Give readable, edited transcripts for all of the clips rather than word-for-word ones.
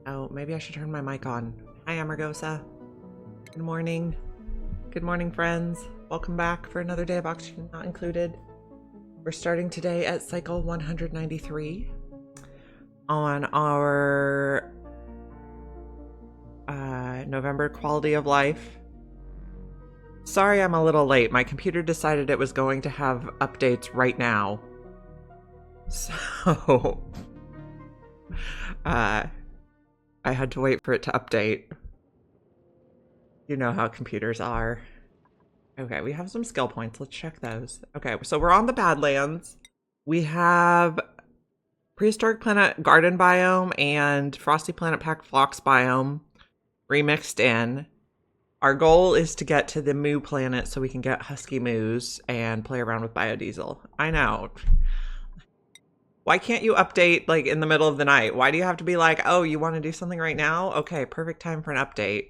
Oh, maybe I should turn my mic on. Hi, Amargosa. Good morning. Good morning, friends. Welcome back for another day of Oxygen Not Included. We're starting today at cycle 193 on our November quality of life. Sorry I'm a little late. My computer decided it was going to have updates right now. So, I had to wait for it to update. You know how computers are. Okay, we have some skill points. Let's check those. Okay, so we're on the Badlands. We have Prehistoric Planet Garden Biome and Frosty Planet Pack Phlox Biome remixed in. Our goal is to get to the Moo Planet so we can get Husky Moos and play around with biodiesel. I know. Why can't you update like in the middle of the night? Why do you have to be like, oh, you want to do something right now? Okay, perfect time for an update.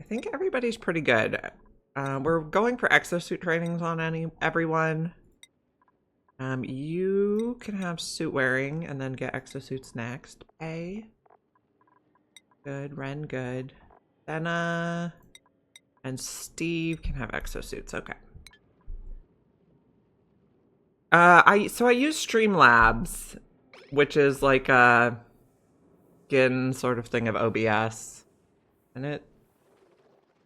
I think everybody's pretty good. We're going for exosuit trainings on everyone. You can have suit wearing and then get exosuits next. A. Good. Ren, good. Senna and Steve can have exosuits. Okay. I use Streamlabs, which is like a skin sort of thing of OBS, and it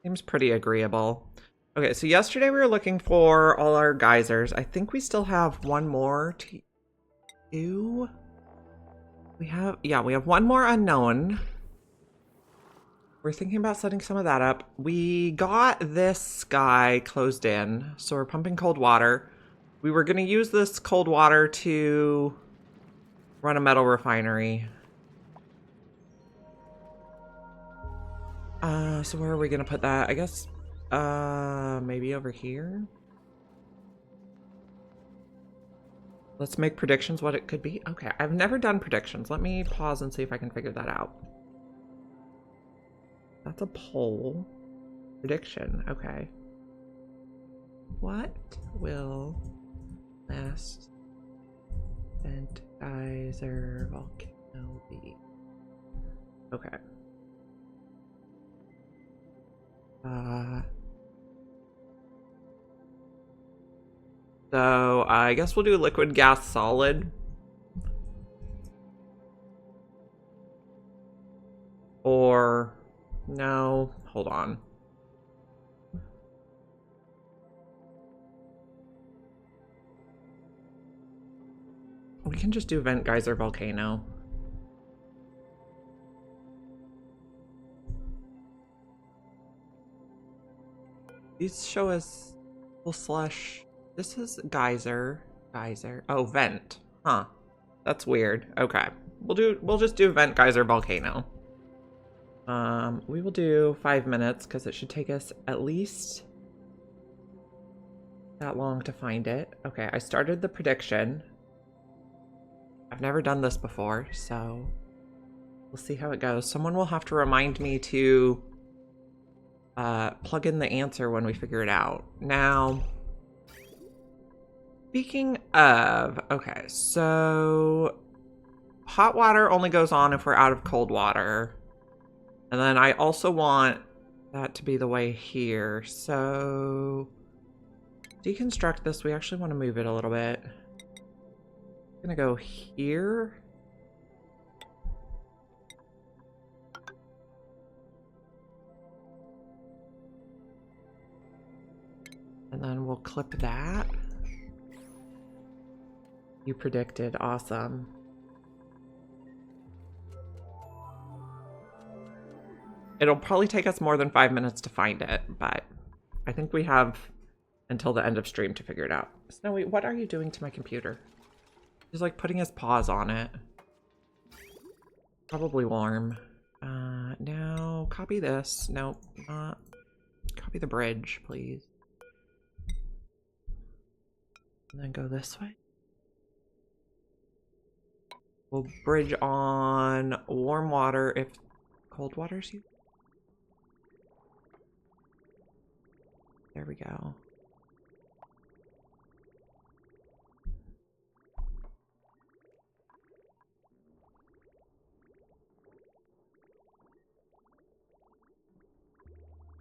seems pretty agreeable. Okay, so yesterday we were looking for all our geysers. I think we still have one more to do. We have one more unknown. We're thinking about setting some of that up. We got this guy closed in, so we're pumping cold water. We were going to use this cold water to run a metal refinery. So where are we going to put that? I guess, maybe over here? Let's make predictions what it could be. Okay, I've never done predictions. Let me pause and see if I can figure that out. That's a poll. Prediction, okay. What will last vent geyser volcano be? Okay. So I guess we'll do liquid, gas, solid. Or no, hold on. We can just do vent geyser volcano. These show us full slush. This is geyser. Oh, vent. Huh. That's weird. Okay. We'll just do vent geyser volcano. We will do 5 minutes because it should take us at least that long to find it. Okay, I started the prediction. I've never done this before, so we'll see how it goes. Someone will have to remind me to plug in the answer when we figure it out. Now, speaking of, okay, so hot water only goes on if we're out of cold water. And then I also want that to be the way here. So deconstruct this. We actually want to move it a little bit. I'm gonna go here. And then we'll clip that. You predicted. Awesome. It'll probably take us more than 5 minutes to find it, but I think we have until the end of stream to figure it out. Snowy, what are you doing to my computer? He's like putting his paws on it. Probably warm. Now copy this. Nope, not. Copy the bridge, please. And then go this way. We'll bridge on warm water if cold water's used. There we go.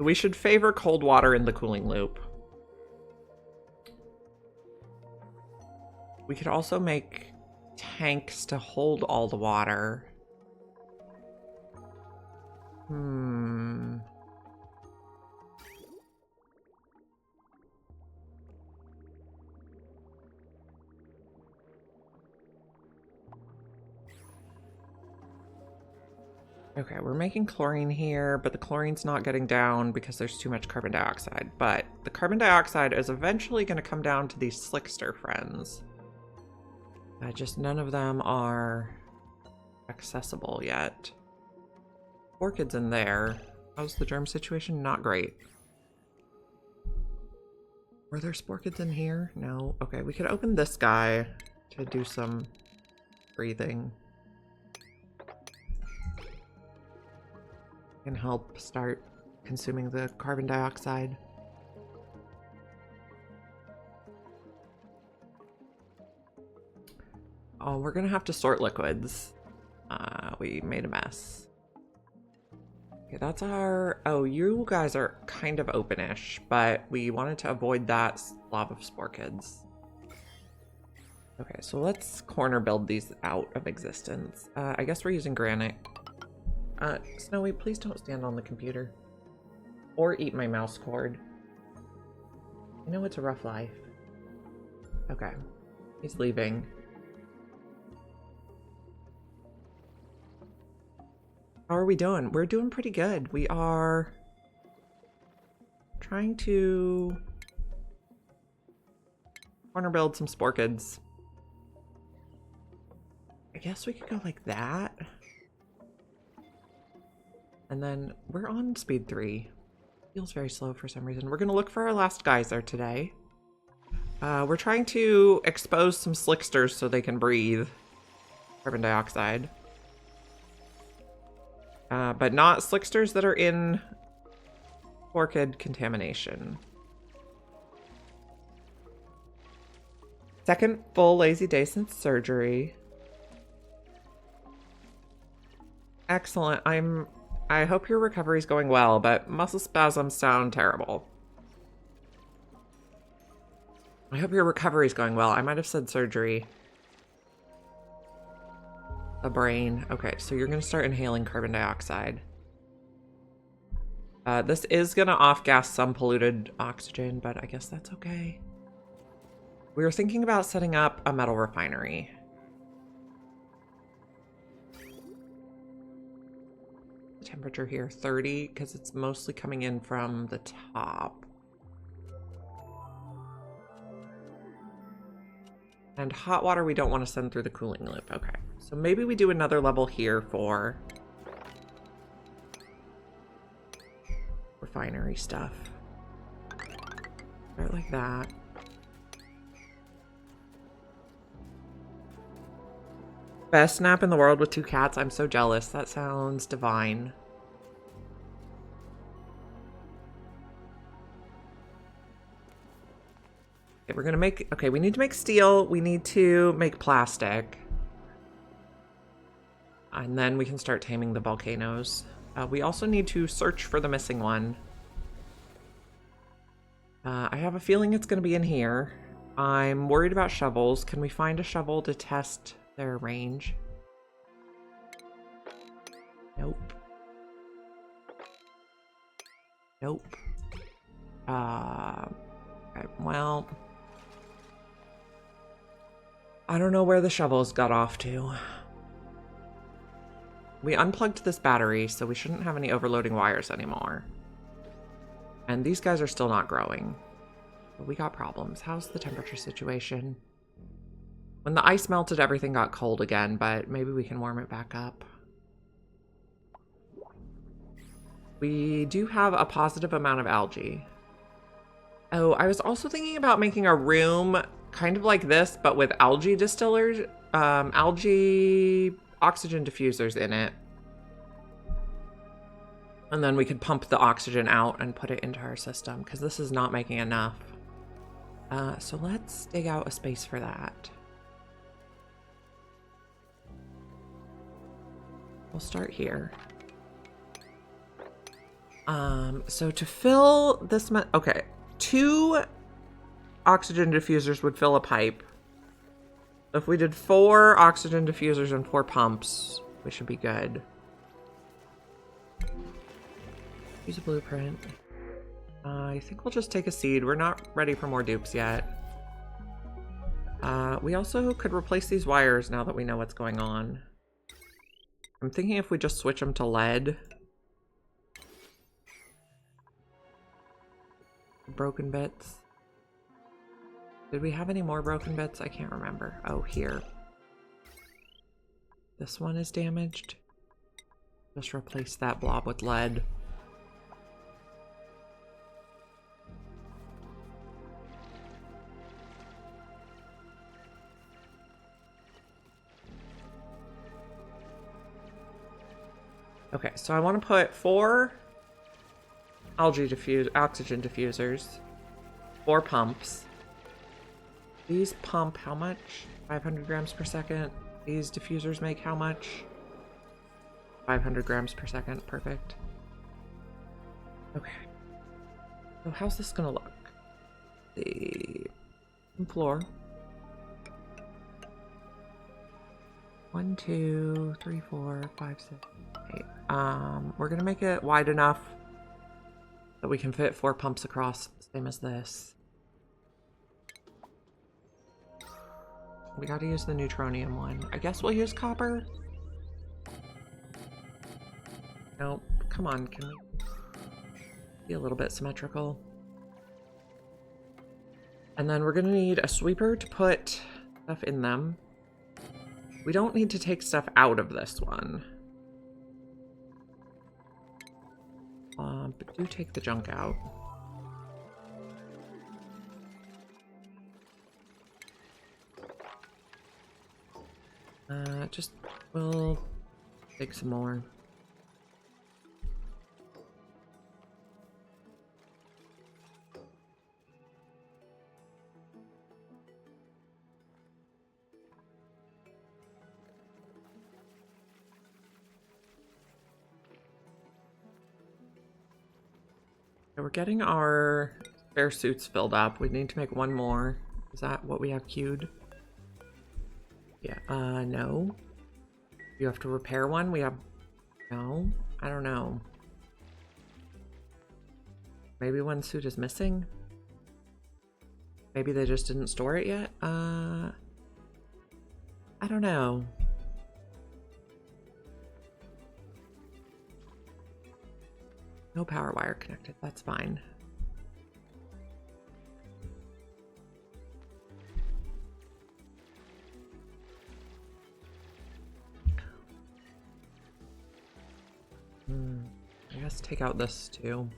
We should favor cold water in the cooling loop. We could also make tanks to hold all the water. Okay, we're making chlorine here, but the chlorine's not getting down because there's too much carbon dioxide. But the carbon dioxide is eventually going to come down to these slickster friends. Just none of them are accessible yet. Orchids in there. How's the germ situation? Not great. Were there sporkids in here? No. Okay, we could open this guy to do some breathing. Can help start consuming the carbon dioxide. Oh, we're gonna have to sort liquids. We made a mess. Okay, that's our... Oh, you guys are kind of openish, but we wanted to avoid that blob of sporkids. Okay, so let's corner build these out of existence. I guess we're using granite. Snowy, please don't stand on the computer. Or eat my mouse cord. I know it's a rough life. Okay. He's leaving. How are we doing? We're doing pretty good. We are trying to corner build some sporkids. I guess we could go like that. And then we're on speed 3. Feels very slow for some reason. We're going to look for our last geyser today. We're trying to expose some slicksters so they can breathe carbon dioxide. But not slicksters that are in orchid contamination. Second full lazy day since surgery. Excellent. I hope your recovery's going well, but muscle spasms sound terrible. I hope your recovery's going well. I might have said surgery. The brain. Okay, so you're going to start inhaling carbon dioxide. This is going to off-gas some polluted oxygen, but I guess that's okay. We were thinking about setting up a metal refinery. Temperature here 30 because it's mostly coming in from the top. And hot water we don't want to send through the cooling loop. Okay, so maybe we do another level here for refinery stuff. Start like that. Best nap in the world with 2 cats. I'm so jealous. That sounds divine. Okay, we're gonna make... Okay, we need to make steel. We need to make plastic. And then we can start taming the volcanoes. We also need to search for the missing one. I have a feeling it's gonna be in here. I'm worried about shovels. Can we find a shovel to test their range? Nope. Nope. Okay, well, I don't know where the shovels got off to. We unplugged this battery, so we shouldn't have any overloading wires anymore. And these guys are still not growing. But we got problems. How's the temperature situation? When the ice melted, everything got cold again, but maybe we can warm it back up. We do have a positive amount of algae. Oh, I was also thinking about making a room kind of like this, but with algae distillers, algae oxygen diffusers in it. And then we could pump the oxygen out and put it into our system, because this is not making enough. So let's dig out a space for that. We'll start here. So to fill this, okay, 2 oxygen diffusers would fill a pipe. If we did 4 oxygen diffusers and 4 pumps, we should be good. Use a blueprint. I think we'll just take a seed. We're not ready for more dupes yet. We also could replace these wires now that we know what's going on. I'm thinking if we just switch them to lead. Broken bits. Did we have any more broken bits? I can't remember. Oh, here. This one is damaged. Just replace that blob with lead. Okay, so I want to put 4 oxygen diffusers, 4 pumps. These pump how much? 500 grams per second. These diffusers make how much? 500 grams per second. Perfect. Okay. So how's this gonna look? The floor. 1, 2, 3, 4, 5, 6, 8. We're gonna make it wide enough that we can fit 4 pumps across, same as this. We gotta use the Neutronium one. I guess we'll use copper? Nope. Come on, can we be a little bit symmetrical? And then we're gonna need a sweeper to put stuff in them. We don't need to take stuff out of this one. But do take the junk out. We'll take some more. So we're getting our spare suits filled up. We need to make 1 more. Is that what we have queued? Yeah, no. You have to repair one? We have... No? I don't know. Maybe 1 suit is missing? Maybe they just didn't store it yet? I don't know. No power wire connected. That's fine. I guess take out this too.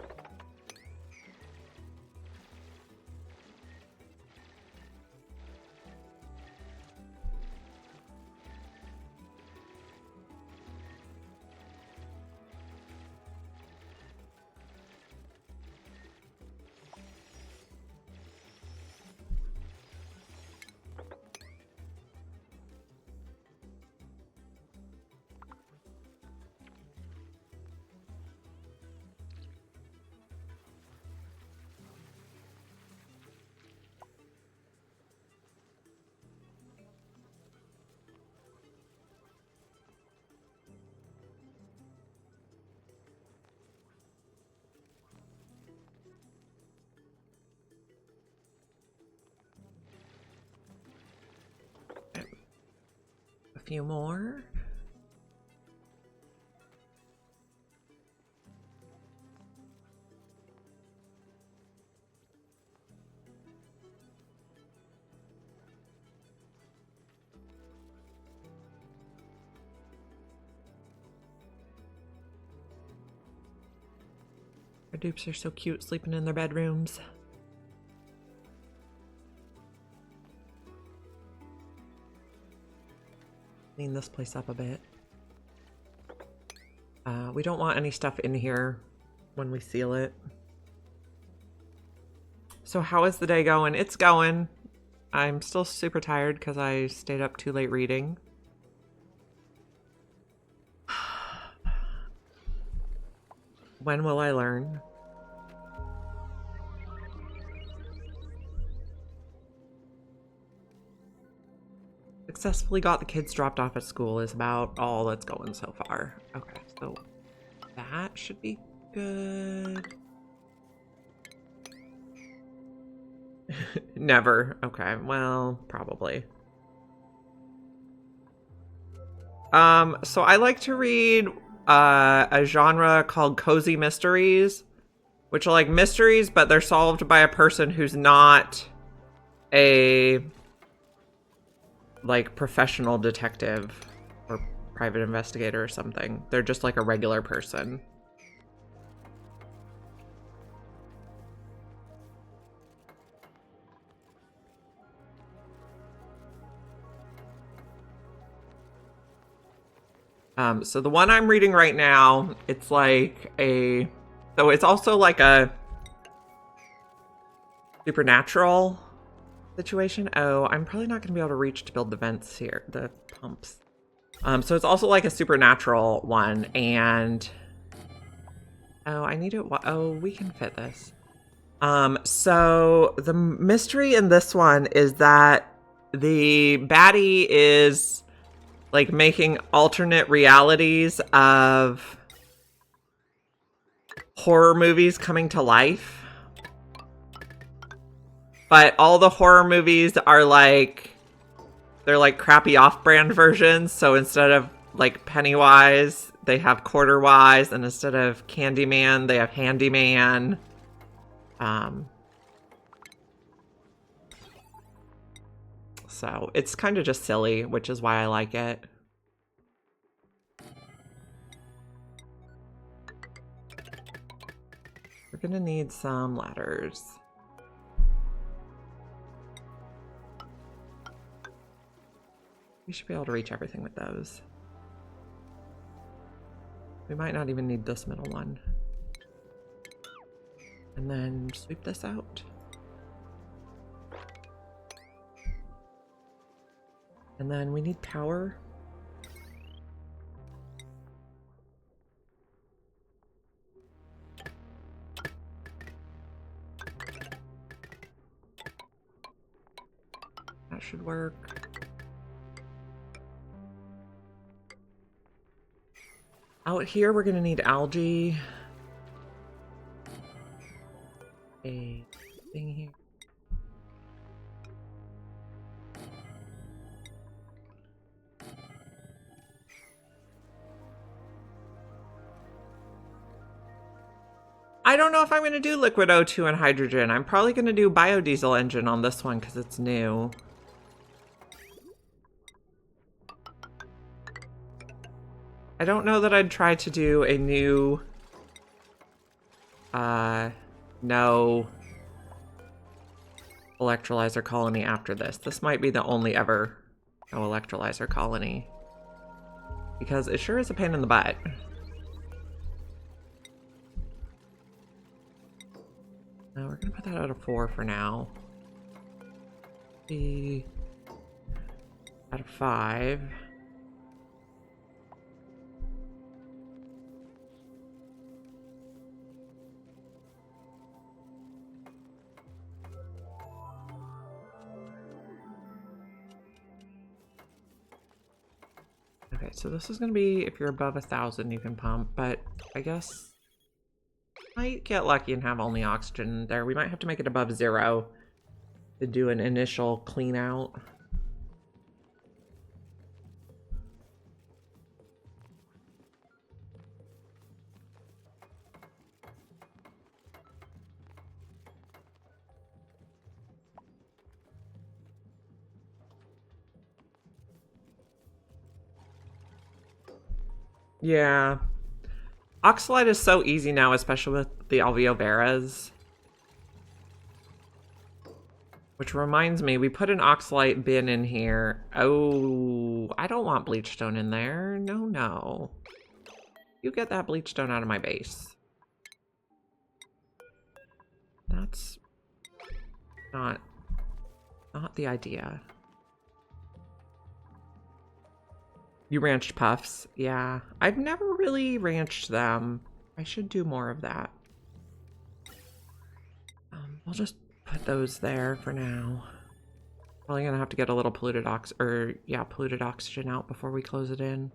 A few more. Our dupes are so cute sleeping in their bedrooms. Clean this place up a bit. We don't want any stuff in here when we seal it. So how is the day going? It's going. I'm still super tired because I stayed up too late reading. When will I learn? Successfully got the kids dropped off at school is about all that's going so far. Okay, so that should be good. Never. Okay, well, probably. So I like to read a genre called cozy mysteries, which are like mysteries, but they're solved by a person who's not a like professional detective or private investigator or something. They're just like a regular person. So the one I'm reading right now, it's like so it's also like a supernatural situation. Oh, I'm probably not going to be able to reach to build the vents here, the pumps. So it's also like a supernatural one, and oh, I need it. Oh, we can fit this. So the mystery in this one is that the baddie is like making alternate realities of horror movies coming to life. But all the horror movies are like, they're like crappy off-brand versions. So instead of like Pennywise, they have Quarterwise, and instead of Candyman, they have Handyman. So it's kind of just silly, which is why I like it. We're gonna need some ladders. We should be able to reach everything with those. We might not even need this middle one. And then sweep this out. And then we need power. That should work. Out here, we're gonna need algae. A thing here. I don't know if I'm going to do liquid O2 and hydrogen. I'm probably going to do biodiesel engine on this one because it's new. I don't know that I'd try to do a new no electrolyzer colony after this. This might be the only ever no electrolyzer colony, because it sure is a pain in the butt. No, we're gonna put that out of 4 for now. Be out of 5. Okay, so this is gonna be, if you're above 1,000 you can pump, but I guess might get lucky and have only oxygen there. We might have to make it above 0 to do an initial clean out. Yeah. Oxalate is so easy now, especially with the alveo veras. Which reminds me, we put an oxalate bin in here. Oh, I don't want bleachstone in there. No, no. You get that bleachstone out of my base. That's not the idea. You ranched puffs? Yeah. I've never really ranched them. I should do more of that. I'll just put those there for now. Probably gonna have to get a little polluted oxygen out before we close it in.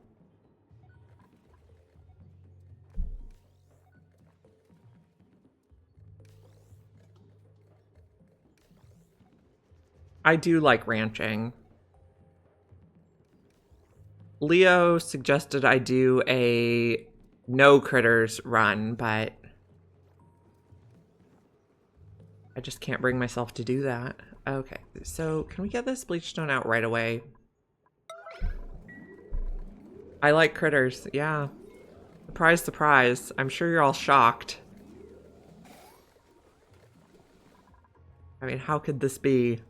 I do like ranching. Leo suggested I do a no critters run, but I just can't bring myself to do that. Okay, so can we get this bleach stone out right away? I like critters, yeah. Surprise, surprise. I'm sure you're all shocked. I mean, how could this be?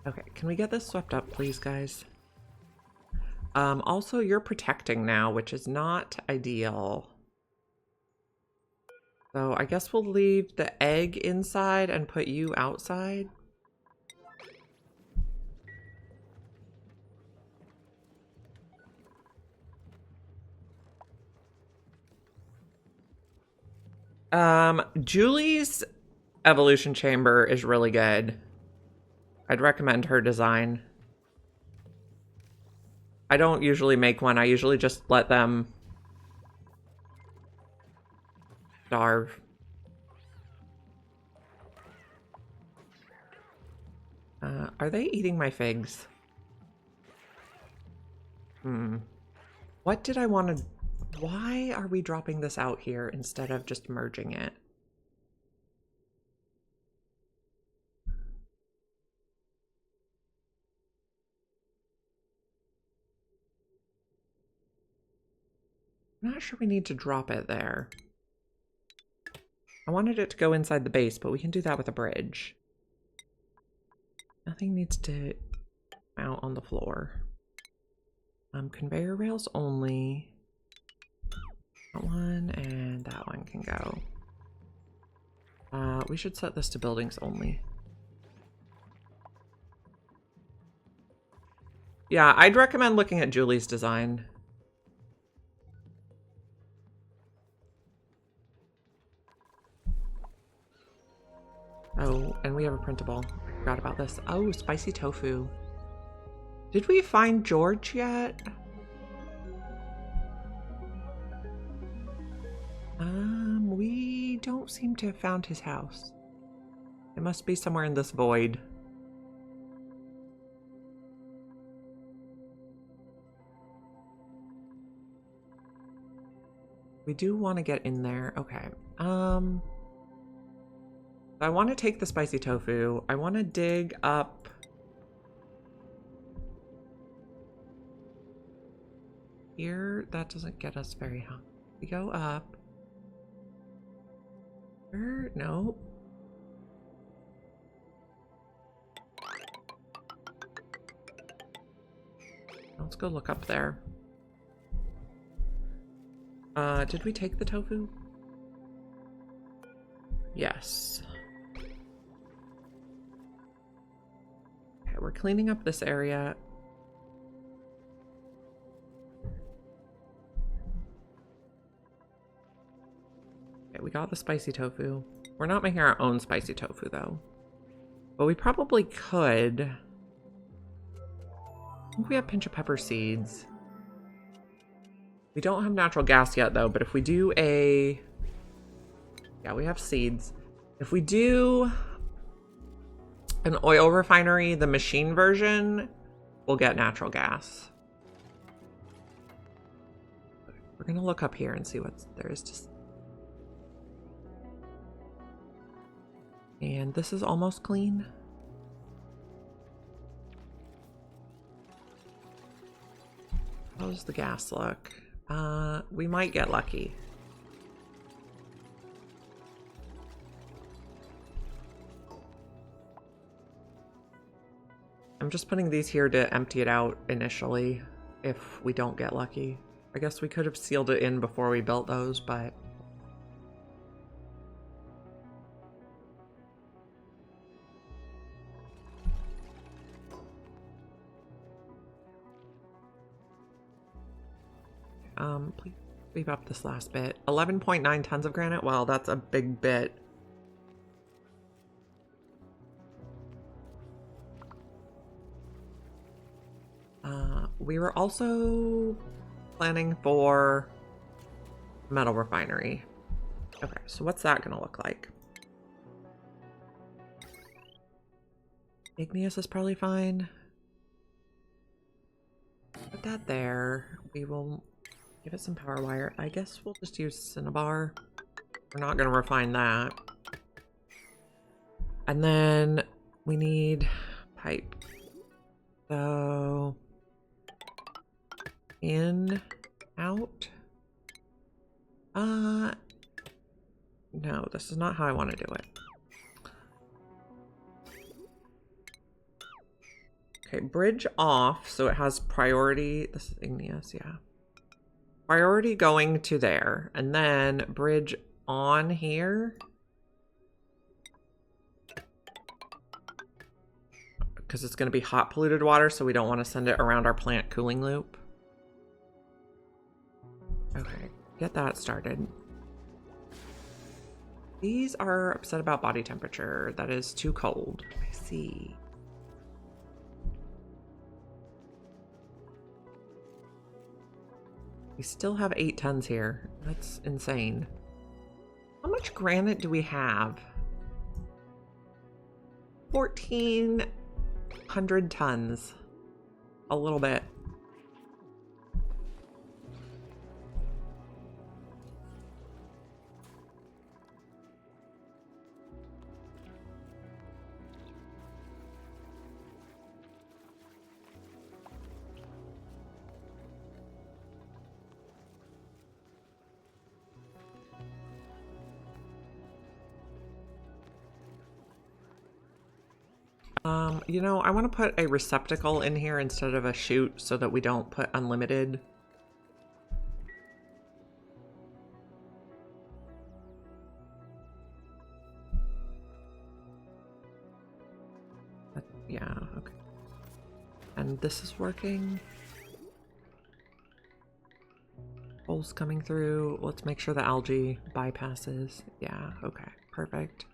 Okay, can we get this swept up, please, guys? Also, you're protecting now, which is not ideal. So I guess we'll leave the egg inside and put you outside. Julie's evolution chamber is really good. I'd recommend her design. I don't usually make one. I usually just let them starve. Are they eating my figs? What did I want to... Why are we dropping this out here instead of just merging it? I'm not sure we need to drop it there. I wanted it to go inside the base, but we can do that with a bridge. Nothing needs to mount on the floor. Conveyor rails only. That one and that one can go. We should set this to buildings only. Yeah, I'd recommend looking at Julie's design. Oh, and we have a printable. I forgot about this. Oh, spicy tofu. Did we find George yet? We don't seem to have found his house. It must be somewhere in this void. We do want to get in there. Okay. I want to take the spicy tofu. I want to dig up. Here, that doesn't get us very high. We go up. No. Let's go look up there. Did we take the tofu? Yes. Okay, we're cleaning up this area. Okay, we got the spicy tofu. We're not making our own spicy tofu, though. But we probably could. I think we have pinch of pepper seeds. We don't have natural gas yet, though, but if we do a... Yeah, we have seeds. If we do an oil refinery, the machine version, we'll get natural gas. We're going to look up here and see what there is to... And this is almost clean. How does the gas look? We might get lucky. I'm just putting these here to empty it out initially if we don't get lucky. I guess we could have sealed it in before we built those, but... please leave up this last bit. 11.9 tons of granite. Wow, that's a big bit. We were also planning for metal refinery. Okay, so what's that gonna look like? Igneous is probably fine. Put that there. We will give it some power wire. I guess we'll just use cinnabar. We're not gonna refine that. And then we need pipe. So in, out. No, this is not how I want to do it. Okay, bridge off, so it has priority. This is igneous, yeah. Priority going to there, and then bridge on here. Because it's going to be hot polluted water, so we don't want to send it around our plant cooling loop. Okay, get that started. These are upset about body temperature. That is too cold. I see. We still have 8 tons here. That's insane. How much granite do we have? 1,400 tons. A little bit. You know, I want to put a receptacle in here instead of a chute so that we don't put unlimited. Yeah, okay. And this is working. Holes coming through. Let's make sure the algae bypasses. Yeah, okay, perfect.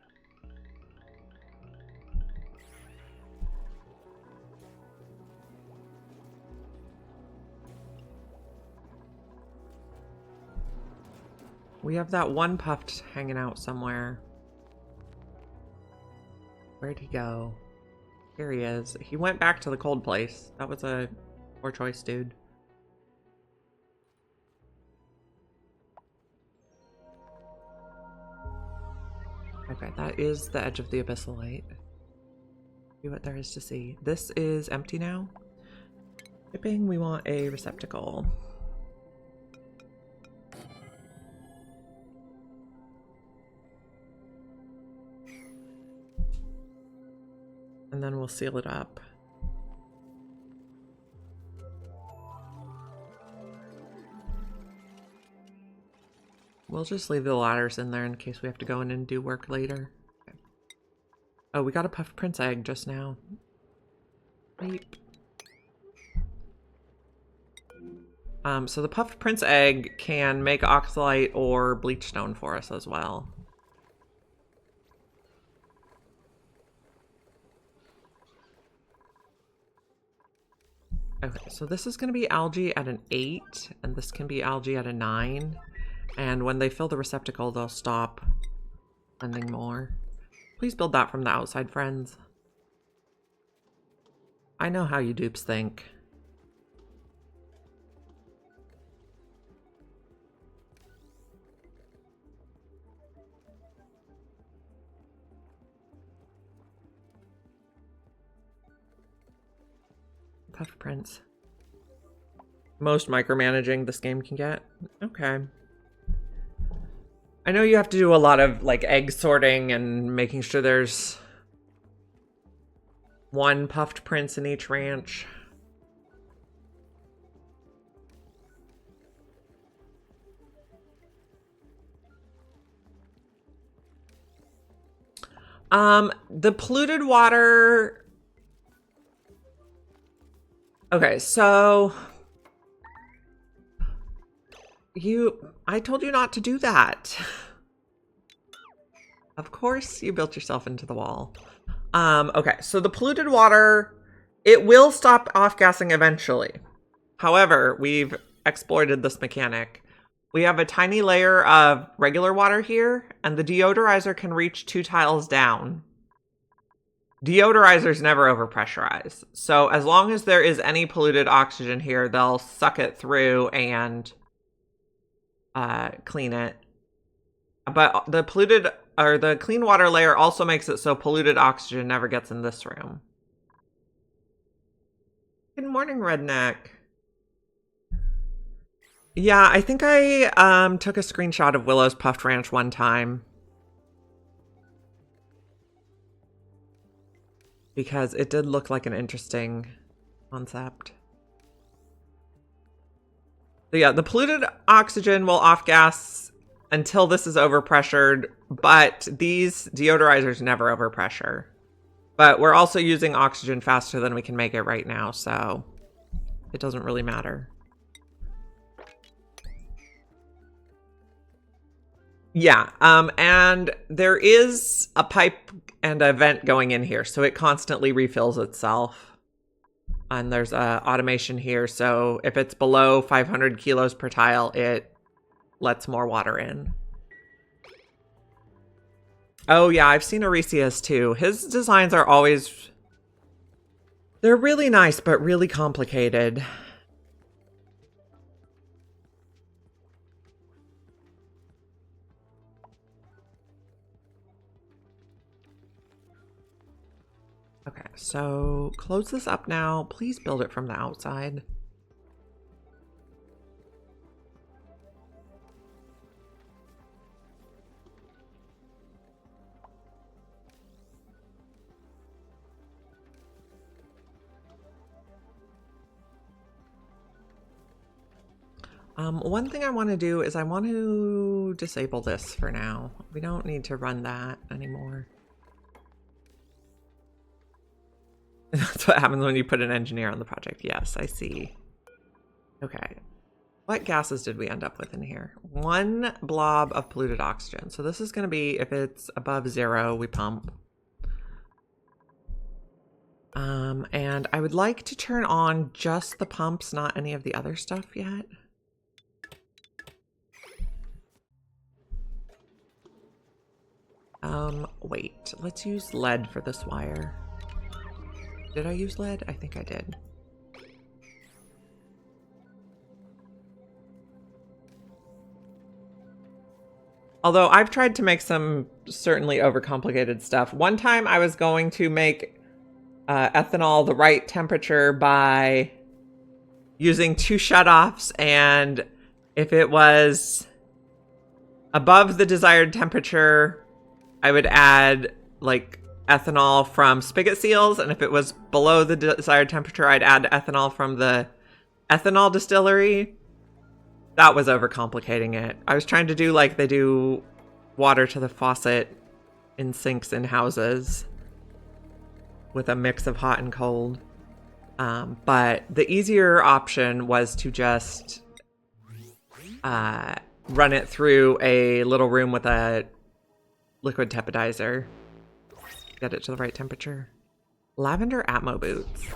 We have that one puffed hanging out somewhere. Where'd he go? Here he is. He went back to the cold place. That was a poor choice, dude. Okay, that is the edge of the abyssal light. See what there is to see. This is empty now. Shipping, we want a receptacle. And then we'll seal it up. We'll just leave the ladders in there in case we have to go in and do work later. Okay. Oh, we got a puffed prince egg just now. Beep. So the puffed prince egg can make oxalite or bleach stone for us as well. Okay, so this is going to be algae at an 8, and this can be algae at a 9. And when they fill the receptacle, they'll stop sending more. Please build that from the outside, friends. I know how you dupes think. Puff Prince. Most micromanaging this game can get. Okay. I know you have to do a lot of like egg sorting and making sure there's one puffed prince in each ranch. The polluted water. Okay, so I told you not to do that. Of course you built yourself into the wall. Okay, so the polluted water, it will stop off-gassing eventually. However, we've exploited this mechanic. We have a tiny layer of regular water here, and the deodorizer can reach 2 tiles down. Deodorizers never overpressurize. So as long as there is any polluted oxygen here, they'll suck it through and clean it. But the the clean water layer also makes it so polluted oxygen never gets in this room. Good morning, Redneck. Yeah, I think I took a screenshot of Willow's Puffed Ranch one time. Because it did look like an interesting concept. So yeah, the polluted oxygen will off-gas until this is overpressured, but these deodorizers never overpressure. But we're also using oxygen faster than we can make it right now, so it doesn't really matter. Yeah, and there is a pipe and a vent going in here, so it constantly refills itself. And there's automation here, so if it's below 500 kilos per tile, it lets more water in. Oh yeah, I've seen Arisia's too. His designs are always... They're really nice, but really complicated. Okay, so close this up now. Please build it from the outside. One thing I want to do is I want to disable this for now. We don't need to run that anymore. That's what happens when you put an engineer on the project. Yes, I see. Okay. What gases did we end up with in here? 1 blob of polluted oxygen. So this is going to be, if it's above 0, we pump. And I would like to turn on just the pumps, not any of the other stuff yet. Wait. Let's use lead for this wire. Did I use lead? I think I did. Although I've tried to make some certainly overcomplicated stuff. One time I was going to make ethanol the right temperature by using 2 shutoffs, and if it was above the desired temperature, I would add like ethanol from spigot seals, and if it was below the desired temperature, I'd add ethanol from the ethanol distillery. That was overcomplicating it. I was trying to do like they do water to the faucet in sinks in houses with a mix of hot and cold. But the easier option was to just run it through a little room with a liquid tepidizer. Get it to the right temperature. Lavender Atmo boots.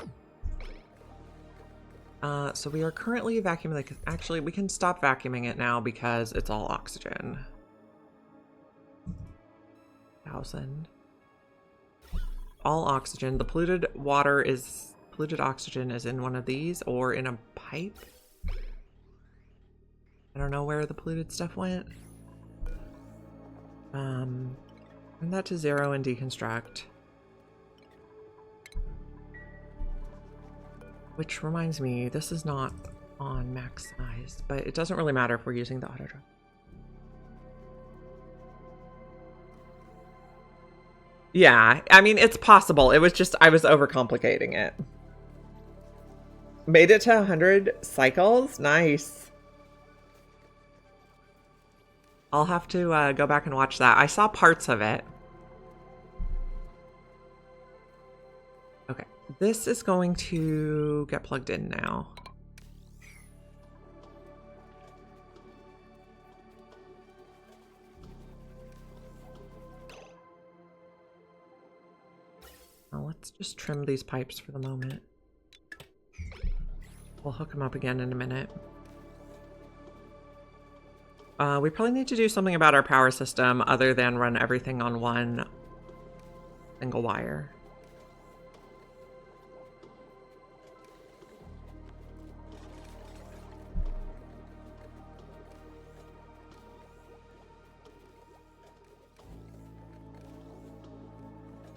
So we are currently vacuuming. Actually, we can stop vacuuming it now because it's all oxygen. 1,000. All oxygen. The polluted oxygen is in one of these or in a pipe. I don't know where the polluted stuff went. Turn that to 0 and deconstruct. Which reminds me, this is not on max size, but it doesn't really matter if we're using the auto drop. Yeah, I mean, it's possible. It was just, I was overcomplicating it. Made it to 100 cycles? Nice. I'll have to go back and watch that. I saw parts of it. Okay, this is going to get plugged in now. Let's just trim these pipes for the moment. We'll hook them up again in a minute. We probably need to do something about our power system other than run everything on one single wire.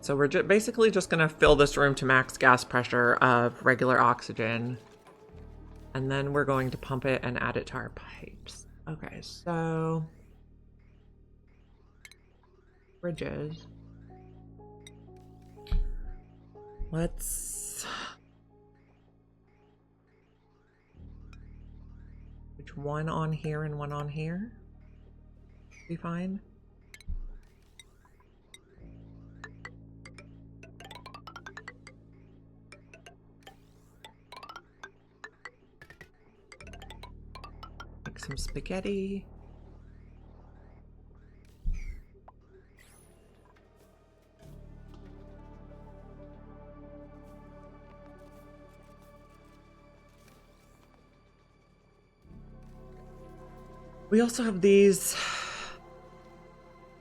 So we're basically just going to fill this room to max gas pressure of regular oxygen. And then we're going to pump it and add it to our pipes. Okay, so... bridges. Let's... Which one on here and one on here? Be fine. Make some spaghetti. We also have these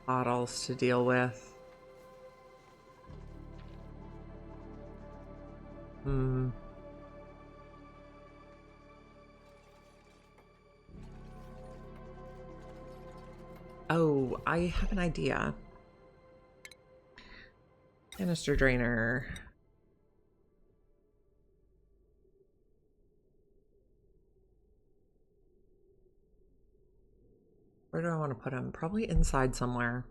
bottles to deal with. Oh, I have an idea. Canister drainer. Where do I want to put them? Probably inside somewhere.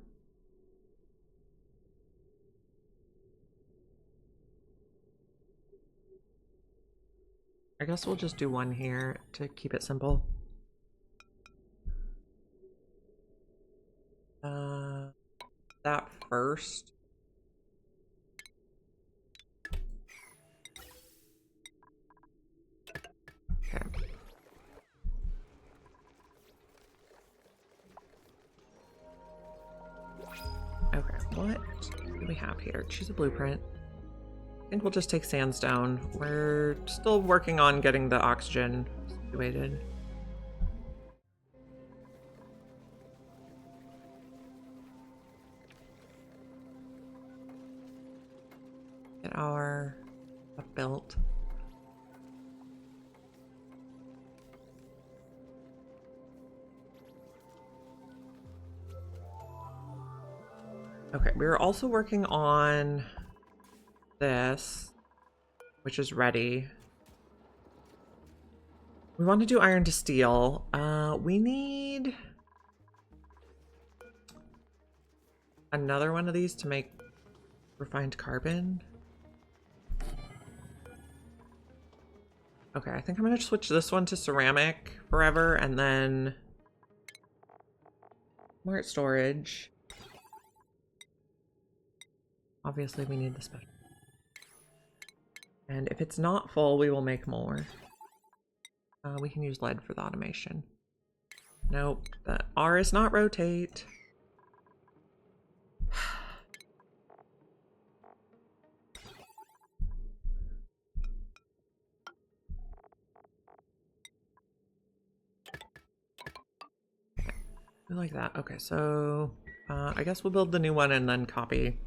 I guess we'll just do one here to keep it simple. That first. Okay. Okay, what do we have here? Choose a blueprint. I think we'll just take sandstone. We're still working on getting the oxygen situated. Get our stuff built. Okay, we're also working on this, which is ready. We want to do iron to steel. We need another one of these to make refined carbon. Okay, I think I'm going to switch this one to ceramic forever, and then smart storage. Obviously, we need the special. And if it's not full, we will make more. We can use lead for the automation. Nope, the R is not rotate. I like that. Okay, so I guess we'll build the new one and then copy.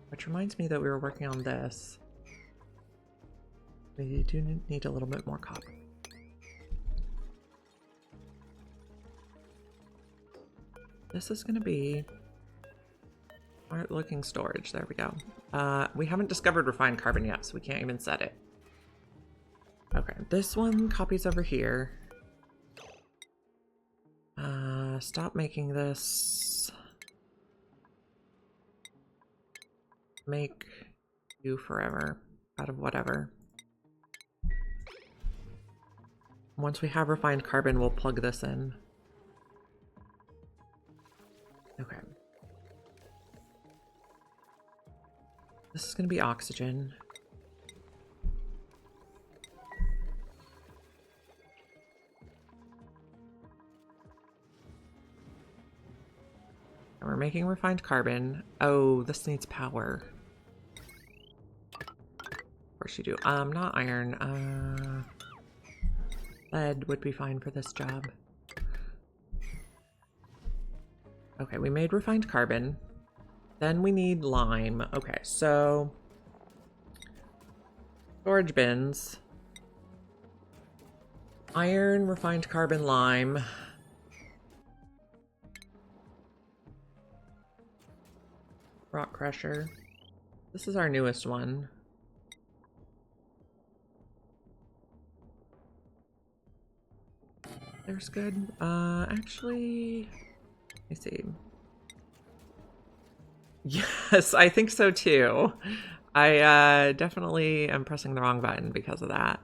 Which reminds me that we were working on this. We do need a little bit more copper. This is going to be smart looking storage. There we go. We haven't discovered refined carbon yet, so we can't even set it. Okay, this one copies over here. Stop making this. Make you forever out of whatever. Once we have refined carbon, we'll plug this in. Okay. This is going to be oxygen. And we're making refined carbon. Oh, this needs power. course you do. Not iron. Lead would be fine for this job. Okay, we made refined carbon. Then we need lime. Okay, so storage bins. Iron, refined carbon, lime. Rock crusher. This is our newest one. There's good. Actually, let me see. Yes, I think so too. I definitely am pressing the wrong button because of that.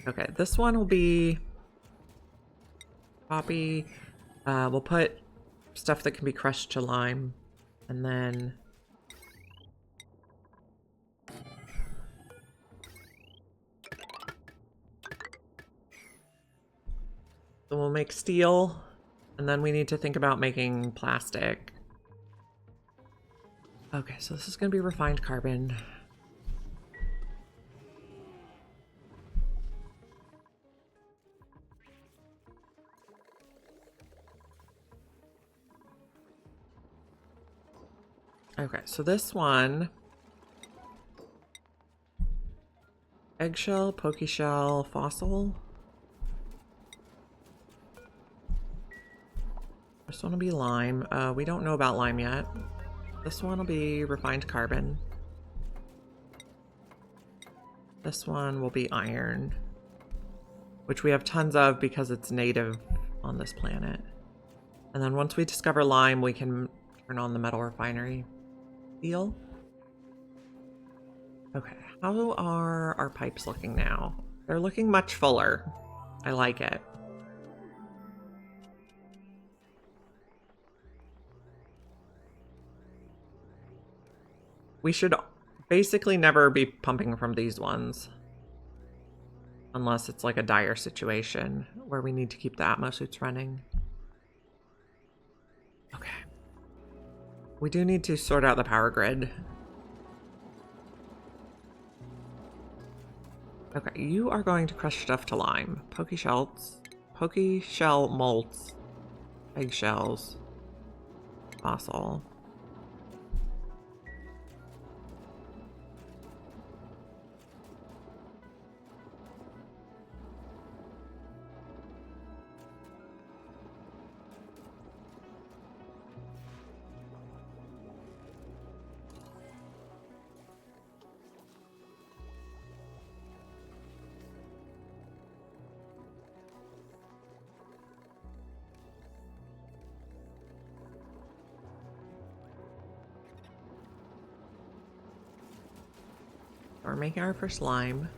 Okay, this one will be copy. We'll put stuff that can be crushed to lime, and then so we'll make steel, and then we need to think about making plastic. Okay, so this is going to be refined carbon. Okay, so this one, eggshell, pokeshell, fossil. This one will be lime. We don't know about lime yet. This one will be refined carbon. This one will be iron, which we have tons of because it's native on this planet. And then once we discover lime, we can turn on the metal refinery. Deal? Okay, how are our pipes looking now? They're looking much fuller. I like it. We should basically never be pumping from these ones. Unless it's like a dire situation where we need to keep the Atmo suits running. Okay. We do need to sort out the power grid. Okay, you are going to crush stuff to lime. Pokeshell molts, eggshells, fossil. We're making our first lime.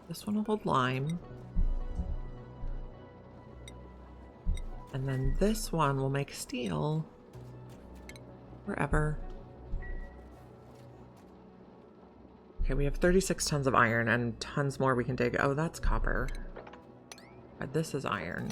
This one will hold lime. And then this one will make steel forever. Okay, we have 36 tons of iron and tons more we can dig. Oh, that's copper. This is iron.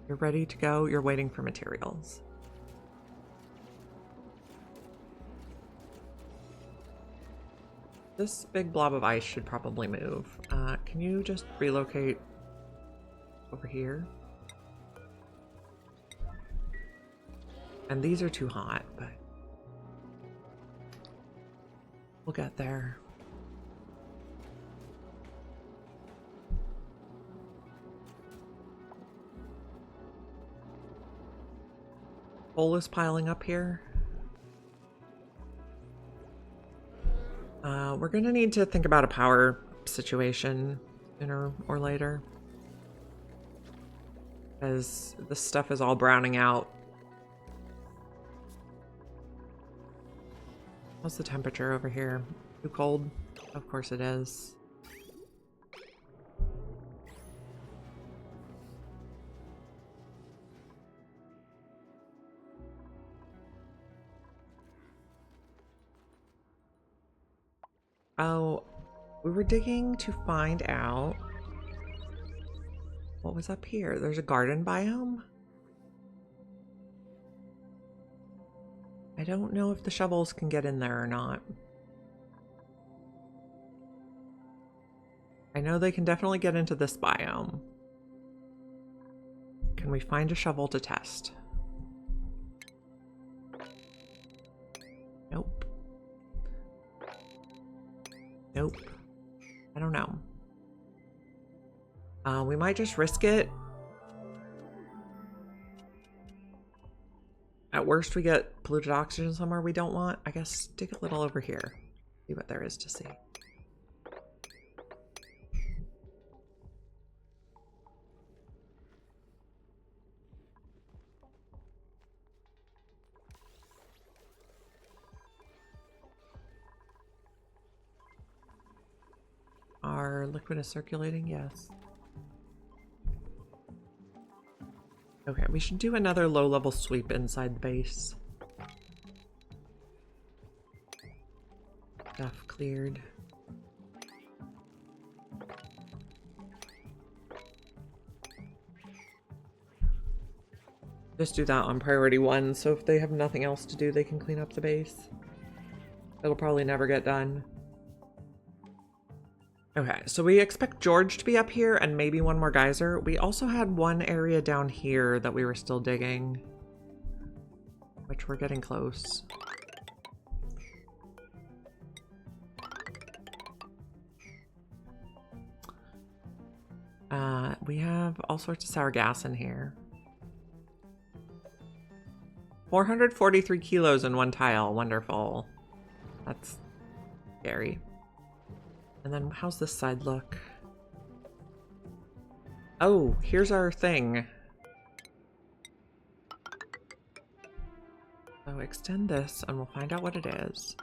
You're ready to go. You're waiting for materials. This big blob of ice should probably move. Can you just relocate over here? And these are too hot, but we'll get there. Coal is piling up here. We're gonna need to think about a power situation sooner or later, as this stuff is all browning out. What's the temperature over here? Too cold? Of course it is. Oh, we were digging to find out what was up here. There's a garden biome. I don't know if the shovels can get in there or not. I know they can definitely get into this biome. Can we find a shovel to test? Nope. Nope. I don't know. We might just risk it. At worst, we get polluted oxygen somewhere we don't want. I guess dig a little over here. See what there is to see. Our liquid is circulating, yes. Okay, we should do another low-level sweep inside the base. Stuff cleared. Just do that on priority 1, so if they have nothing else to do, they can clean up the base. It'll probably never get done. Okay, so we expect George to be up here and maybe one more geyser. We also had one area down here that we were still digging, which we're getting close. We have all sorts of sour gas in here. 443 kilos in one tile. Wonderful. That's scary. And then how's this side look? Oh, here's our thing. So extend this and we'll find out what it is.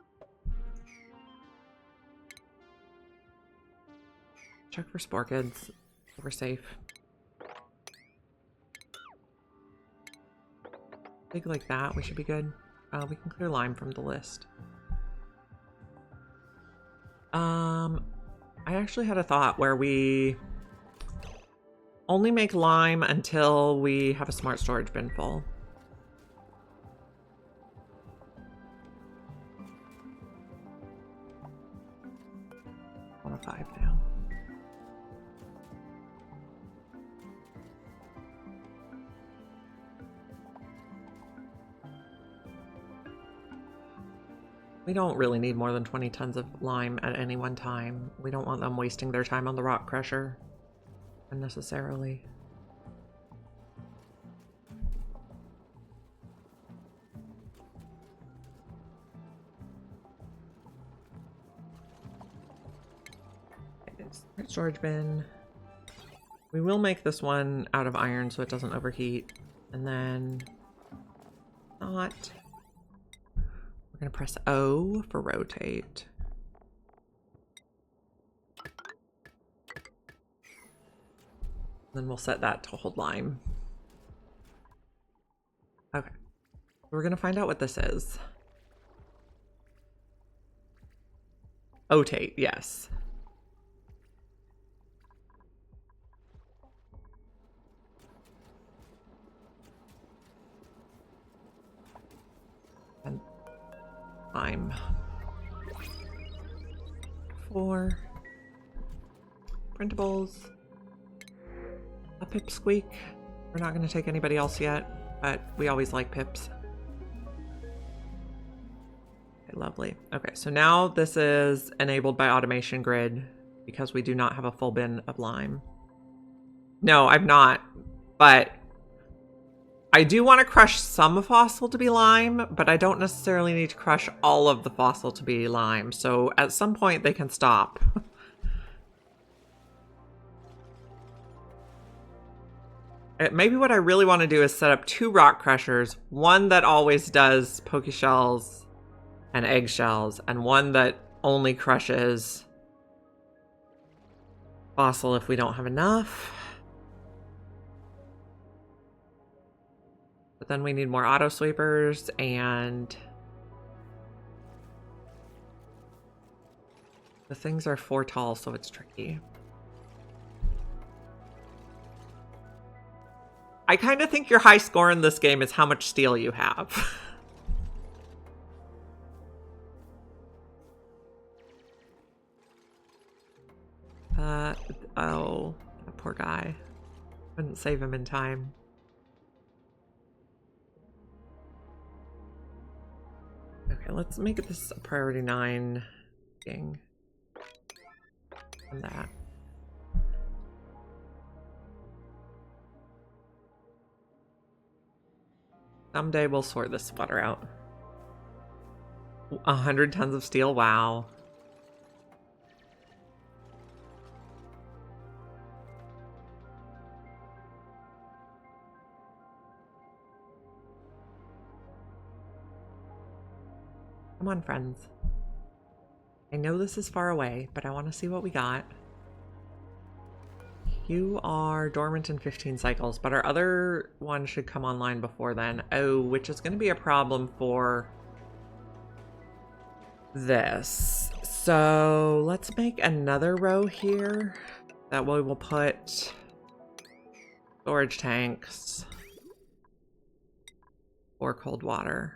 Check for spore kids. We're safe. Dig like that, we should be good. We can clear lime from the list. I actually had a thought where we only make lime until we have a smart storage bin full. 105 now. We don't really need more than 20 tons of lime at any one time. We don't want them wasting their time on the rock crusher unnecessarily. Storage bin. We will make this one out of iron so it doesn't overheat. And then not. We're gonna press O for rotate. Then we'll set that to hold lime. Okay. We're gonna find out what this is. Otate, yes. And lime. 4 printables. A pipsqueak. We're not going to take anybody else yet, but we always like pips. Okay, lovely. Okay, so now this is enabled by automation grid because we do not have a full bin of lime. No, I'm not, but I do want to crush some fossil to be lime, but I don't necessarily need to crush all of the fossil to be lime. So at some point they can stop. Maybe what I really want to do is set up 2 rock crushers. One that always does poke shells and eggshells, and one that only crushes fossil if we don't have enough. But then we need more auto sweepers and The things are 4 tall, so it's tricky. I kind of think your high score in this game is how much steel you have. Oh, that poor guy. Couldn't save him in time. Okay, let's make this a priority 9 thing. And that. Someday we'll sort this sweater out. 100 tons of steel, wow. Come on, friends. I know this is far away, but I want to see what we got. You are dormant in 15 cycles, but our other one should come online before then. Oh, which is going to be a problem for this. So let's make another row here. That way we'll put storage tanks for cold water.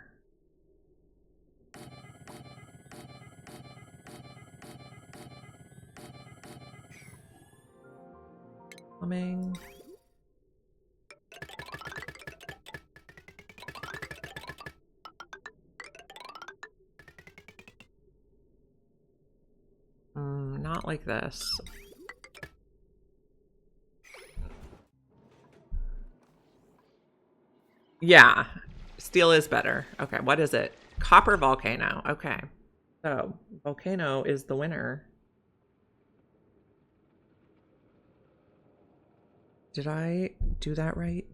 Plumbing. Not like this. Yeah, steel is better. Okay, what is it? Copper volcano. Okay, so volcano is the winner. Did I do that right?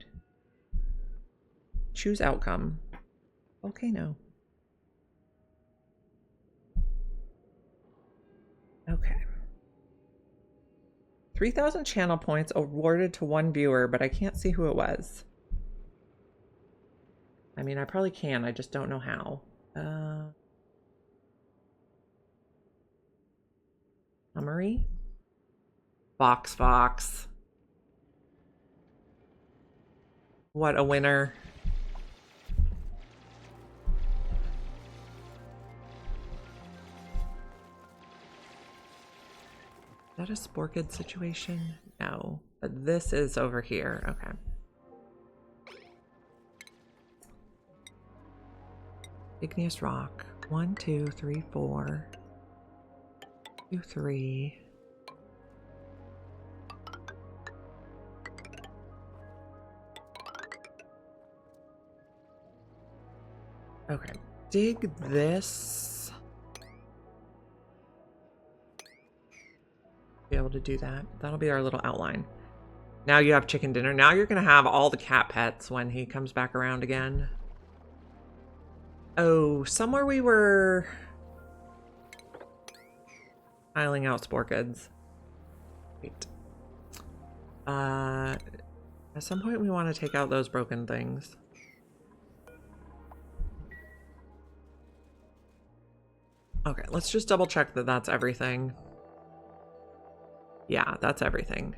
Choose outcome. Volcano. Okay. 3,000 channel points awarded to 1 viewer, but I can't see who it was. I mean, I probably can, I just don't know how. Summary? Fox. What a winner. Is that a Sporkid situation? No, but this is over here. Okay. Igneous rock. 1, 2, 3, 4. 2, 3. Okay. Dig this. Be able to do that. That'll be our little outline. Now you have chicken dinner. Now you're going to have all the cat pets when he comes back around again. Oh, somewhere we were piling out Sporkids. Wait. At some point we want to take out those broken things. Okay, let's just double check that that's everything. Yeah, that's everything.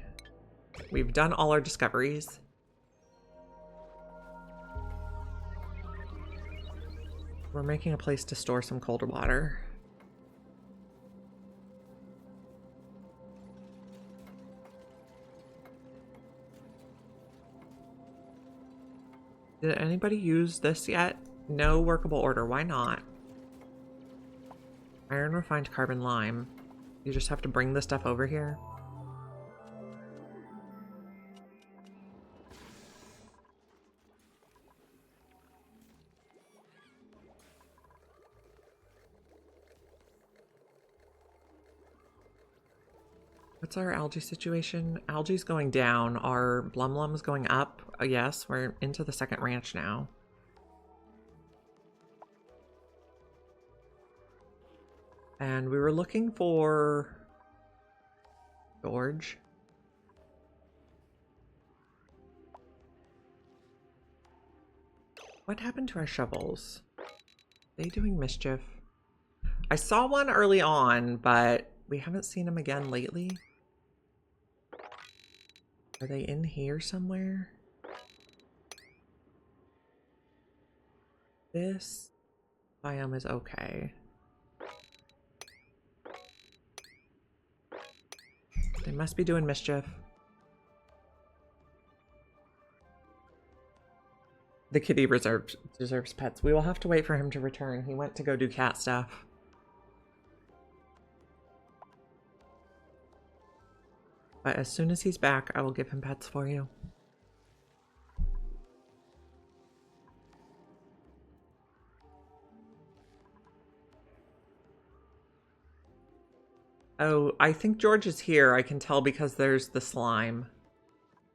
We've done all our discoveries. We're making a place to store some colder water. Did anybody use this yet? No workable order. Why not? Iron refined carbon lime. You just have to bring the stuff over here. What's our algae situation? Algae's going down. Our blumlum's going up. Yes, we're into the second ranch now. And we were looking for George. What happened to our shovels? Are they doing mischief? I saw one early on, but we haven't seen them again lately. Are they in here somewhere? This biome is okay. They must be doing mischief. The kitty deserves pets. We will have to wait for him to return. He went to go do cat stuff. But as soon as he's back, I will give him pets for you. Oh, I think George is here. I can tell because there's the slime.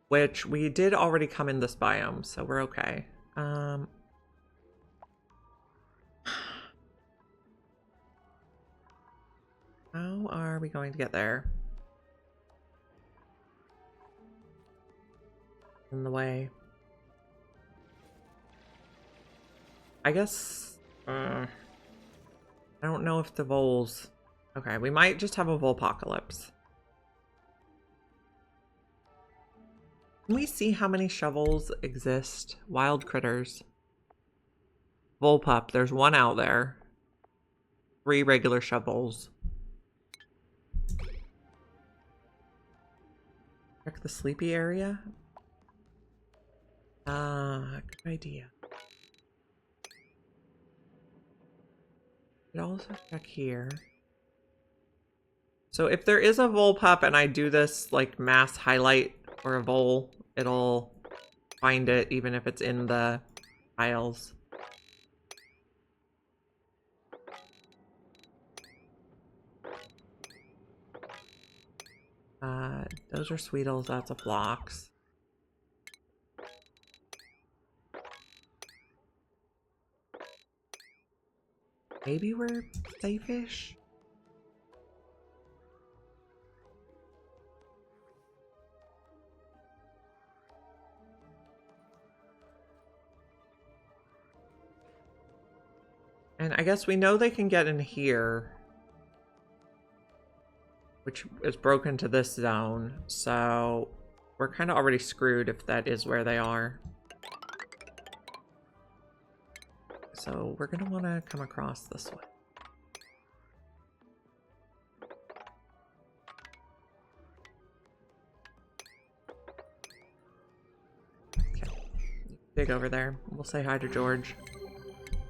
Which we did already come in this biome, so we're okay. How are we going to get there? In the way. I guess... I don't know if the voles... Okay, we might just have a volpocalypse. Can we see how many shovels exist? Wild critters. Volpup, there's one out there. 3 regular shovels. Check the sleepy area. Good idea. Could also check here. So if there is a volpup and I do this like mass highlight for a vole, it'll find it even if it's in the tiles. Those are Sweetles, that's a Phlox. Maybe we're safe-ish? And I guess we know they can get in here, which is broken to this zone, so we're kind of already screwed if that is where they are. So we're going to want to come across this way. Okay. Dig over there. We'll say hi to George.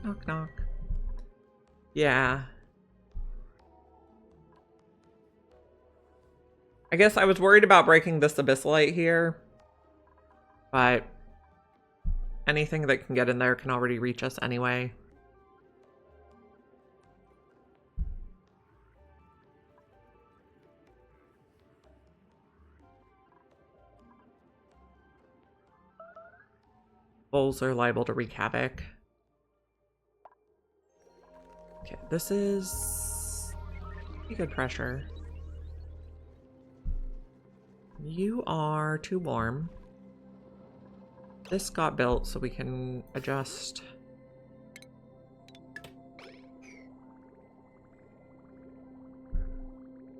Knock, knock. Yeah. I guess I was worried about breaking this abyssalite here, but anything that can get in there can already reach us anyway. Voles are liable to wreak havoc. Okay, this is pretty good pressure. You are too warm. This got built so we can adjust.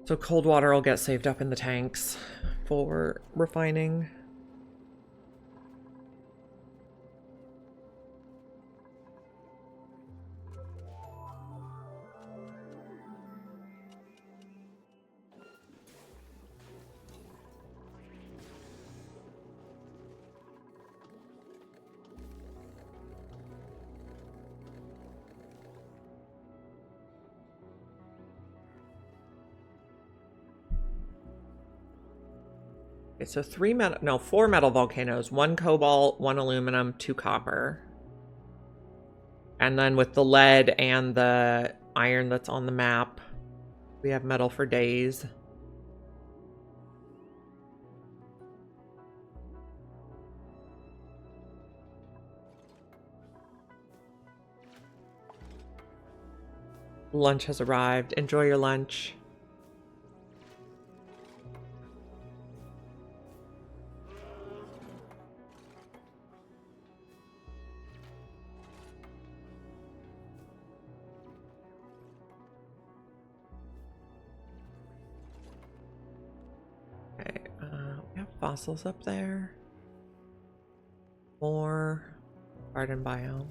So cold water will get saved up in the tanks for refining. Okay, so 4 metal volcanoes, 1 cobalt, 1 aluminum, 2 copper. And then with the lead and the iron that's on the map, we have metal for days. Lunch has arrived. Enjoy your lunch. fossils up there. More garden biome.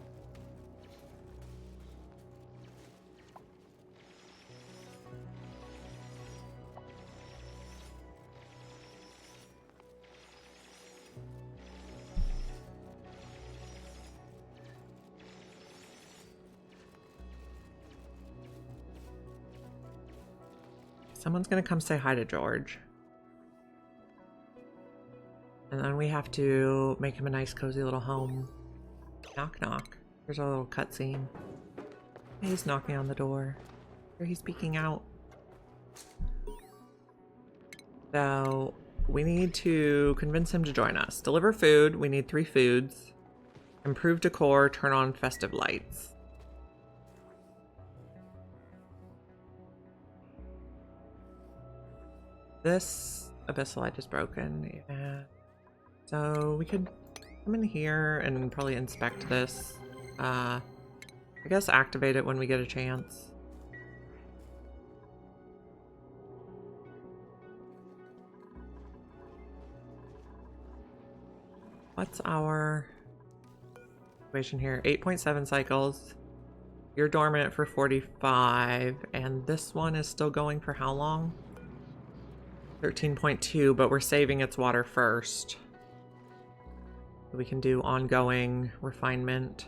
Someone's gonna come say hi to George. And then we have to make him a nice cozy little home. Knock knock. Here's our little cutscene. He's knocking on the door. Or he's peeking out. So we need to convince him to join us. Deliver food. We need 3 foods. Improve decor. Turn on festive lights. This abyssal light is broken. Yeah. So we could come in here and probably inspect this. I guess activate it when we get a chance. What's our situation here? 8.7 cycles. You're dormant for 45, and this one is still going for how long? 13.2, but we're saving its water first. We can do ongoing refinement.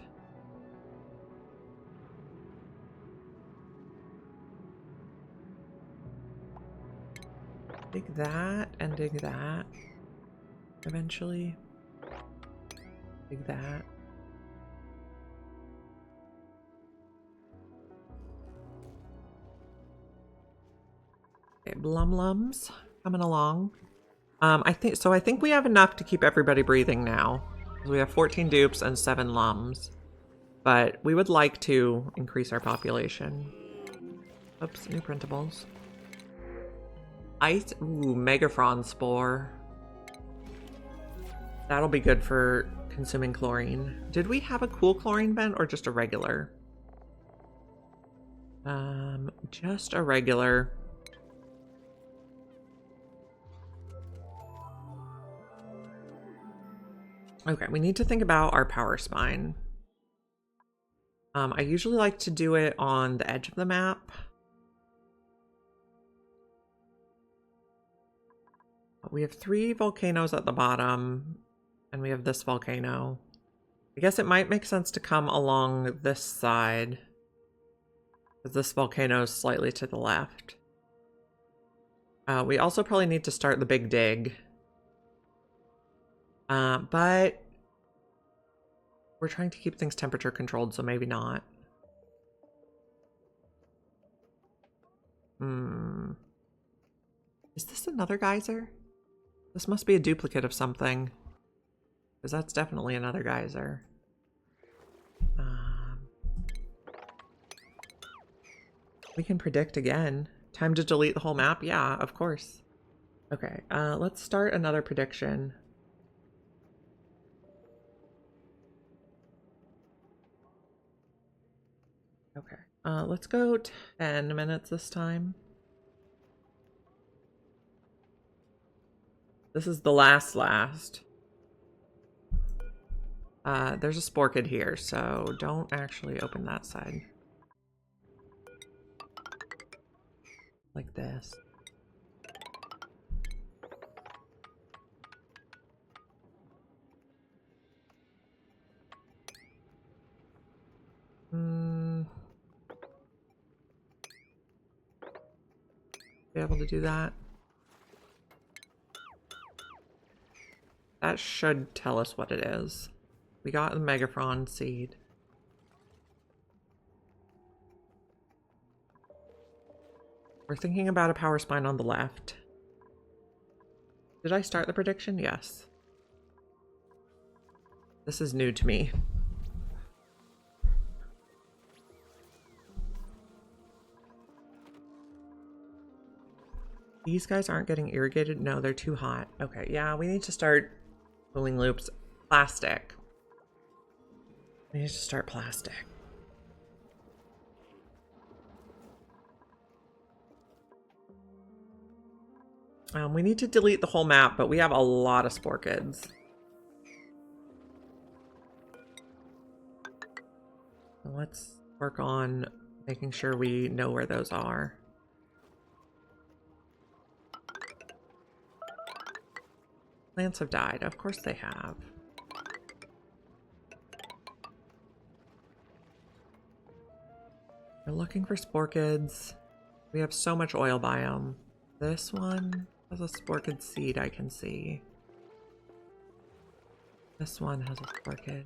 Dig that and dig that. Eventually. Dig that. Okay, Blumlums coming along. I think we have enough to keep everybody breathing now. We have 14 dupes and 7 lums. But we would like to increase our population. Oops, new printables. Ice, ooh, Megafron Spore. That'll be good for consuming chlorine. Did we have a cool chlorine vent or just a regular? Just a regular. Okay, we need to think about our power spine. I usually like to do it on the edge of the map. We have 3 volcanoes at the bottom, and we have this volcano. I guess it might make sense to come along this side, because this volcano is slightly to the left. We also probably need to start the big dig. But we're trying to keep things temperature controlled, so maybe not. Is this another geyser? This must be a duplicate of something, because that's definitely another geyser. We can predict again. Time to delete the whole map? Yeah, of course. Okay, let's start another prediction. Okay, let's go 10 minutes this time. This is the last. There's a sporkid here, so don't actually open that side. Like this. Be able to do that. That should tell us what it is. We got the Megafron seed. We're thinking about a power spine on the left. Did I start the prediction? Yes. This is new to me. These guys aren't getting irrigated? No, they're too hot. Okay, yeah, we need to start cooling loops. Plastic. We need to start plastic. We need to delete the whole map, but we have a lot of sporkids. So let's work on making sure we know where those are. Plants have died. Of course they have. We're looking for sporkids. We have so much oil biome. This one has a sporkid seed I can see. This one has a sporkid.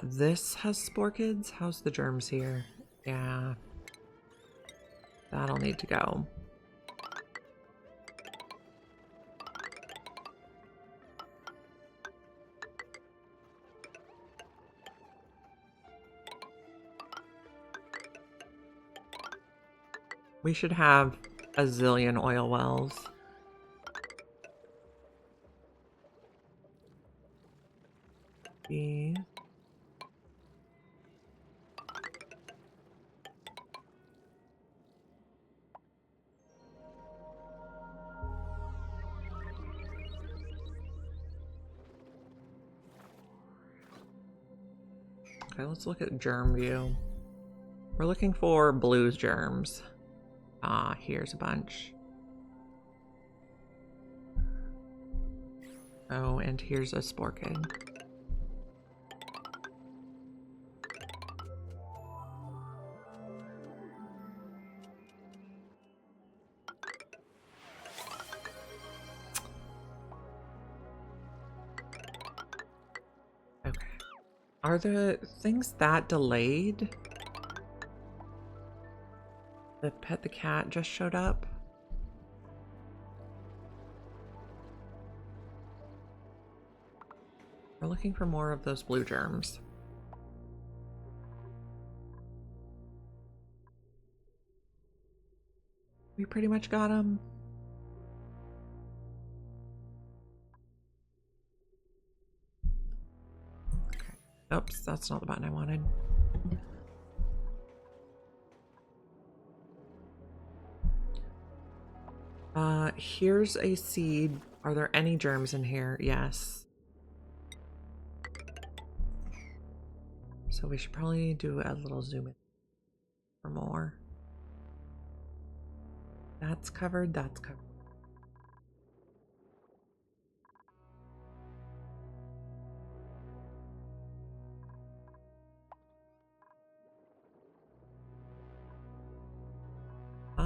This has sporkids. How's the germs here? Yeah. That'll need to go. We should have a zillion oil wells. These. Okay, let's look at germ view. We're looking for blue germs. Ah, here's a bunch. Oh, and here's a sporkid. Okay. Are the things that delayed? The pet the cat just showed up. We're looking for more of those blue germs. We pretty much got them. Okay. Oops, that's not the button I wanted. Here's a seed. Are there any germs in here? Yes. So we should probably do a little zoom in for more. That's covered, that's covered.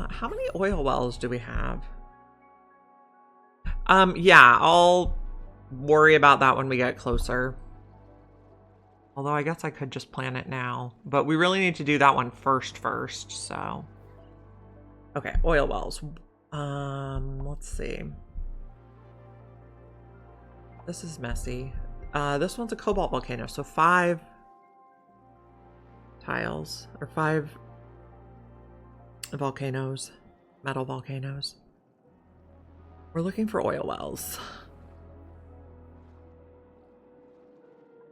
How many oil wells do we have? Yeah, I'll worry about that when we get closer. Although I guess I could just plan it now. But we really need to do that one first, so. Okay, oil wells. Let's see. This is messy. This one's a cobalt volcano, so 5 tiles, or 5 volcanoes, metal volcanoes. We're looking for oil wells.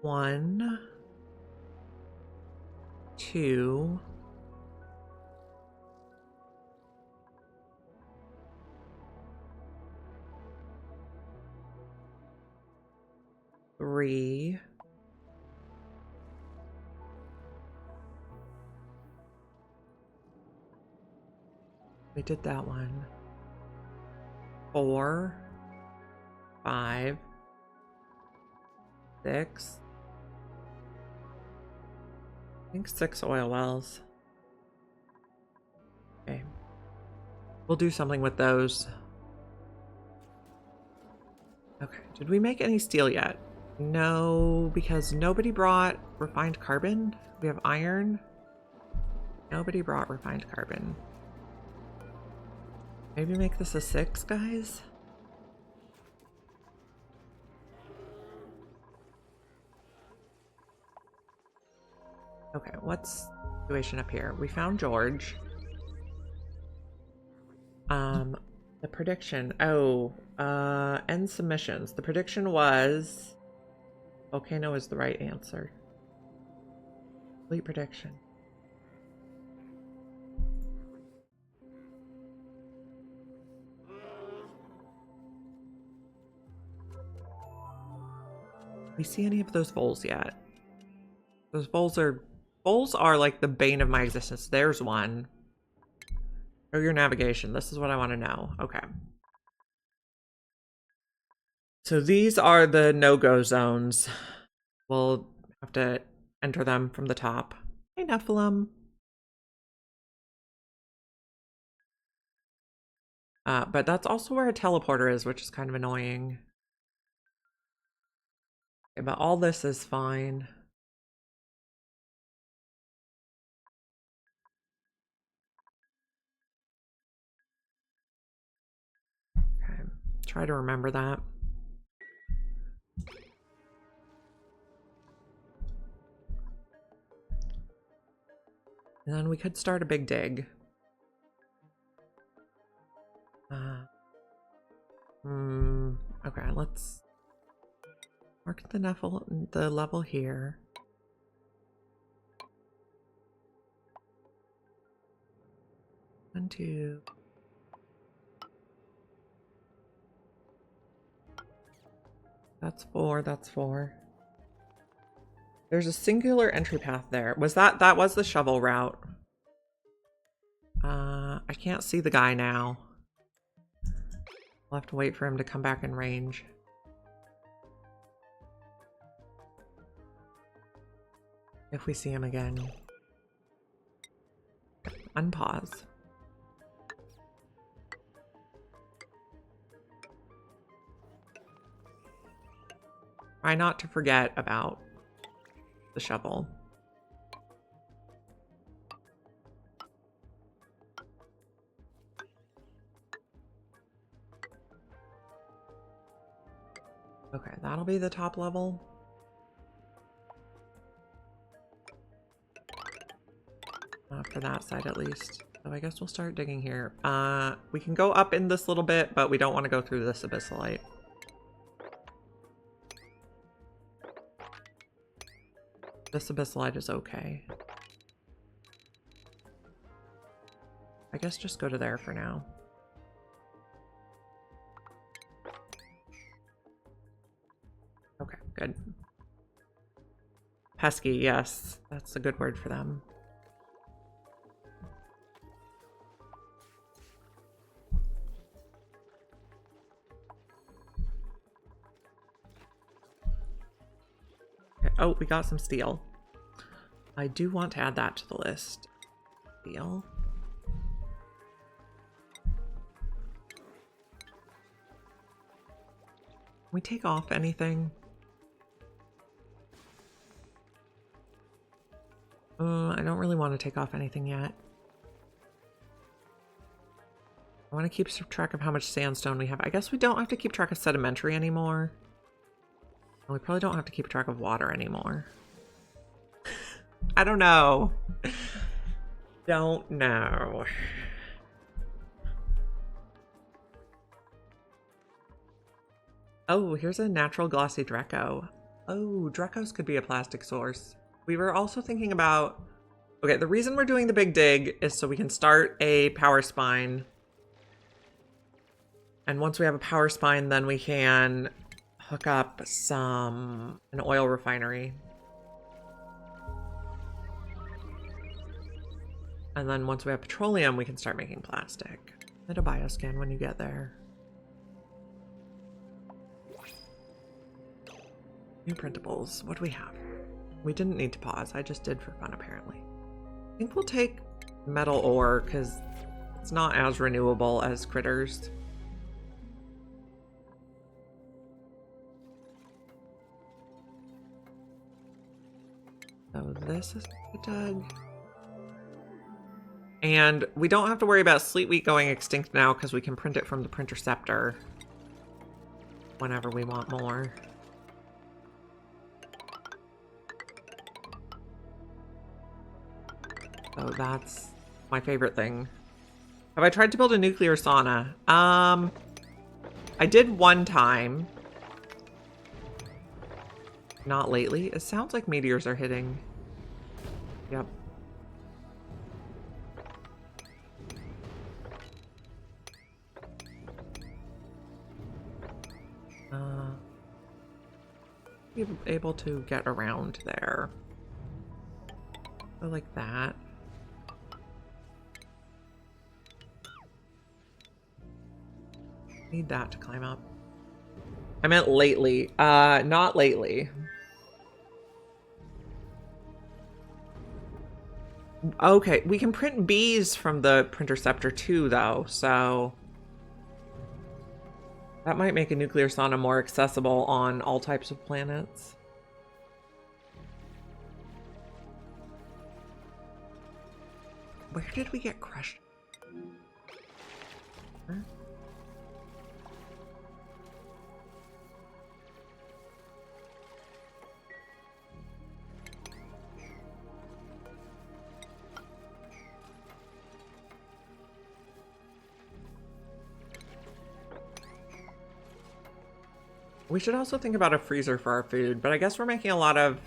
1, 2, 3, 'We did that one. 4, 5, 6. I think 6 oil wells. Okay. We'll do something with those. Okay. Did we make any steel yet? No, because nobody brought refined carbon. We have iron. Nobody brought refined carbon. Maybe make this a 6, guys? Okay, what's the situation up here? We found George. The prediction. Oh, end submissions. The prediction was volcano is the right answer. Complete prediction. We see any of those voles yet? Those voles are like the bane of my existence. There's one. Oh, your navigation. This is what I want to know. Okay. So these are the no-go zones. We'll have to enter them from the top. Hey, Nephilim. But that's also where a teleporter is, which is kind of annoying. Okay, but all this is fine. Okay, try to remember that. And then we could start a big dig. Okay, let's mark the level here. One, two. That's four, that's four. There's a singular entry path there. That was the shovel route. I can't see the guy now. We'll have to wait for him to come back in range. If we see him again. Unpause. Try not to forget about the shovel. Okay, that'll be the top level. For that side at least. So I guess we'll start digging here. We can go up in this little bit, but we don't want to go through this abyssalite. This abyssalite is okay. I guess just go to there for now. Okay, good. Pesky, yes. That's a good word for them. Okay. Oh, we got some steel. I do want to add that to the list. Steel. Can we take off anything? I don't really want to take off anything yet. I want to keep track of how much sandstone we have. I guess we don't have to keep track of sedimentary anymore. And we probably don't have to keep track of water anymore. I don't know. Don't know. Oh, here's a natural glossy Dreco. Oh, Drecos could be a plastic source. We were also thinking about... Okay, the reason we're doing the big dig is so we can start a power spine. And once we have a power spine, then we can hook up an oil refinery. And then once we have petroleum, we can start making plastic. Hit a bioscan when you get there. New printables. What do we have? We didn't need to pause. I just did for fun, apparently. I think we'll take metal ore because it's not as renewable as critters. So this is dug. And we don't have to worry about Sleet Wheat going extinct now because we can print it from the Printerceptor whenever we want more. So that's my favorite thing. Have I tried to build a nuclear sauna? I did one time. Not lately. It sounds like meteors are hitting. Yep. Be able to get around there. So like that. Need that to climb up. I meant lately. Not lately. Okay, we can print bees from the printerceptor too, though, so that might make a nuclear sauna more accessible on all types of planets. Where did we get crushed? Huh? We should also think about a freezer for our food, but I guess we're making a lot of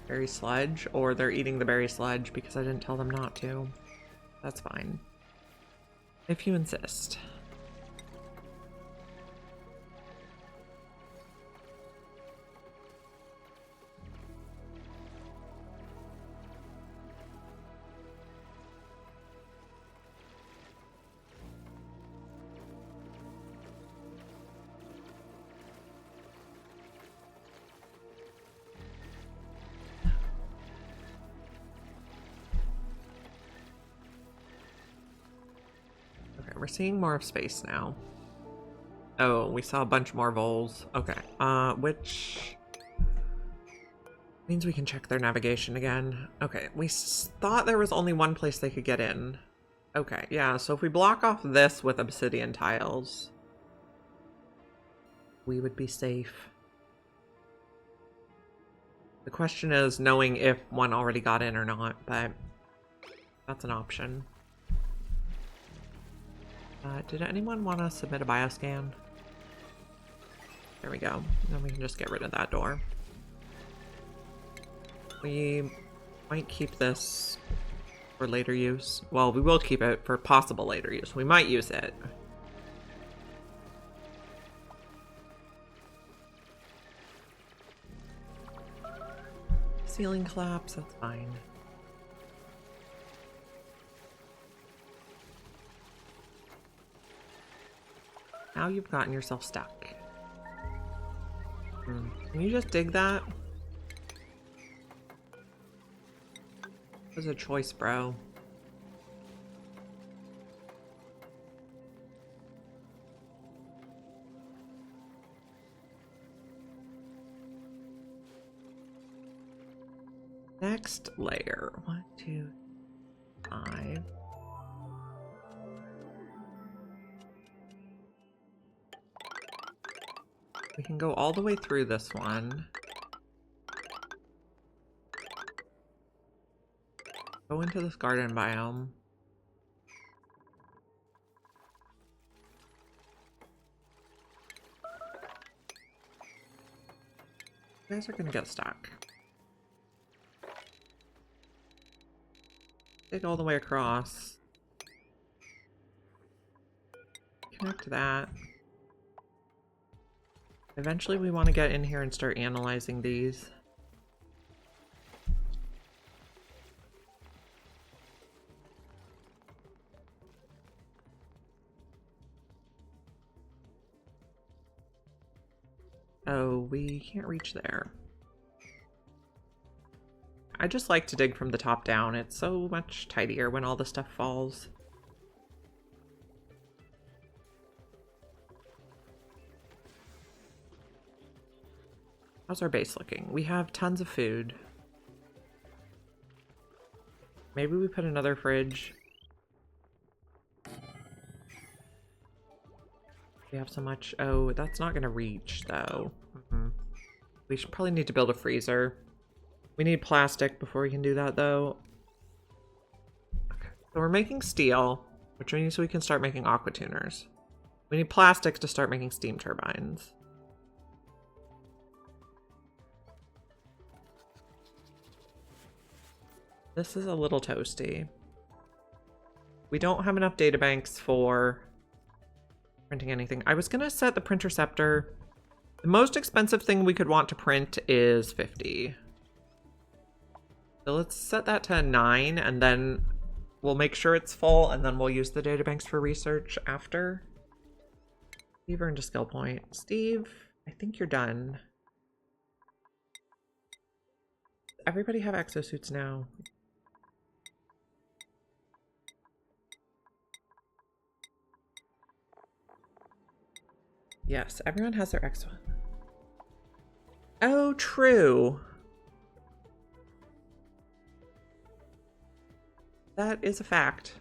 berry sludge, or they're eating the berry sludge because I didn't tell them not to. That's fine. If you insist. We're seeing more of space now. Oh, we saw a bunch more voles. Okay, which means we can check their navigation again. Okay, we thought there was only one place they could get in. Okay, yeah, so if we block off this with obsidian tiles, we would be safe. The question is knowing if one already got in or not, but that's an option. Did anyone want to submit a bioscan? There we go. Then we can just get rid of that door. We might keep this for later use. Well, we will keep it for possible later use. We might use it. Ceiling collapse, that's fine. Now you've gotten yourself stuck. Can you just dig that? It was a choice, bro. Next layer. 1, 2, 5. We can go all the way through this one. Go into this garden biome. You guys are gonna get stuck. Dig all the way across. Connect that. Eventually we want to get in here and start analyzing these. Oh, we can't reach there. I just like to dig from the top down. It's so much tidier when all the stuff falls. How's our base looking? We have tons of food. Maybe we put another fridge. We have so much. Oh, that's not gonna reach though. We should probably need to build a freezer. We need plastic before we can do that though. Okay. So we're making steel, which means we can start making aqua tuners. We need plastic to start making steam turbines. This is a little toasty. We don't have enough databanks for printing anything. I was gonna set the printerceptor. The most expensive thing we could want to print is 50. So let's set that to 9, and then we'll make sure it's full, and then we'll use the databanks for research after. Steve earned a skill point. Steve, I think you're done. Everybody have exosuits now. Yes, everyone has their exo. Oh, true. That is a fact.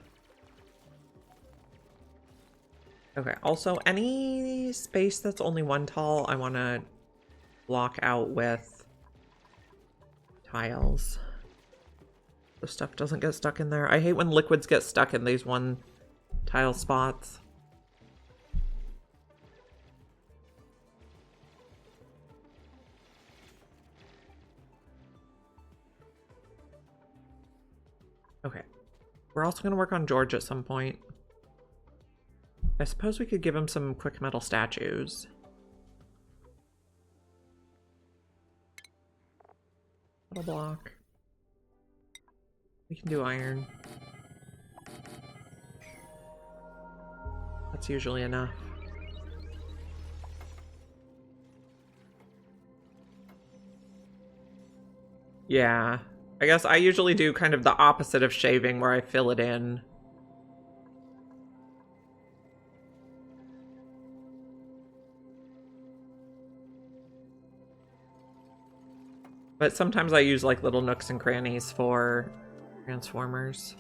Okay, also any space that's only 1 tall, I want to block out with tiles. So stuff doesn't get stuck in there. I hate when liquids get stuck in these 1 tile spots. Okay. We're also going to work on George at some point. I suppose we could give him some quick metal statues. Metal block. We can do iron. That's usually enough. Yeah. I guess I usually do kind of the opposite of shaving, where I fill it in. But sometimes I use like little nooks and crannies for transformers.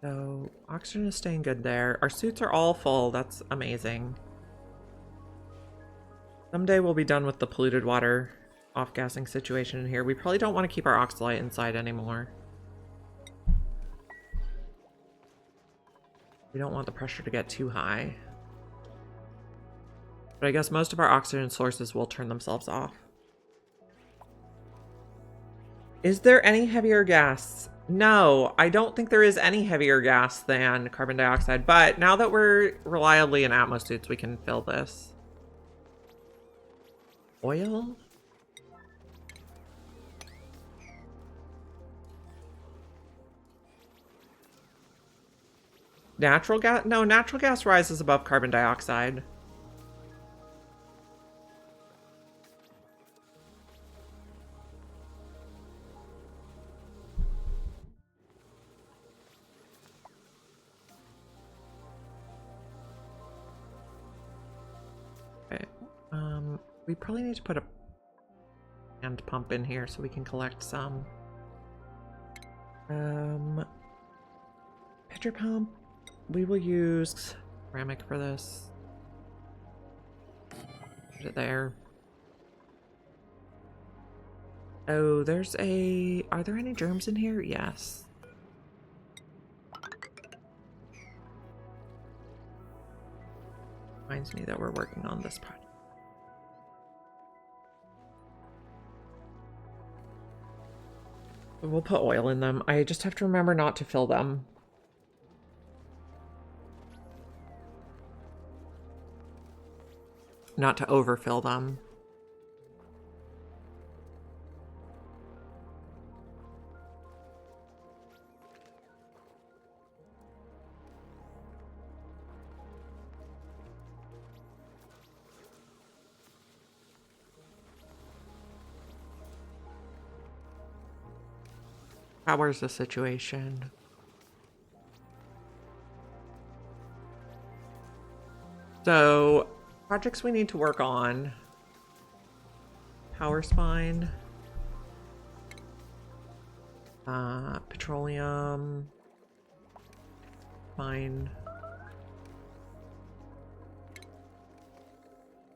So oxygen is staying good there. Our suits are all full. That's amazing. Someday we'll be done with the polluted water off-gassing situation in here. We probably don't want to keep our oxalite inside anymore. We don't want the pressure to get too high. But I guess most of our oxygen sources will turn themselves off. Is there any heavier gas? No, I don't think there is any heavier gas than carbon dioxide, but now that we're reliably in Atmos suits, we can fill this. Oil? Natural gas? No, natural gas rises above carbon dioxide. Okay. We probably need to put a hand pump in here so we can collect some. Pitcher pump. We will use ceramic for this. Put it there. Oh, there's a... Are there any germs in here? Yes. Reminds me that we're working on this project. We'll put oil in them. I just have to remember not to fill them. Not to overfill them. Where's the situation? So, projects we need to work on. Power spine. Petroleum. Mine.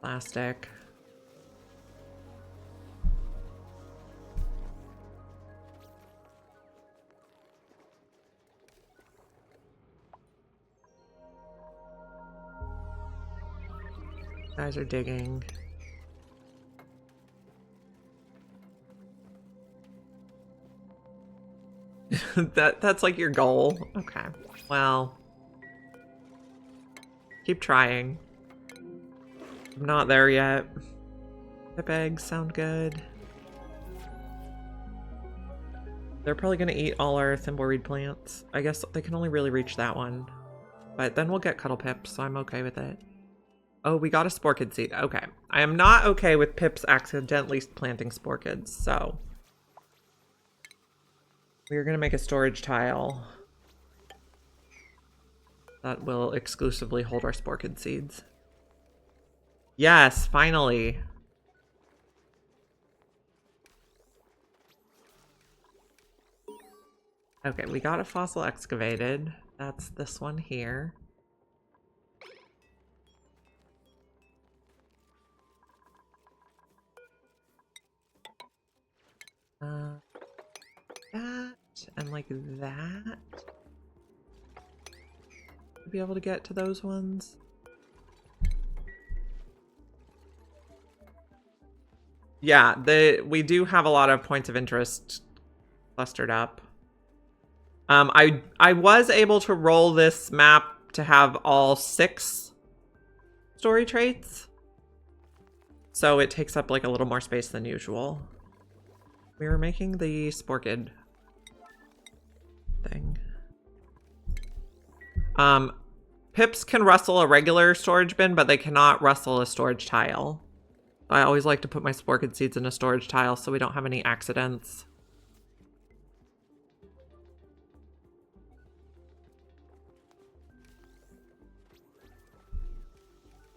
Plastic. Guys are digging. That's like your goal? Okay. Well, keep trying. I'm not there yet. Pip eggs sound good. They're probably gonna eat all our thimbleweed plants. I guess they can only really reach that one. But then we'll get cuddle pips, so I'm okay with it. Oh, we got a sporkid seed. Okay. I am not okay with pips accidentally planting sporkids, so we're gonna make a storage tile that will exclusively hold our sporkid seeds. Yes, finally. Okay, we got a fossil excavated. That's this one here. That and like that. To be able to get to those ones. Yeah, we do have a lot of points of interest clustered up. I was able to roll this map to have all 6 story traits. So it takes up like a little more space than usual. We were making the sporkid thing. Pips can rustle a regular storage bin, but they cannot rustle a storage tile. I always like to put my sporkid seeds in a storage tile so we don't have any accidents.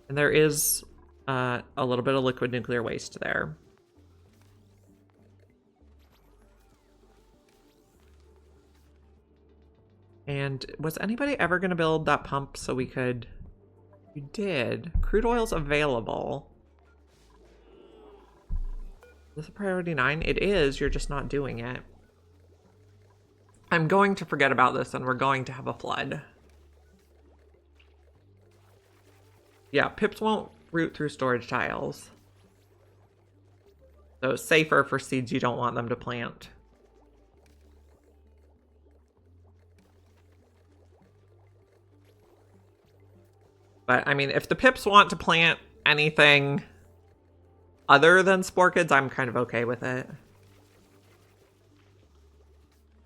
And there is a little bit of liquid nuclear waste there. And was anybody ever going to build that pump so we could... We did. Crude oil's available. Is this a priority 9? It is, you're just not doing it. I'm going to forget about this and we're going to have a flood. Yeah, pips won't root through storage tiles. So it's safer for seeds you don't want them to plant. But, I mean, if the pips want to plant anything other than sporkids, I'm kind of okay with it.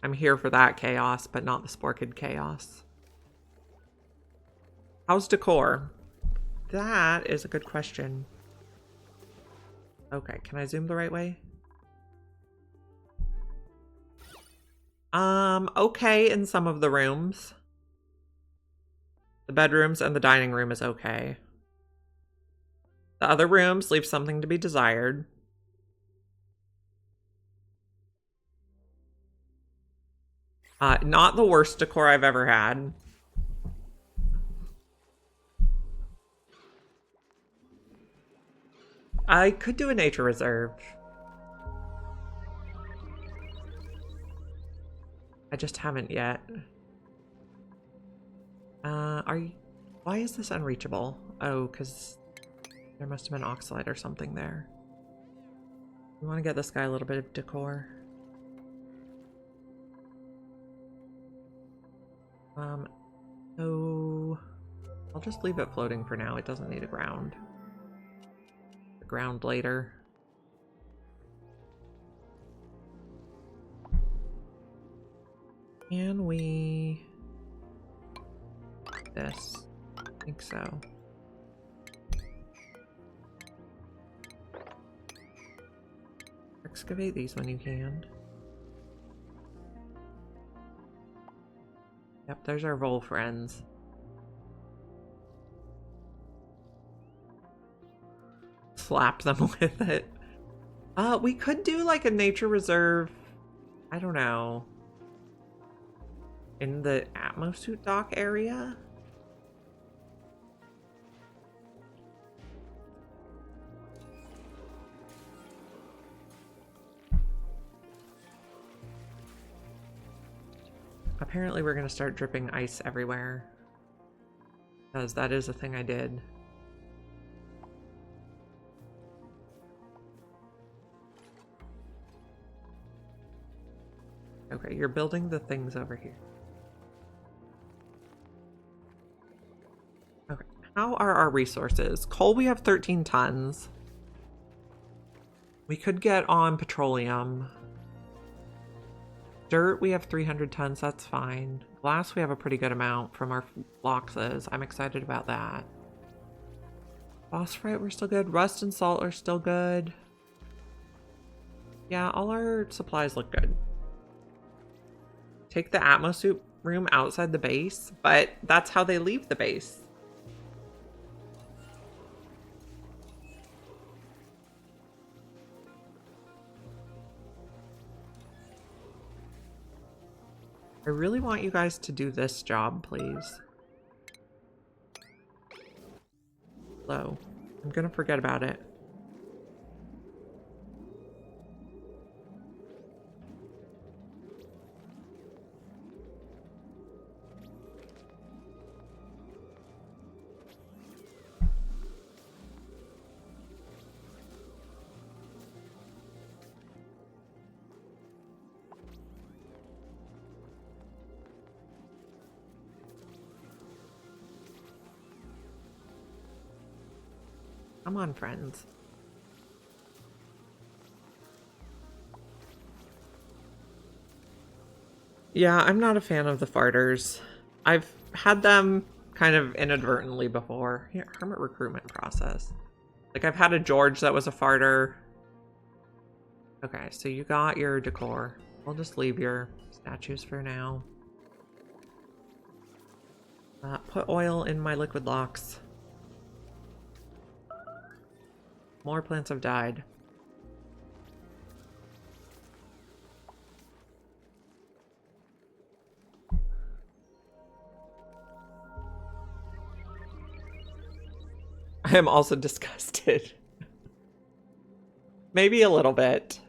I'm here for that chaos, but not the sporkid chaos. How's decor? That is a good question. Okay, can I zoom the right way? Okay in some of the rooms. The bedrooms and the dining room is okay. The other rooms leave something to be desired. Not the worst decor I've ever had. I could do a nature reserve. I just haven't yet. Why is this unreachable? Oh, because there must have been oxalite or something there. We want to get this guy a little bit of decor. So I'll just leave it floating for now. It doesn't need a ground. The ground later. Can we... this? I think so. Excavate these when you can. Yep, there's our vole friends. Slap them with it. We could do like a nature reserve. I don't know. In the Atmosuit dock area? Apparently we're going to start dripping ice everywhere. Because that is a thing I did. Okay, you're building the things over here. Okay, how are our resources? Coal, we have 13 tons. We could get on petroleum. Dirt, we have 300 tons, that's fine. Glass, we have a pretty good amount from our boxes. I'm excited about that. Phosphorite, we're still good. Rust and salt are still good. Yeah, all our supplies look good. Take the atmosuit room outside the base, but that's how they leave the base. I really want you guys to do this job, please. Hello. I'm gonna forget about it. Come on, friends. Yeah, I'm not a fan of the farters. I've had them kind of inadvertently before. Here, hermit recruitment process. Like, I've had a George that was a farter. Okay, so you got your decor. We'll just leave your statues for now. Put oil in my liquid locks. More plants have died. I am also disgusted. Maybe a little bit.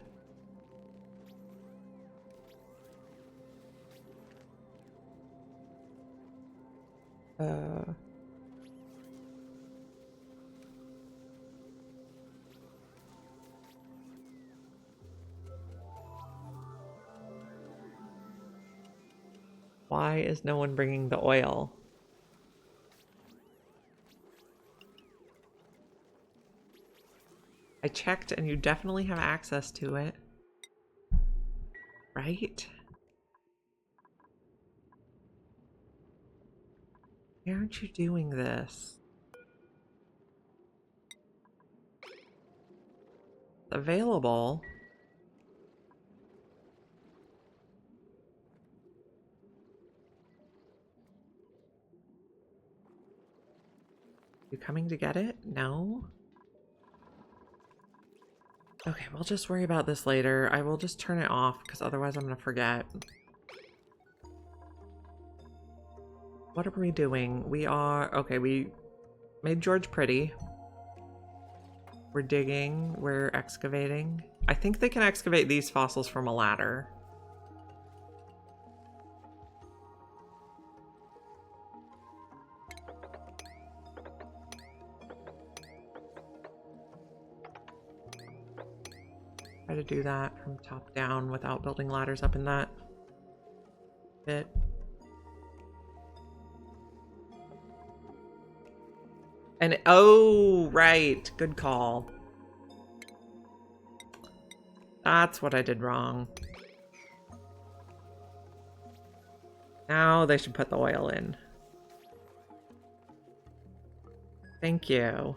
Why is no one bringing the oil? I checked and you definitely have access to it. Right? Why aren't you doing this? Available. You coming to get it? No? Okay, we'll just worry about this later. I will just turn it off because otherwise I'm gonna forget. What are we doing? We are... Okay, we made George pretty. We're digging. We're excavating. I think they can excavate these fossils from a ladder. Try to do that from top down without building ladders up in that bit. And oh, right. Good call. That's what I did wrong. Now they should put the oil in. Thank you.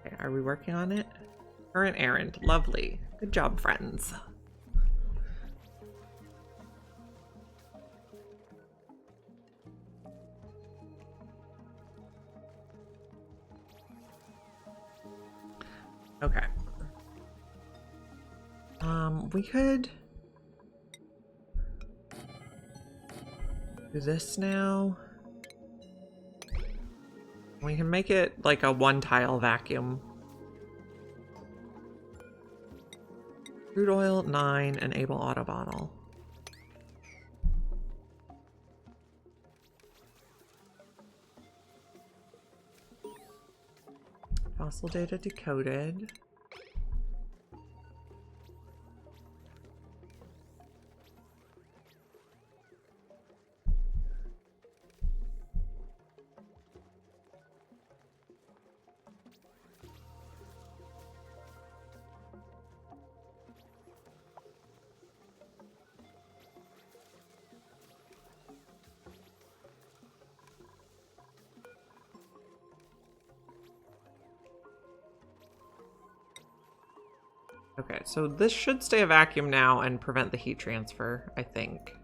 Okay, are we working on it? Current errand. Lovely. Good job, friends. Okay. We could do this now. We can make it like a one-tile vacuum. Crude oil, 9, enable auto bottle. Fossil data decoded. Okay, so this should stay a vacuum now and prevent the heat transfer, I think.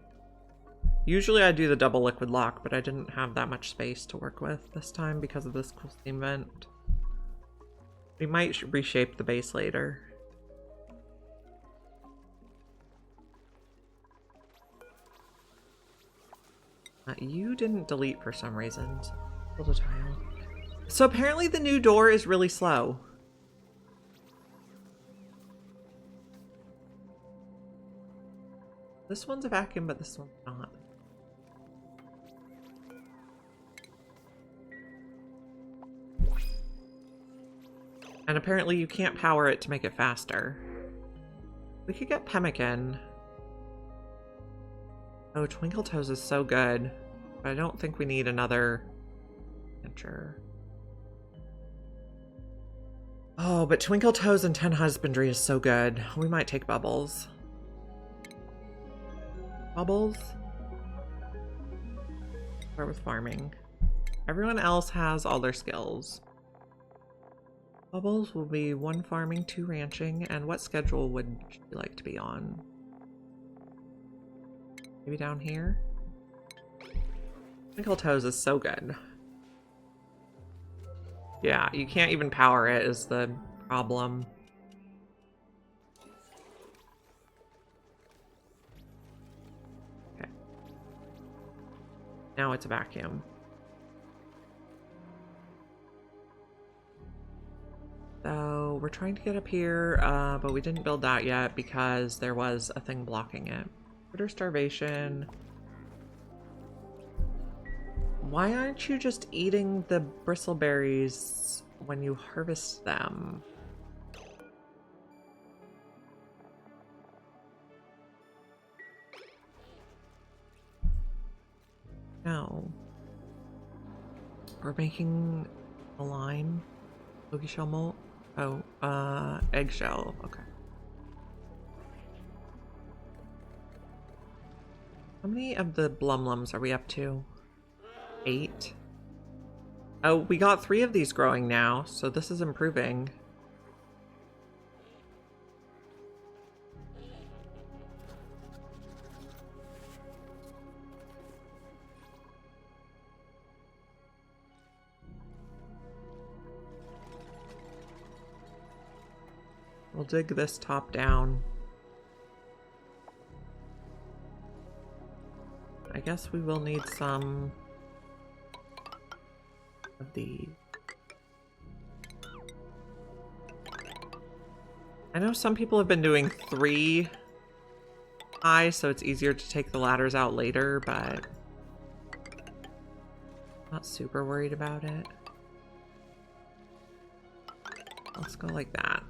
Usually I do the double liquid lock, but I didn't have that much space to work with this time because of this cool steam vent. We might reshape the base later. You didn't delete for some reason. Build a tile. So apparently the new door is really slow. This one's a vacuum, but this one's not. And apparently you can't power it to make it faster. We could get pemmican. Oh, Twinkle Toes is so good. But I don't think we need another adventure. Oh, but Twinkle Toes and 10 Husbandry is so good. We might take Bubbles. Bubbles? Start with farming. Everyone else has all their skills. Bubbles will be 1 farming, 2 ranching, and what schedule would you like to be on? Maybe down here? Twinkle Toes is so good. Yeah, you can't even power it is the problem. Okay. Now it's a vacuum. So we're trying to get up here, but we didn't build that yet because there was a thing blocking it. Critter starvation. Why aren't you just eating the bristleberries when you harvest them? No. We're making a line. Loki shell molt. Oh, eggshell. Okay. How many of the blumlums are we up to? 8. Oh, we got 3 of these growing now, so this is improving. We'll dig this top down. I guess we will need some of these. I know some people have been doing 3 high, so it's easier to take the ladders out later, but not super worried about it. Let's go like that.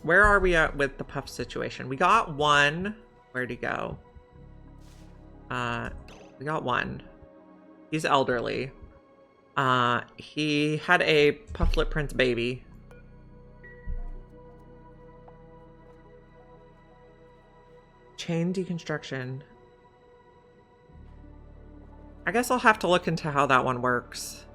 Where are we at with the puff situation? We got 1. Where'd he go? We got 1. He's elderly. He had a Pufflet Prince baby. Chain deconstruction. I guess I'll have to look into how that one works.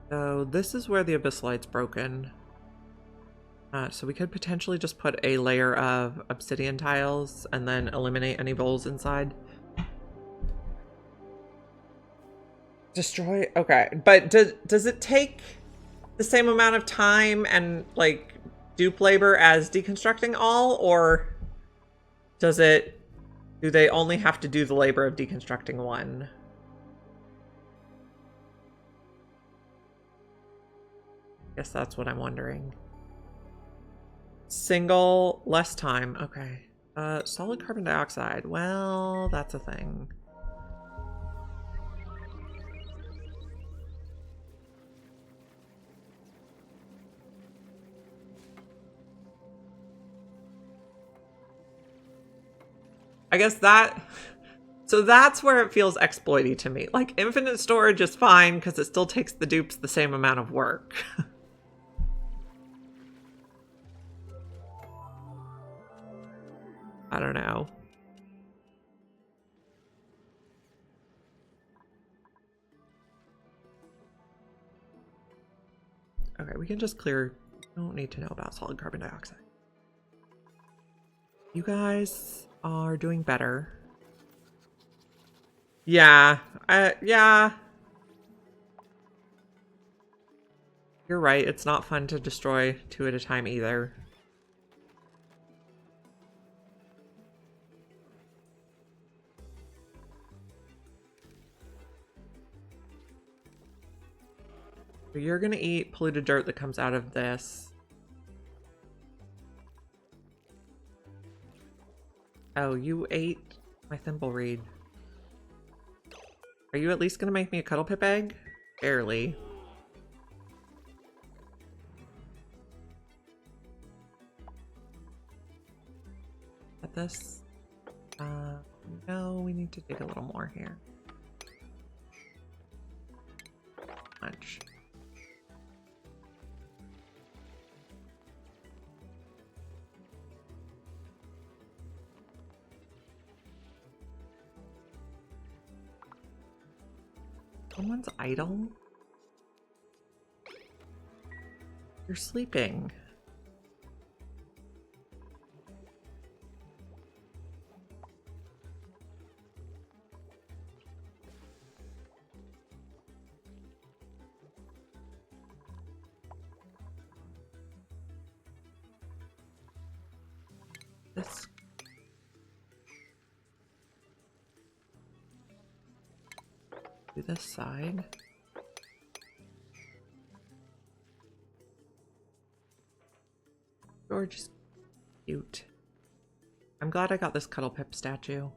So this is where the Abyss Light's broken. So we could potentially just put a layer of obsidian tiles and then eliminate any bowls inside. Destroy? Okay, but does it take the same amount of time and like dupe labor as deconstructing all, or do they only have to do the labor of deconstructing 1? Guess that's what I'm wondering. Single, less time. Okay. Solid carbon dioxide. Well, that's a thing. I guess that... So that's where it feels exploity to me. Like, infinite storage is fine because it still takes the dupes the same amount of work. I don't know. Okay, we can just clear. Don't need to know about solid carbon dioxide. You guys are doing better. Yeah, yeah. You're right, it's not fun to destroy 2 at a time either. So you're gonna eat polluted dirt that comes out of this. Oh, you ate my thimble reed. Are you at least gonna make me a cuddle pip egg? Barely. At this? No, we need to dig a little more here. Lunch. Someone's idle? You're sleeping. This. Do this side. George is cute. I'm glad I got this Cuddle Pip statue.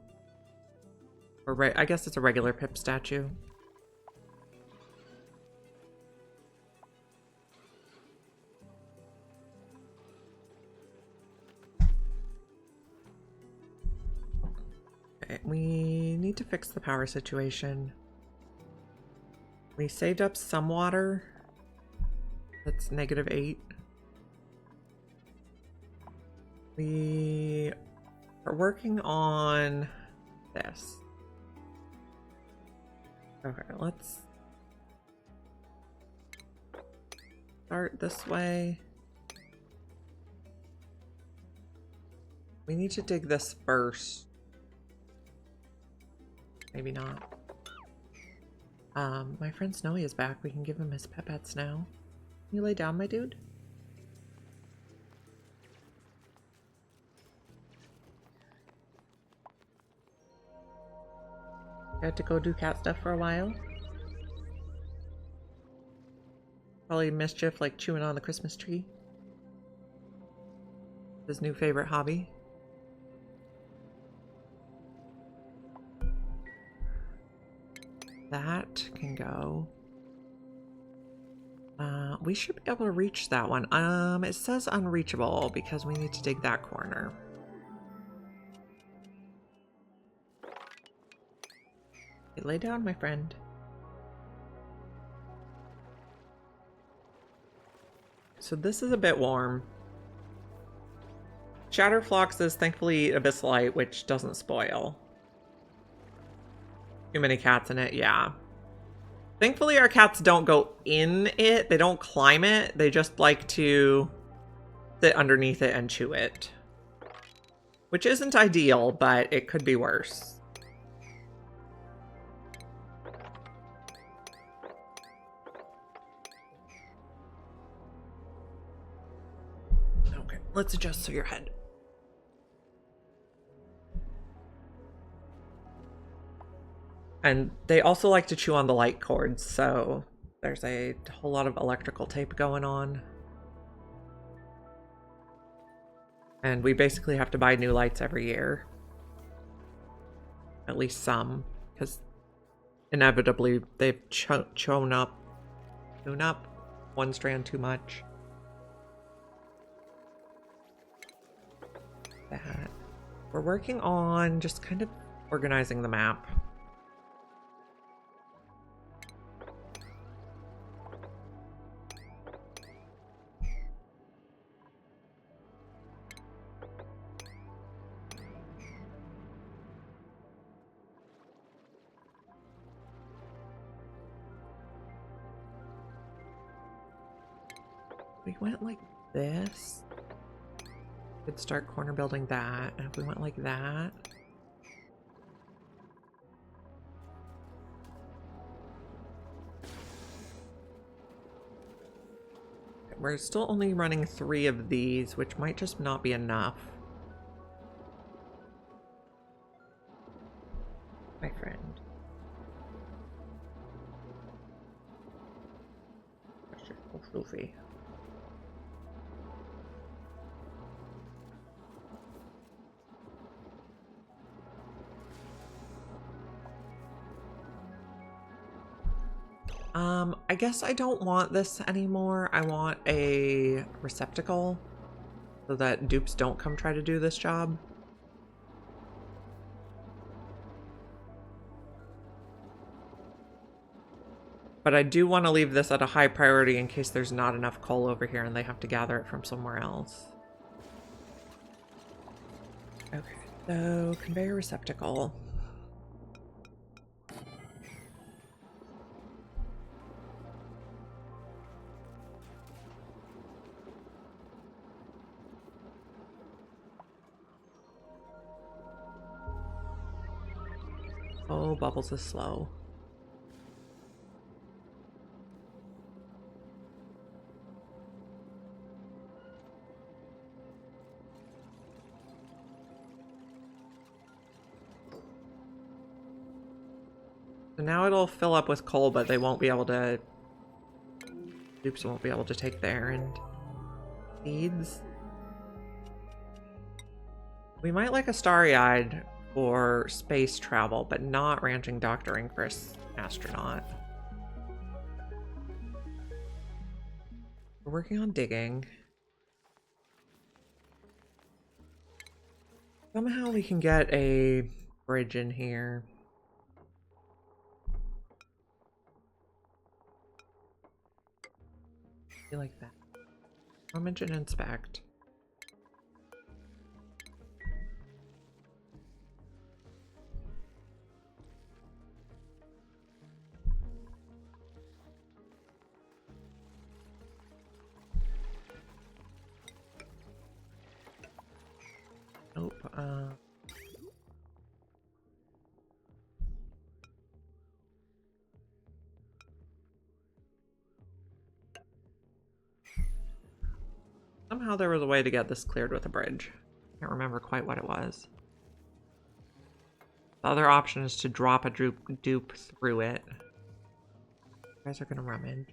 Or I guess it's a regular Pip statue. Okay, we need to fix the power situation. We saved up some water. That's -8. We are working on this. Okay, let's start this way. We need to dig this first. Maybe not. My friend Snowy is back. We can give him his pepettes now. Can you lay down, my dude? You had to go do cat stuff for a while? Probably mischief like chewing on the Christmas tree. His new favorite hobby. That can go. We should be able to reach that one. It says unreachable because we need to dig that corner. Okay, lay down, my friend. So this is a bit warm. Shatterflox is thankfully abyssalite, which doesn't spoil. Too many cats in it, yeah. Thankfully our cats don't go in it, they don't climb it, they just like to sit underneath it and chew it. Which isn't ideal, but it could be worse. Okay, let's adjust to your head. And they also like to chew on the light cords, so There's a whole lot of electrical tape going on. And we basically have to buy new lights every year. At least some, because inevitably they've tune up one strand too much. That. We're working on just kind of organizing the map. We went like this. Could start corner building that, and if we went like that. We're still only running 3 of these, which might just not be enough. My friend. Sophie. I guess I don't want this anymore. I want a receptacle so that dupes don't come try to do this job. But I do want to leave this at a high priority in case there's not enough coal over here and they have to gather it from somewhere else. Okay, so conveyor receptacle. Oh, Bubbles is slow. So now it'll fill up with coal, but they won't be able to... Dupes won't be able to take there, and... Seeds. We might like a starry-eyed for space travel, but not ranching doctoring for an astronaut. We're working on digging. Somehow we can get a bridge in here. I like that. Rummage and inspect. Nope. Somehow there was a way to get this cleared with a bridge. Can't remember quite what it was. The other option is to drop a dupe through it. You guys are gonna rummage.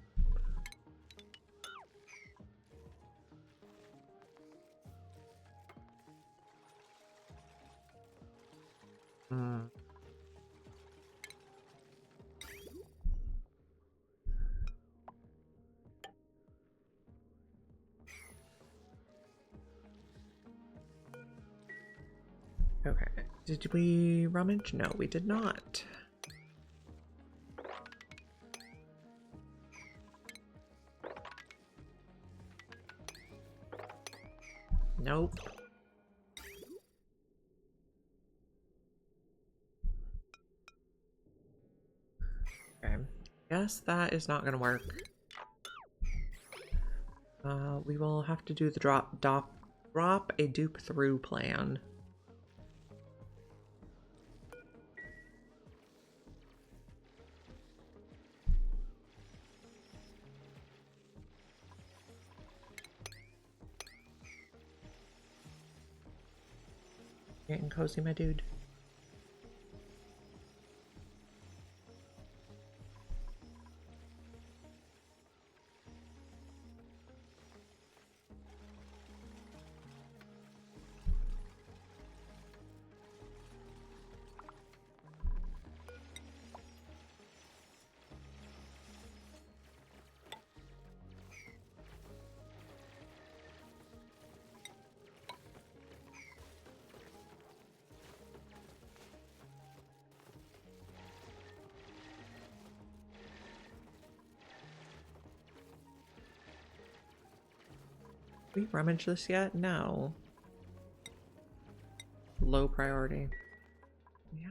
Okay. Did we rummage? No, we did not. Nope. Okay. Guess that is not gonna work. We will have to do the drop a dupe through plan. Getting cozy, my dude. We rummage this yet? No. Low priority. Yeah,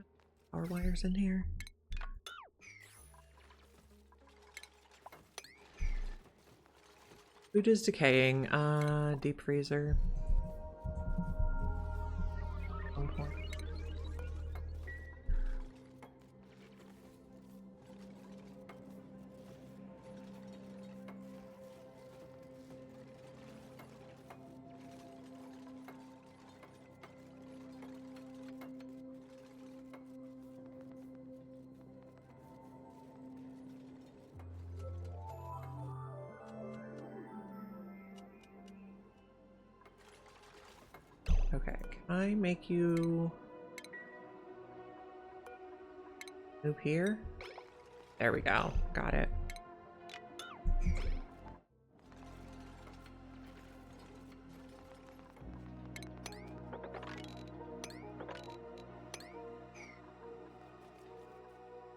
power wires in here. Food is decaying. Deep freezer. Okay, can I make you move here? There we go. Got it.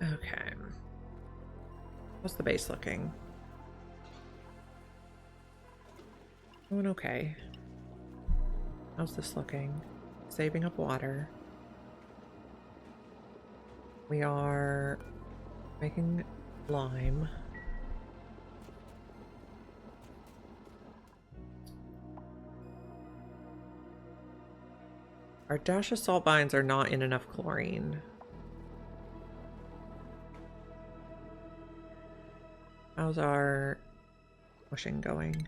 Okay. How's the base looking? Going okay. How's this looking? Saving up water. We are making lime. Our dash of salt vines are not in enough chlorine. How's our pushing going?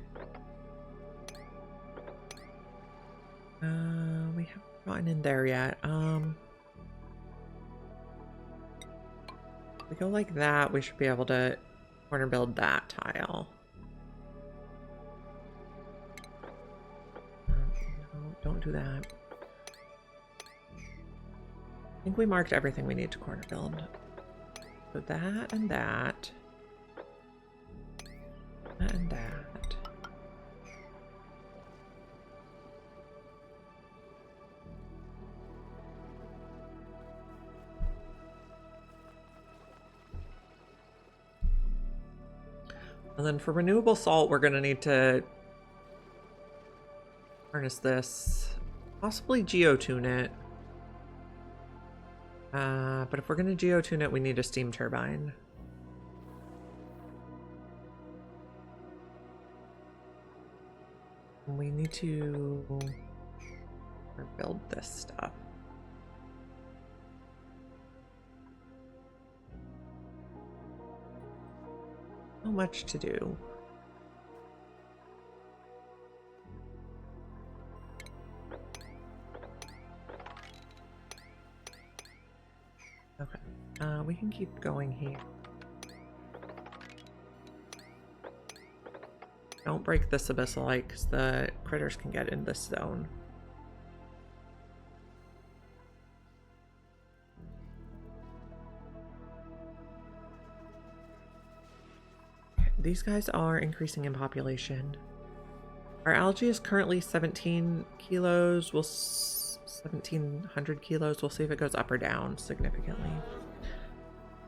We haven't gotten in there yet. If we go like that, we should be able to corner build that tile. No, don't do that. I think we marked everything we need to corner build. So that and that. That and that. And then for renewable salt, we're going to need to harness this, possibly geotune it. But if we're going to geotune it, we need a steam turbine. And we need to build this stuff. So much to do. Okay, we can keep going here. Don't break this abyssalite because the critters can get in this zone. These guys are increasing in population. Our algae is currently 17 kilos. 1,700 kilos. We'll see if it goes up or down significantly.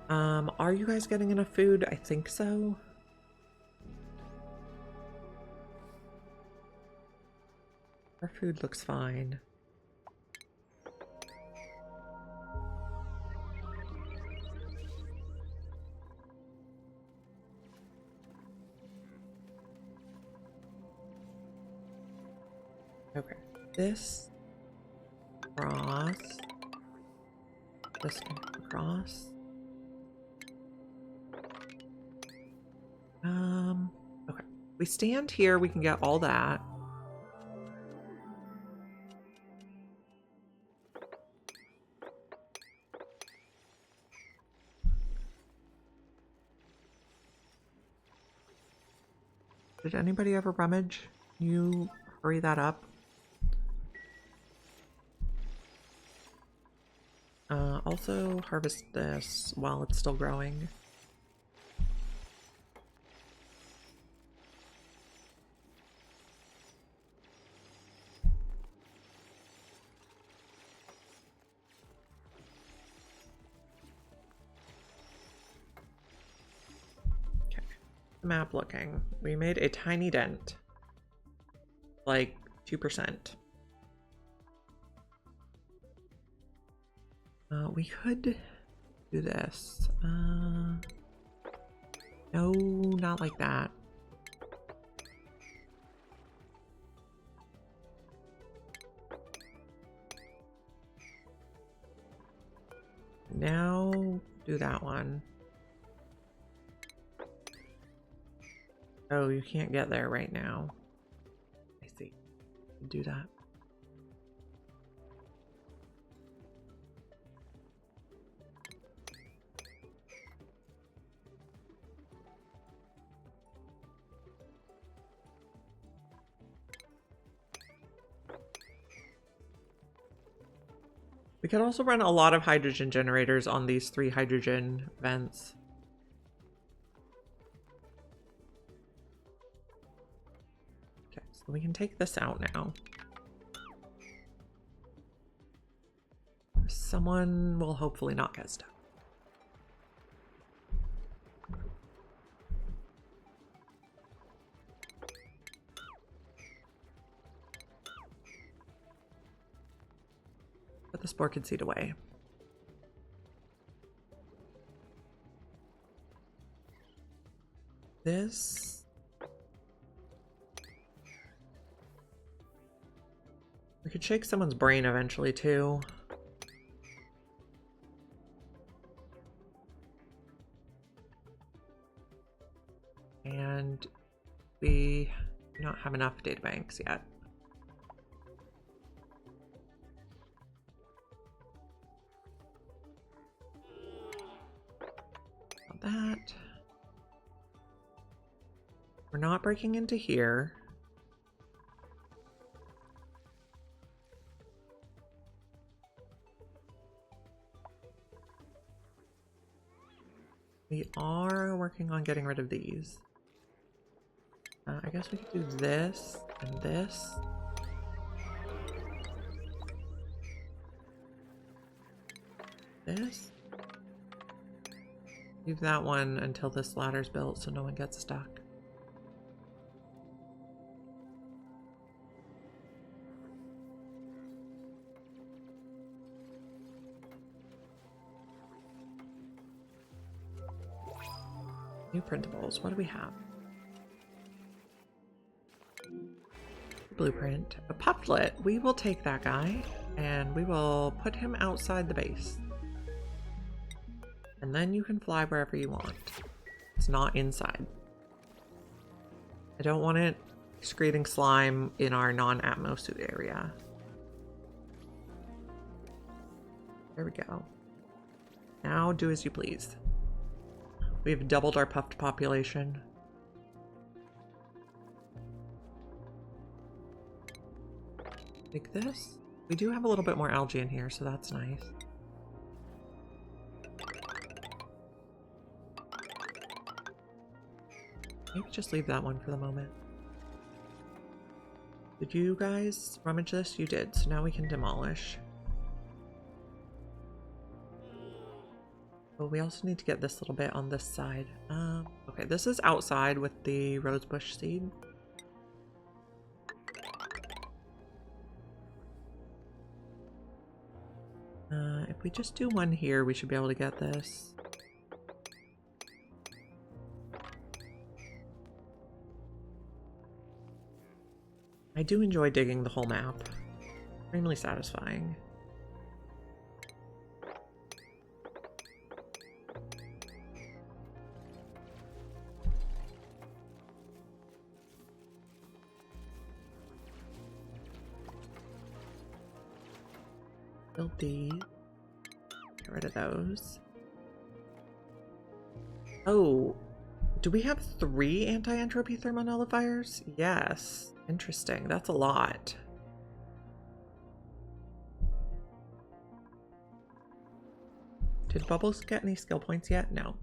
Are you guys getting enough food? I think so. Our food looks fine. Okay, this cross, this can cross. Okay, we stand here, we can get all that. Did anybody ever rummage? Can you hurry that up? Also harvest this while it's still growing. Okay, map looking. We made a tiny dent. like 2%. We could do this. No, not like that. Now do that one. Oh, you can't get there right now. I see. Do that. We could also run a lot of hydrogen generators on these 3 hydrogen vents. Okay, so we can take this out now. Someone will hopefully not get stuck. Put the spore seed away. This. We could shake someone's brain eventually too. And we do not have enough data banks yet. That. We're not breaking into here. We are working on getting rid of these. I guess we could do this and this. This. Leave that one until this ladder's built so no one gets stuck. New printables. What do we have? Blueprint. A pufflet. We will take that guy and we will put him outside the base. And then you can fly wherever you want. It's not inside. I don't want it excreting slime in our non-atmo suit area. There we go. Now do as you please. We've doubled our puffed population. Like this. We do have a little bit more algae in here, so that's nice. Maybe just leave that one for the moment. Did you guys rummage this? You did, so now we can demolish. But we also need to get this little bit on this side. Okay, this is outside with the rosebush seed. If we just do one here, we should be able to get this. I do enjoy digging the whole map. Extremely satisfying. Build these. Get rid of those. Oh, do we have 3 anti-entropy thermonullifiers? Yes. Interesting. That's a lot. Did Bubbles get any skill points yet? No.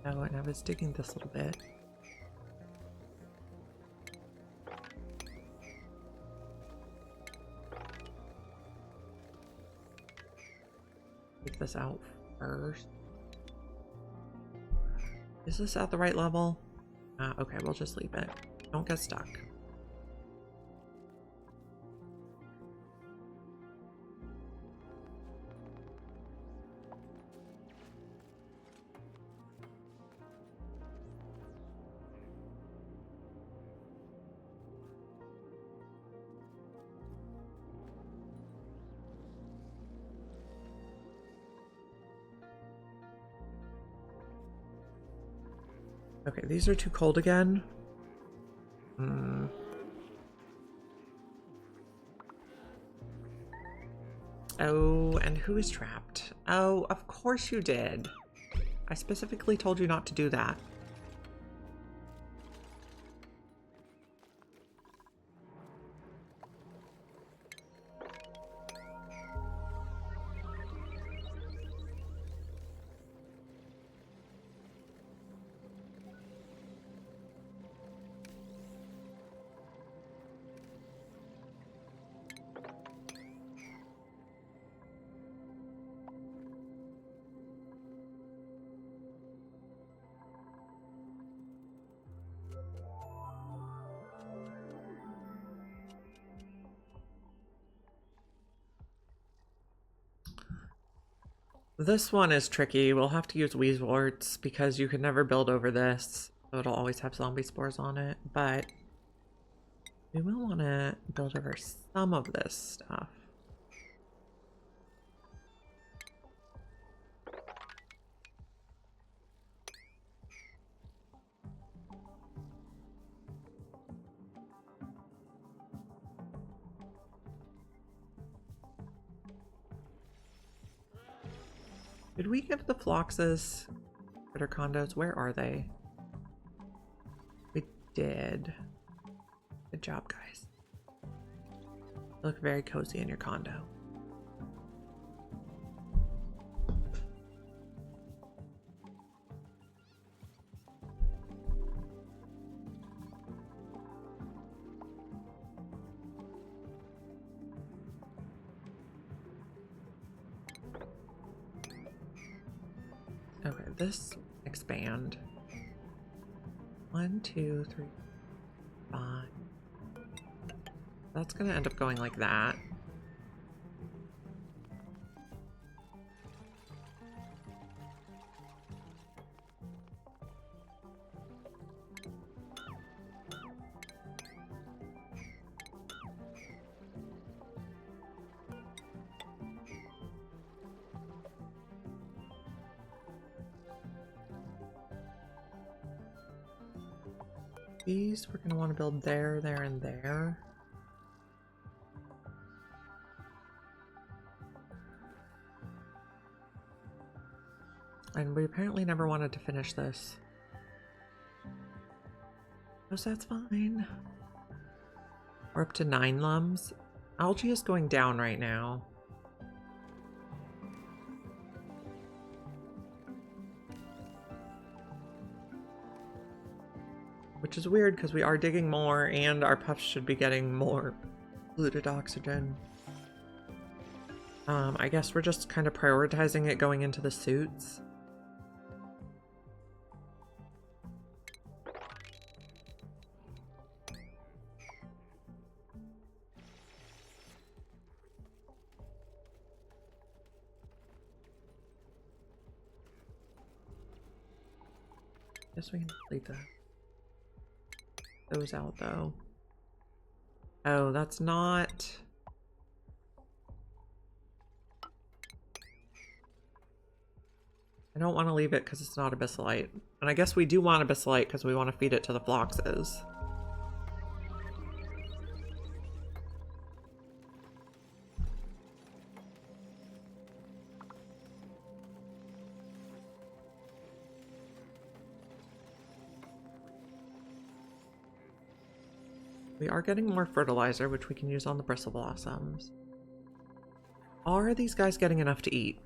Oh, and I was digging this little bit. Take this out first. Is this at the right level? Okay, we'll just leave it. Don't get stuck. Okay, these are too cold again. Oh, and who is trapped? Oh, of course you did. I specifically told you not to do that. This one is tricky. We'll have to use Weezeworts because you can never build over this. So it'll always have zombie spores on it. But we will want to build over some of this stuff. Did we give the Phloxes critter condos? Where are they? We did. Good job, guys. You look very cozy in your condo. Okay, this expand. 1, 2, 3, 5. That's gonna end up going like that. These we're going to want to build there, there, and there. And we apparently never wanted to finish this. So that's fine. We're up to 9 lums. Algae is going down right now. Which is weird because we are digging more and our puffs should be getting more polluted oxygen. I guess we're just kind of prioritizing it going into the suits. Guess we can delete those out though. Oh, that's not... I don't want to leave it because it's not abyssalite. And I guess we do want abyssalite because we want to feed it to the Phloxes. We are getting more fertilizer, which we can use on the bristle blossoms. Are these guys getting enough to eat?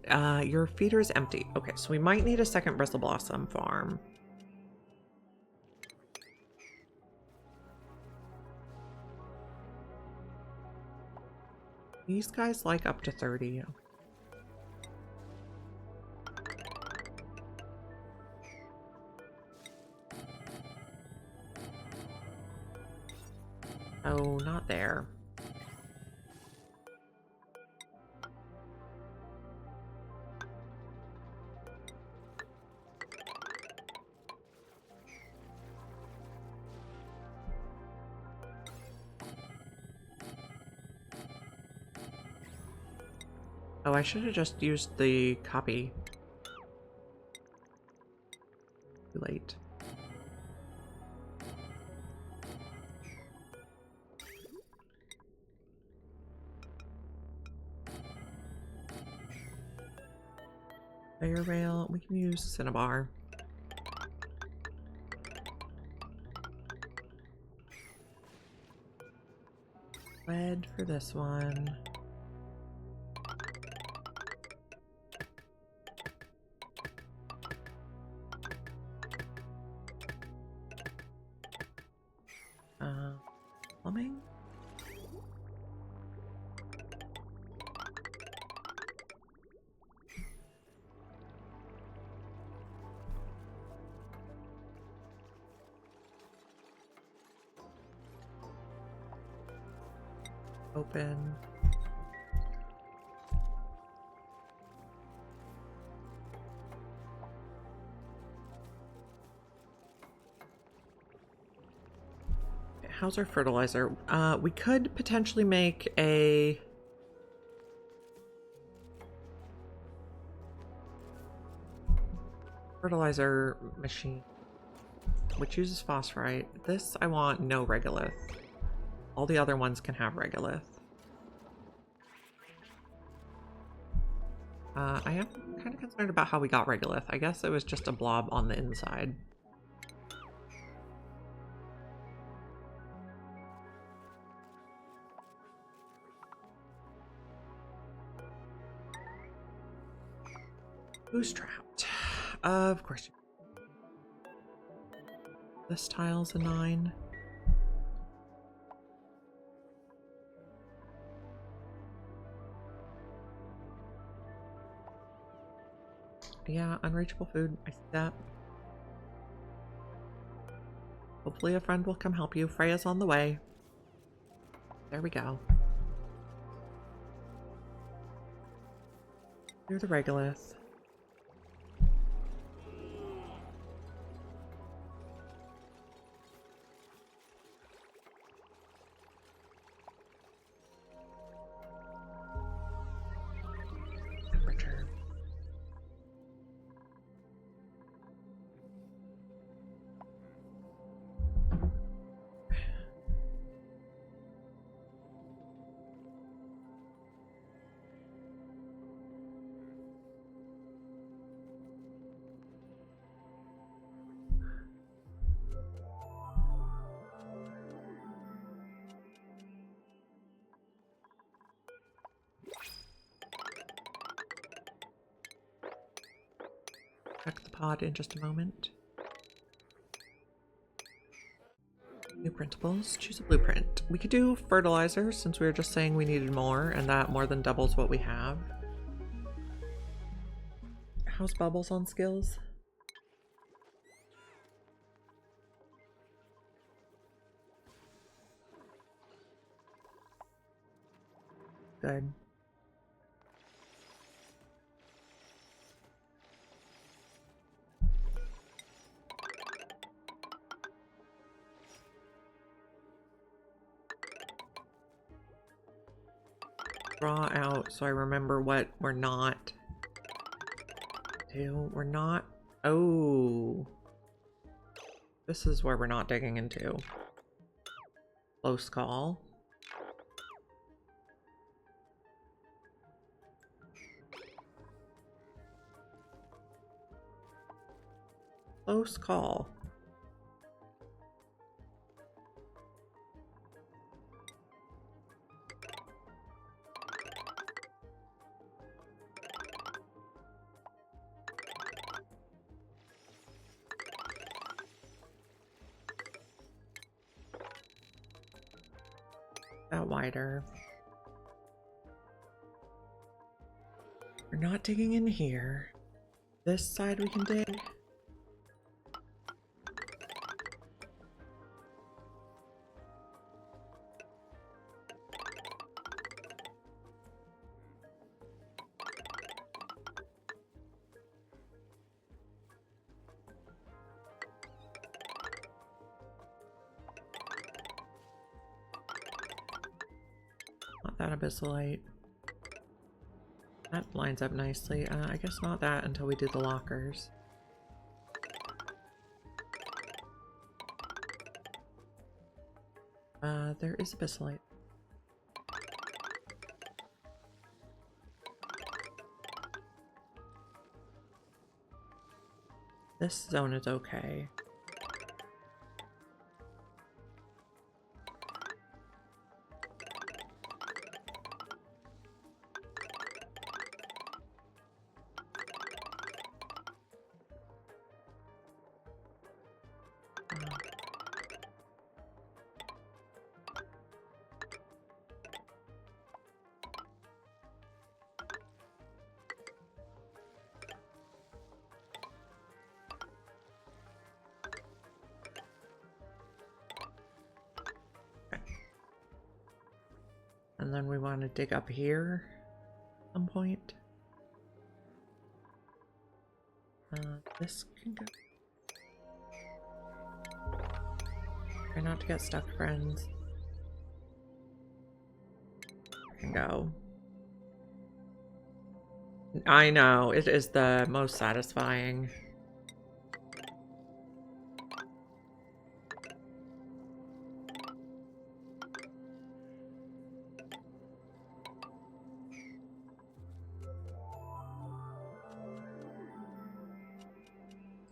Your feeder is empty. Okay, so we might need a second bristle blossom farm. These guys like up to 30. Oh, not there. Oh, I should have just used the copy. Too late. Fire rail, we can use Cinnabar. Lead for this one. Plumbing? Open. How's our fertilizer? We could potentially make a fertilizer machine which uses phosphorite. This I want no regolith. All the other ones can have regolith. I am kind of concerned about how we got regolith. I guess it was just a blob on the inside. Who's trapped? Of course. This tile's a 9. Yeah, unreachable food. I see that. Hopefully a friend will come help you. Freya's on the way. There we go. Through the regolith. Temperature. Check the pod in just a moment. New printables. Choose a blueprint. We could do fertilizer since we were just saying we needed more, and that more than doubles what we have. How's Bubbles on skills? Good. Draw out so I remember what we're not. We're not. Oh. This is where we're not digging into. Close call. Close call. That wider. We're not digging in here. This side we can dig. Got abyssalite. That lines up nicely. I guess not that until we do the lockers. There is abyssalite. This zone is okay. And then we want to dig up here at some point. This can go. Try not to get stuck, friends. Can go. I know, it is the most satisfying.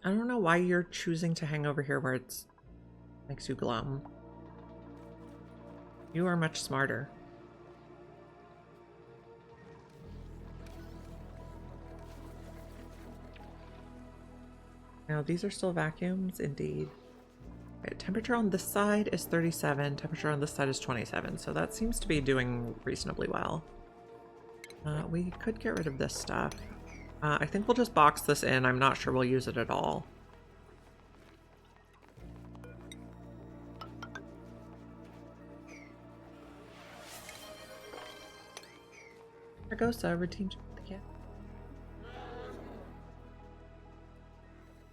I don't know why you're choosing to hang over here where it makes you glum. You are much smarter. Now, these are still vacuums, indeed. Okay, temperature on this side is 37, temperature on this side is 27, so that seems to be doing reasonably well. We could get rid of this stuff. I think we'll just box this in. I'm not sure we'll use it at all. Argosa, routine check the cat.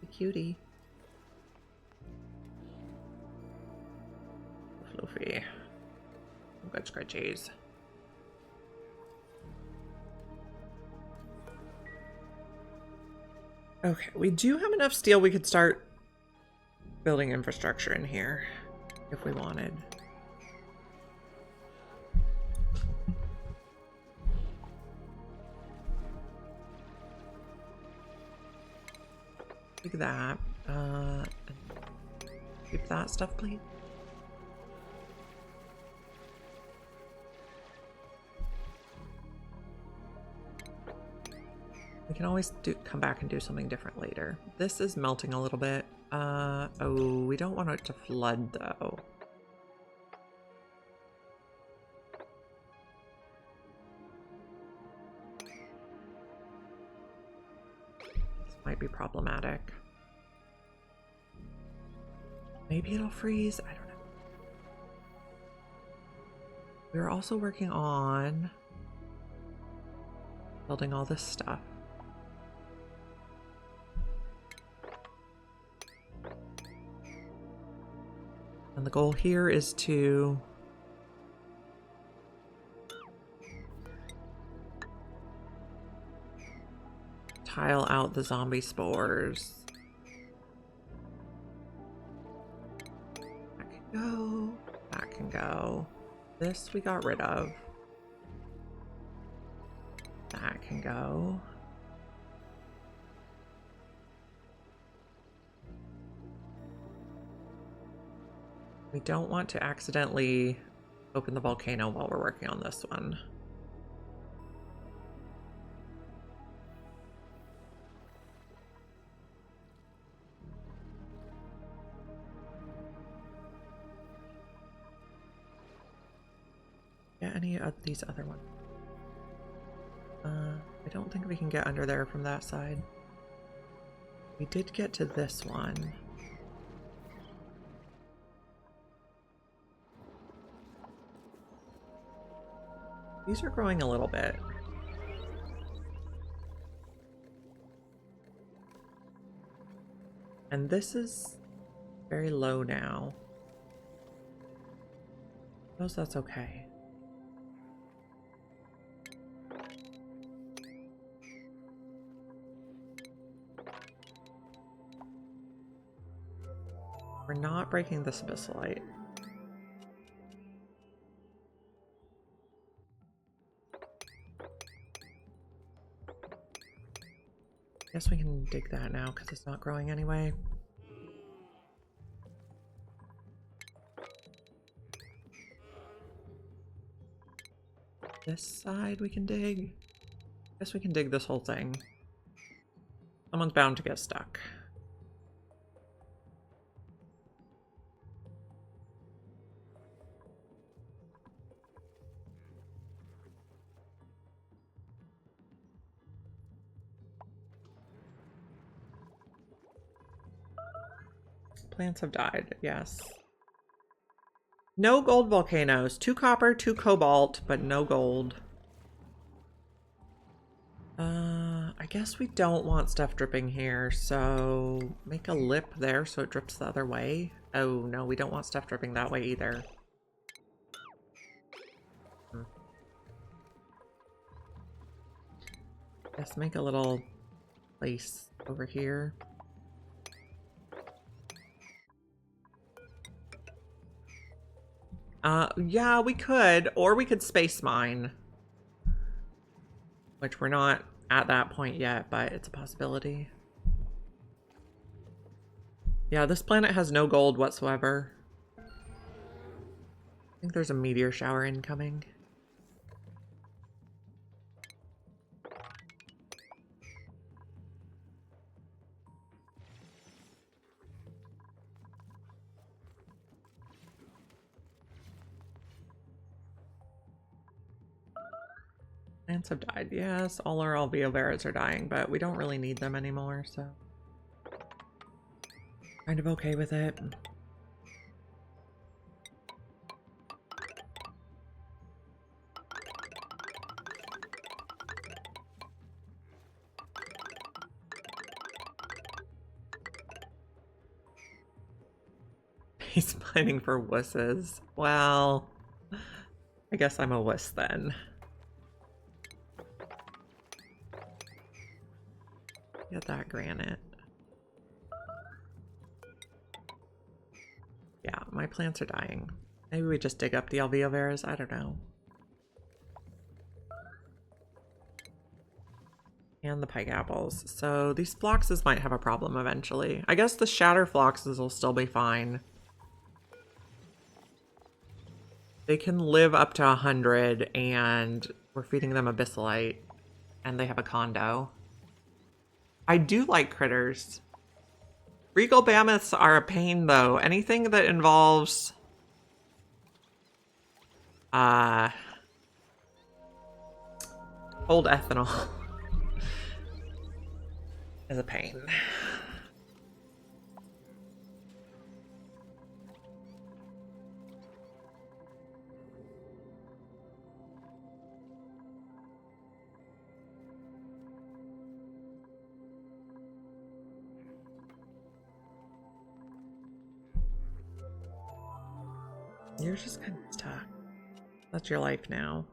The cutie. Floofy. Good scratchies. Okay, we do have enough steel we could start building infrastructure in here if we wanted. Take that. Keep that stuff, please. We can always come back and do something different later. This is melting a little bit. Oh, we don't want it to flood though. This might be problematic. Maybe it'll freeze. I don't know. We're also working on building all this stuff. And the goal here is to tile out the zombie spores. That can go. That can go. This we got rid of. That can go. We don't want to accidentally open the volcano while we're working on this one. Yeah, any of these other ones? I don't think we can get under there from that side. We did get to this one. These are growing a little bit. And this is very low now. I suppose that's okay. We're not breaking this abyssalite. Guess we can dig that now because it's not growing anyway. This side we can dig. Guess we can dig this whole thing. Someone's bound to get stuck. Plants have died, yes. No gold volcanoes. 2 copper, 2 cobalt, but no gold. I guess we don't want stuff dripping here, so make a lip there so it drips the other way. Oh no, we don't want stuff dripping that way either. Let's make a little place over here. Yeah, we could, or we could space mine. Which we're not at that point yet, but it's a possibility. Yeah, this planet has no gold whatsoever. I think there's a meteor shower incoming. Plants have died. Yes, all our alveolaris are dying, but we don't really need them anymore, so kind of okay with it. He's mining for wusses. Well, I guess I'm a wuss then. Get that granite. Yeah, my plants are dying. Maybe we just dig up the alveolaris. I don't know. And the pike apples. So these phloxes might have a problem eventually. I guess the shatter phloxes will still be fine. They can live up to 100 and we're feeding them abyssalite and they have a condo. I do like critters. Regal mammoths are a pain though. Anything that involves old ethanol is a pain. You're just kind of stuck. That's your life now.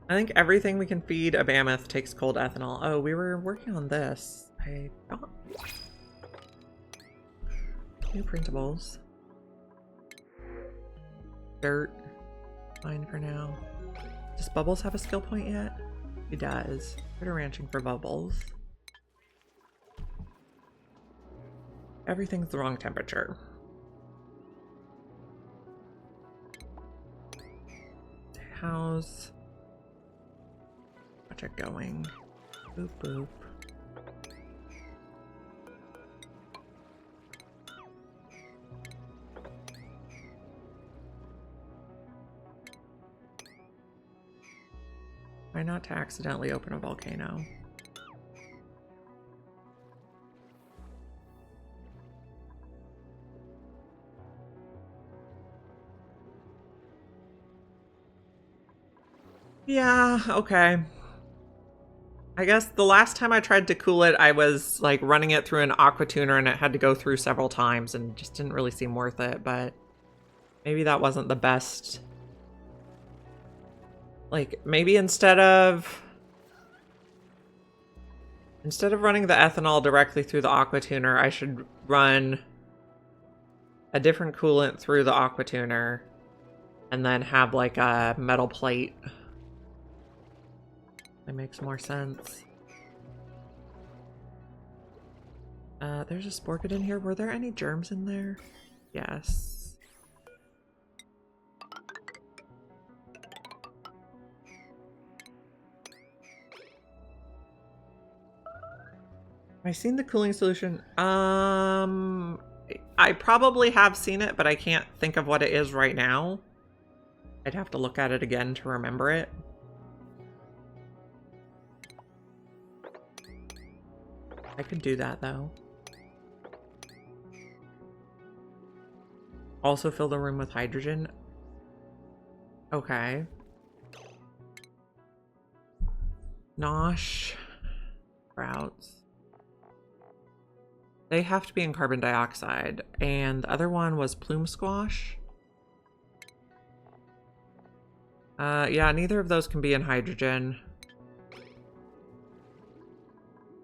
I think everything we can feed a mammoth takes cold ethanol. Oh, we were working on this. I thought. New printables. Dirt. Fine for now. Does Bubbles have a skill point yet? He does. Critter ranching for Bubbles. Everything's the wrong temperature. How's project going? Boop boop. Try not to accidentally open a volcano. Yeah, okay. I guess the last time I tried to cool it, I was like running it through an aqua tuner and it had to go through several times and just didn't really seem worth it, but maybe that wasn't the best. Like maybe instead of Instead of running the ethanol directly through the aqua tuner, I should run a different coolant through the aqua tuner and then have like a metal plate. That makes more sense. There's a sporkid in here. Were there any germs in there? Yes. Have I seen the cooling solution? I probably have seen it, but I can't think of what it is right now. I'd have to look at it again to remember it. I could do that, though. Also fill the room with hydrogen. Okay. Nosh. Sprouts. They have to be in carbon dioxide. And the other one was plume squash. Yeah, neither of those can be in hydrogen.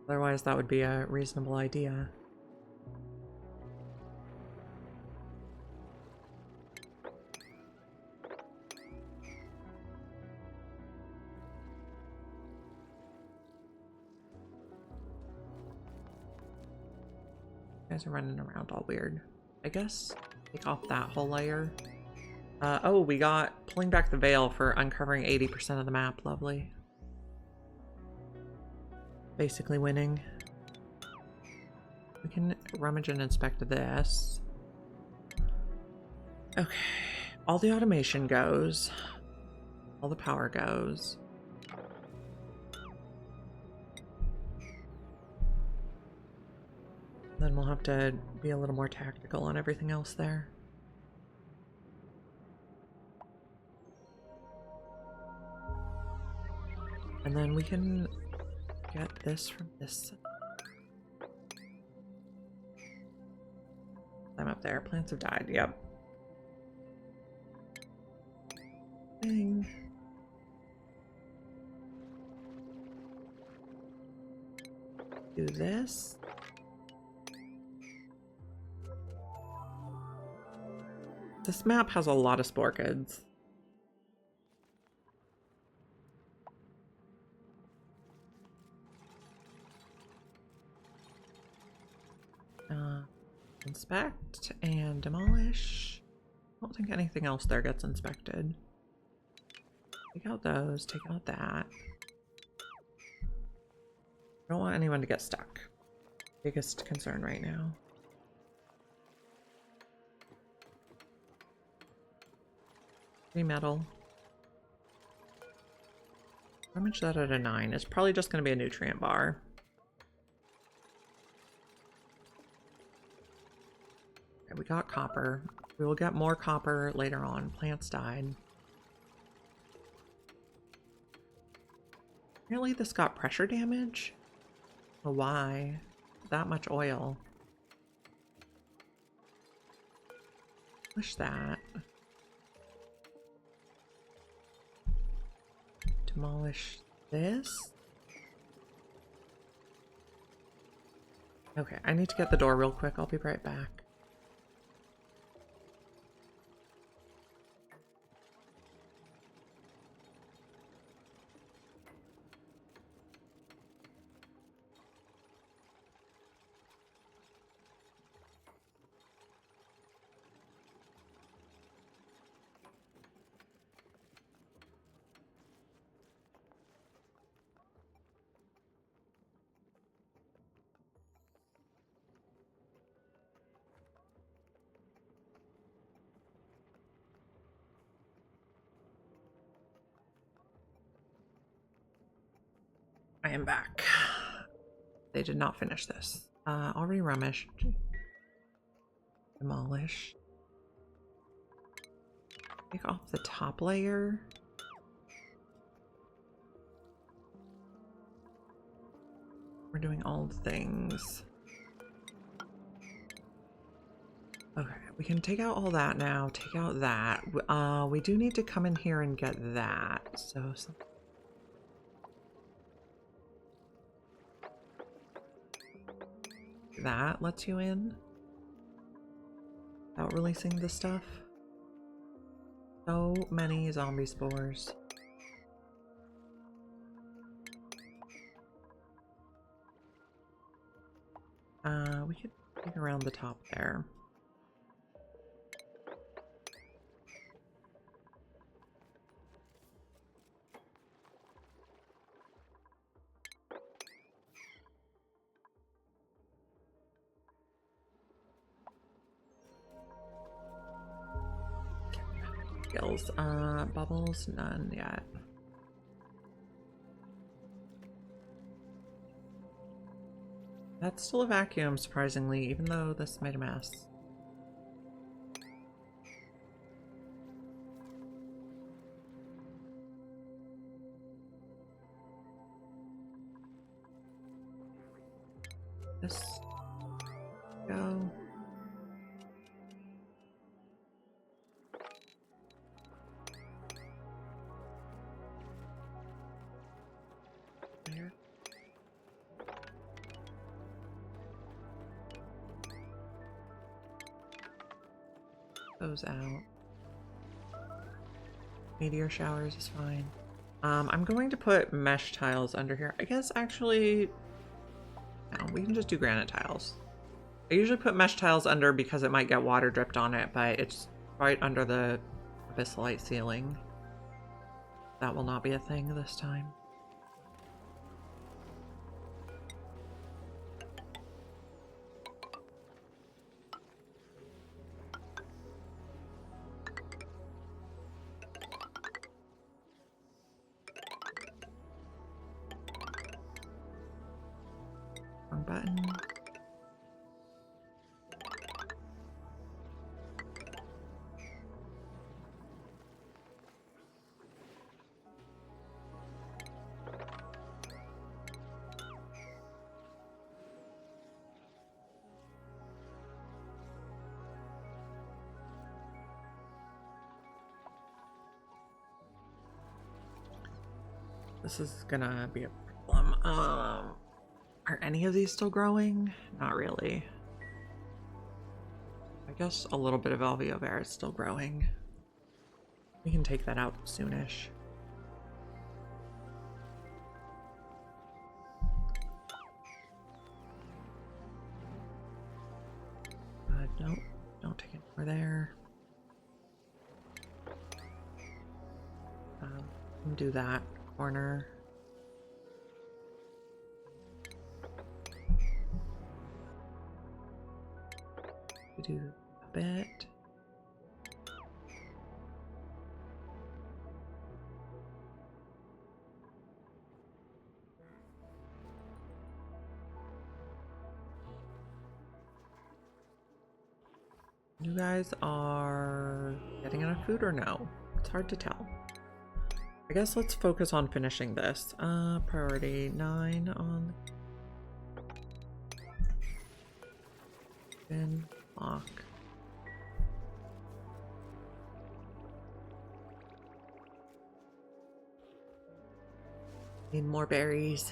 Otherwise, that would be a reasonable idea. You guys are running around all weird. I guess take off that whole layer. Oh, we got pulling back the veil for uncovering 80% of the map. Lovely. Basically winning. We can rummage and inspect this. Okay. All the automation goes. All the power goes. Then we'll have to be a little more tactical on everything else there. And then we can get this from this. I'm up there. Plants have died. Yep. Dang. Do this. This map has a lot of sporkids. Inspect and demolish. I don't think anything else there gets inspected. Take out those, take out that. I don't want anyone to get stuck. Biggest concern right now. Free metal. Rummage that at a 9. It's probably just going to be a nutrient bar. Okay, we got copper. We will get more copper later on. Plants died. Apparently this got pressure damage. Oh, why? That much oil. Push that. Demolish this. Okay, I need to get the door real quick. I'll be right back. I am back. They did not finish this. Already rummaged. Demolish. Take off the top layer. We're doing all the things. Okay, we can take out all that now. Take out that. We do need to come in here and get that. So that lets you in without releasing the stuff. So many zombie spores. We could dig around the top there. Skills. Bubbles, none yet. That's still a vacuum, surprisingly, even though this made a mess. This go. There. Those out. Meteor showers is fine. I'm going to put mesh tiles under here. I guess actually, no, we can just do granite tiles. I usually put mesh tiles under because it might get water dripped on it, but it's right under the abyssalite ceiling. That will not be a thing this time. Wrong button. This is gonna be a problem. Are any of these still growing? Not really. I guess a little bit of alveolar is still growing. We can take that out soonish. Nope, don't take it over there. Do that corner. We do a bit. You guys are getting enough food or no? It's hard to tell. I guess let's focus on finishing this. Priority 9 on then lock. Need more berries.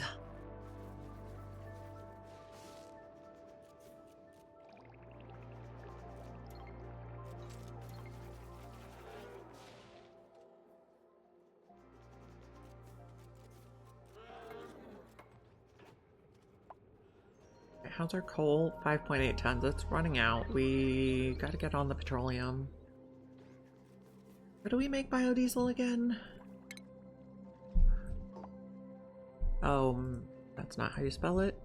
How's our coal? 5.8 tons. It's running out. We gotta get on the petroleum. How do we make biodiesel again? Oh, that's not how you spell it.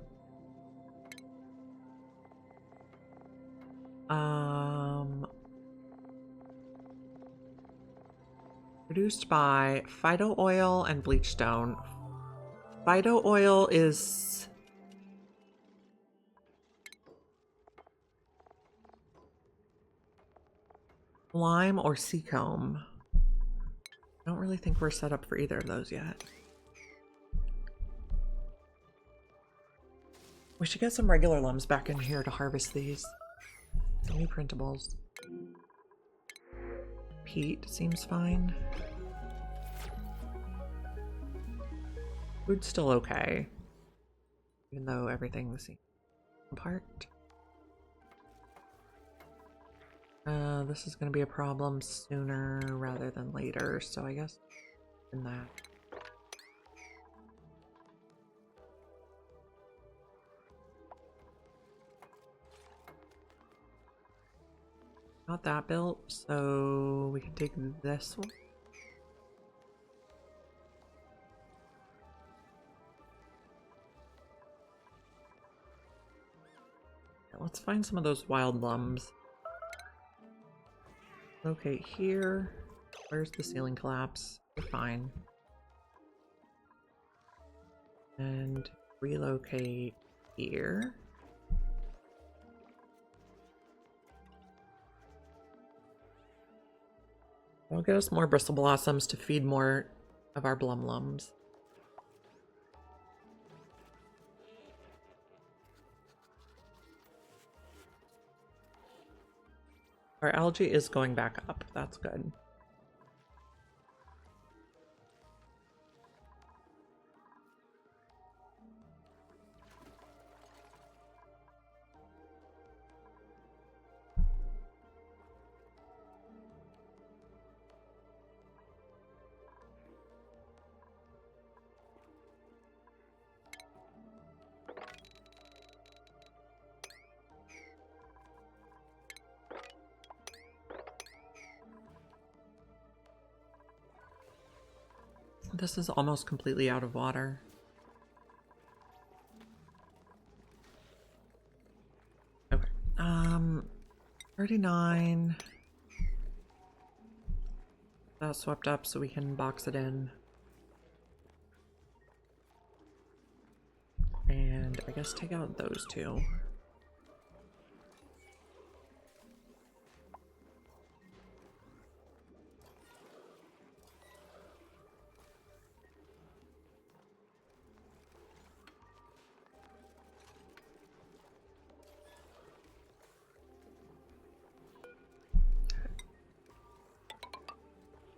Produced by phyto oil and bleach stone. Phyto oil is lime or seacomb. I don't really think we're set up for either of those yet. We should get some regular limbs back in here to harvest these. Any printables? Peat seems fine. Food's still okay, even though everything seems apart. This is going to be a problem sooner rather than later, so I guess in that. Got that built, so we can take this one. Let's find some of those wild lums. Locate here. Where's the ceiling collapse? We're fine. And relocate here. That'll get us more bristle blossoms to feed more of our blumlums. Our algae is going back up. That's good. This is almost completely out of water. Okay. 39. That swept up so we can box it in. And I guess take out those two.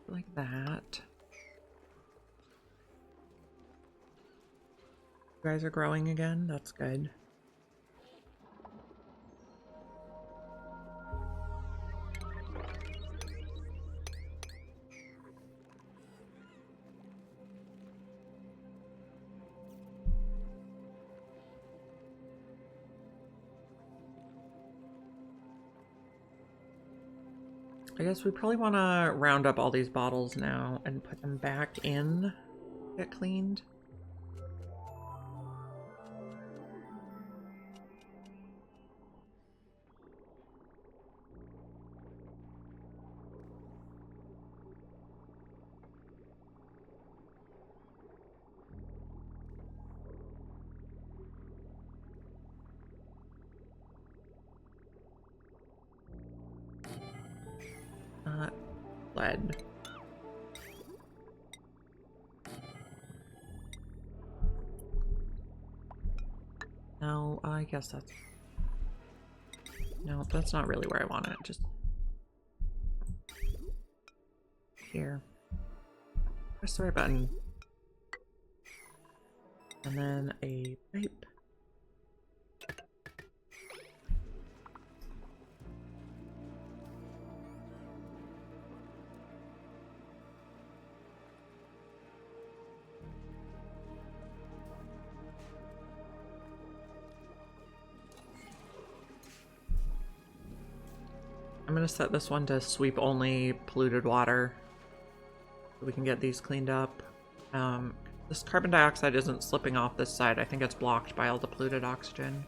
Like that. You guys are growing again? That's good. I guess we probably want to round up all these bottles now and put them back in, get cleaned. Lead. No, I guess that's... No, that's not really where I want it. Just... here. Press the right button. And then a pipe. I'm gonna set this one to sweep only polluted water so we can get these cleaned up. This carbon dioxide isn't slipping off this side. I think it's blocked by all the polluted oxygen.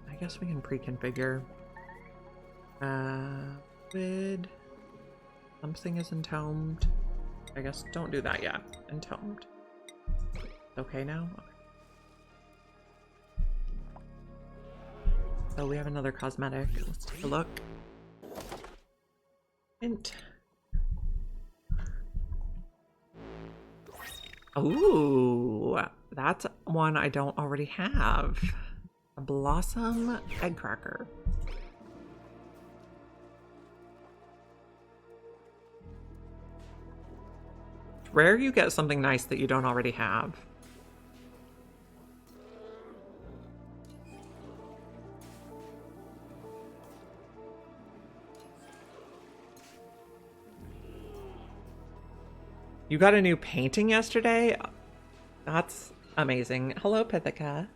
I guess we can pre-configure. With something is entombed. I guess don't do that yet. Entombed. Okay now? Okay. So we have another cosmetic. Let's take a look. Hint. Ooh, that's one I don't already have. A blossom egg cracker. It's rare you get something nice that you don't already have. You got a new painting yesterday? That's amazing. Hello, Pithika.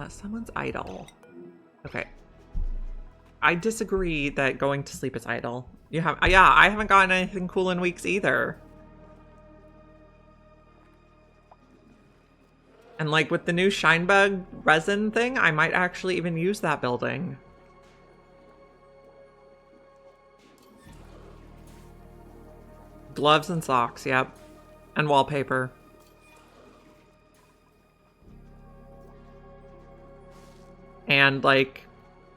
Someone's idle. Okay. I disagree that going to sleep is idle. You have, yeah, I haven't gotten anything cool in weeks either. And like with the new Shinebug resin thing, I might actually even use that building. Gloves and socks, yep. And wallpaper. And like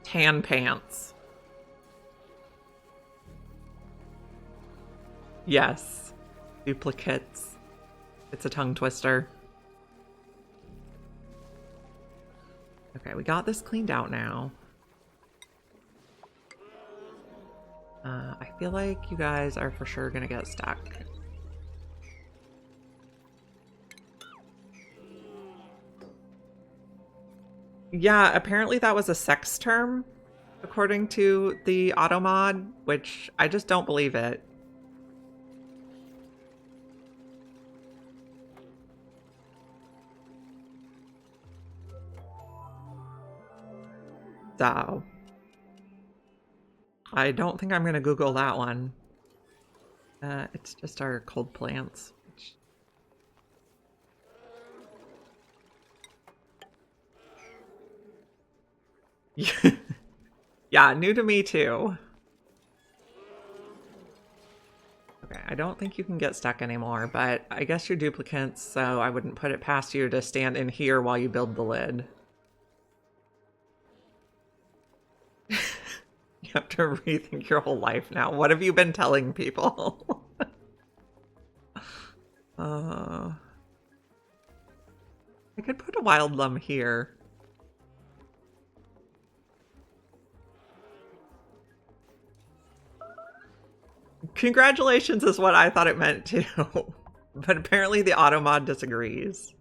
tan pants. Yes. Duplicates. It's a tongue twister. Okay, we got this cleaned out now. I feel like you guys are for sure gonna get stuck. Yeah, apparently that was a sex term, according to the auto mod, which I just don't believe it. So, I don't think I'm gonna Google that one. It's just our cold plants. Yeah, new to me too. Okay, I don't think you can get stuck anymore, but I guess you're duplicates, so I wouldn't put it past you to stand in here while you build the lid. You have to rethink your whole life now. What have you been telling people? I could put a wild lum here. Congratulations is what I thought it meant too. But apparently the auto mod disagrees.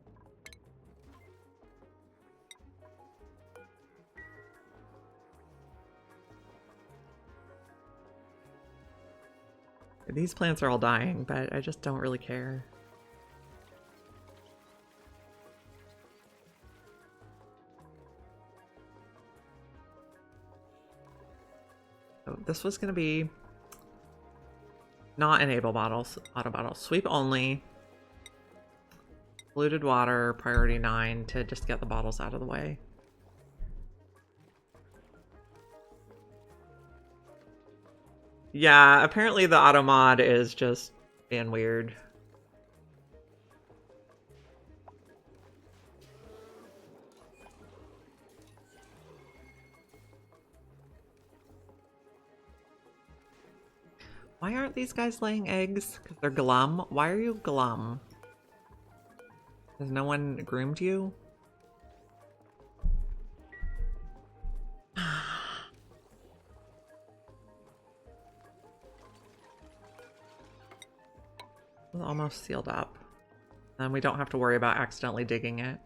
These plants are all dying, but I just don't really care. So this was gonna be not enable bottles, auto bottles, sweep only, polluted water, priority 9 to just get the bottles out of the way. Yeah, apparently the auto mod is just being weird. Why aren't these guys laying eggs? Because they're glum? Why are you glum? Has no one groomed you? It's almost sealed up. And we don't have to worry about accidentally digging it.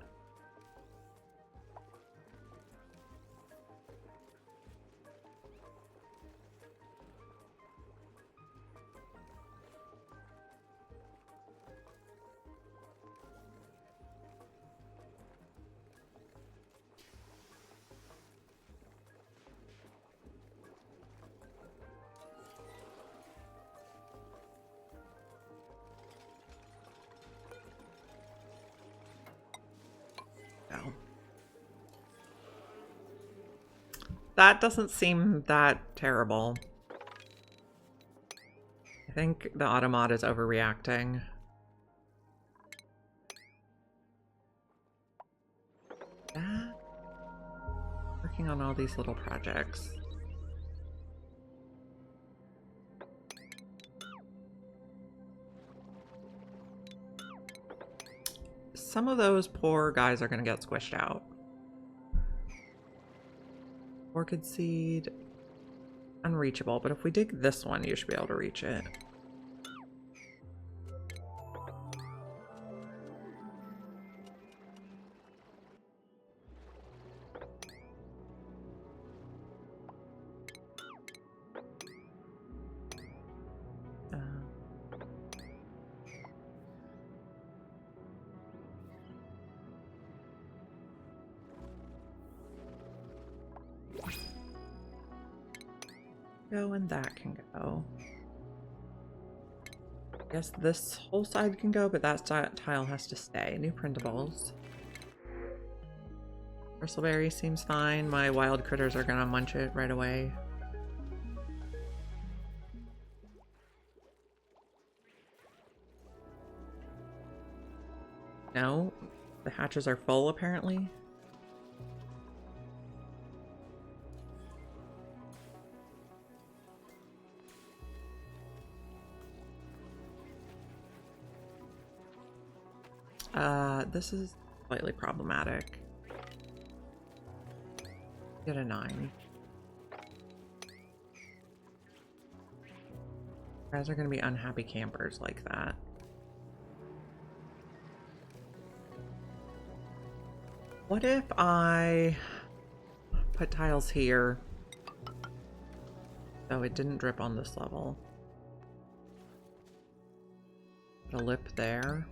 That doesn't seem that terrible. I think the automod is overreacting. Working on all these little projects. some of those poor guys are going to get squished out. Orchid seed, unreachable, but if we dig this one, you should be able to reach it. Go and that can go. I guess this whole side can go, but that tile has to stay. New printables. Bristleberry seems fine. My wild critters are gonna munch it right away. No, the hatches are full apparently. This is slightly problematic. Get a 9. Guys are gonna be unhappy campers like that. What if I put tiles here so it didn't drip on this level? Put a lip there.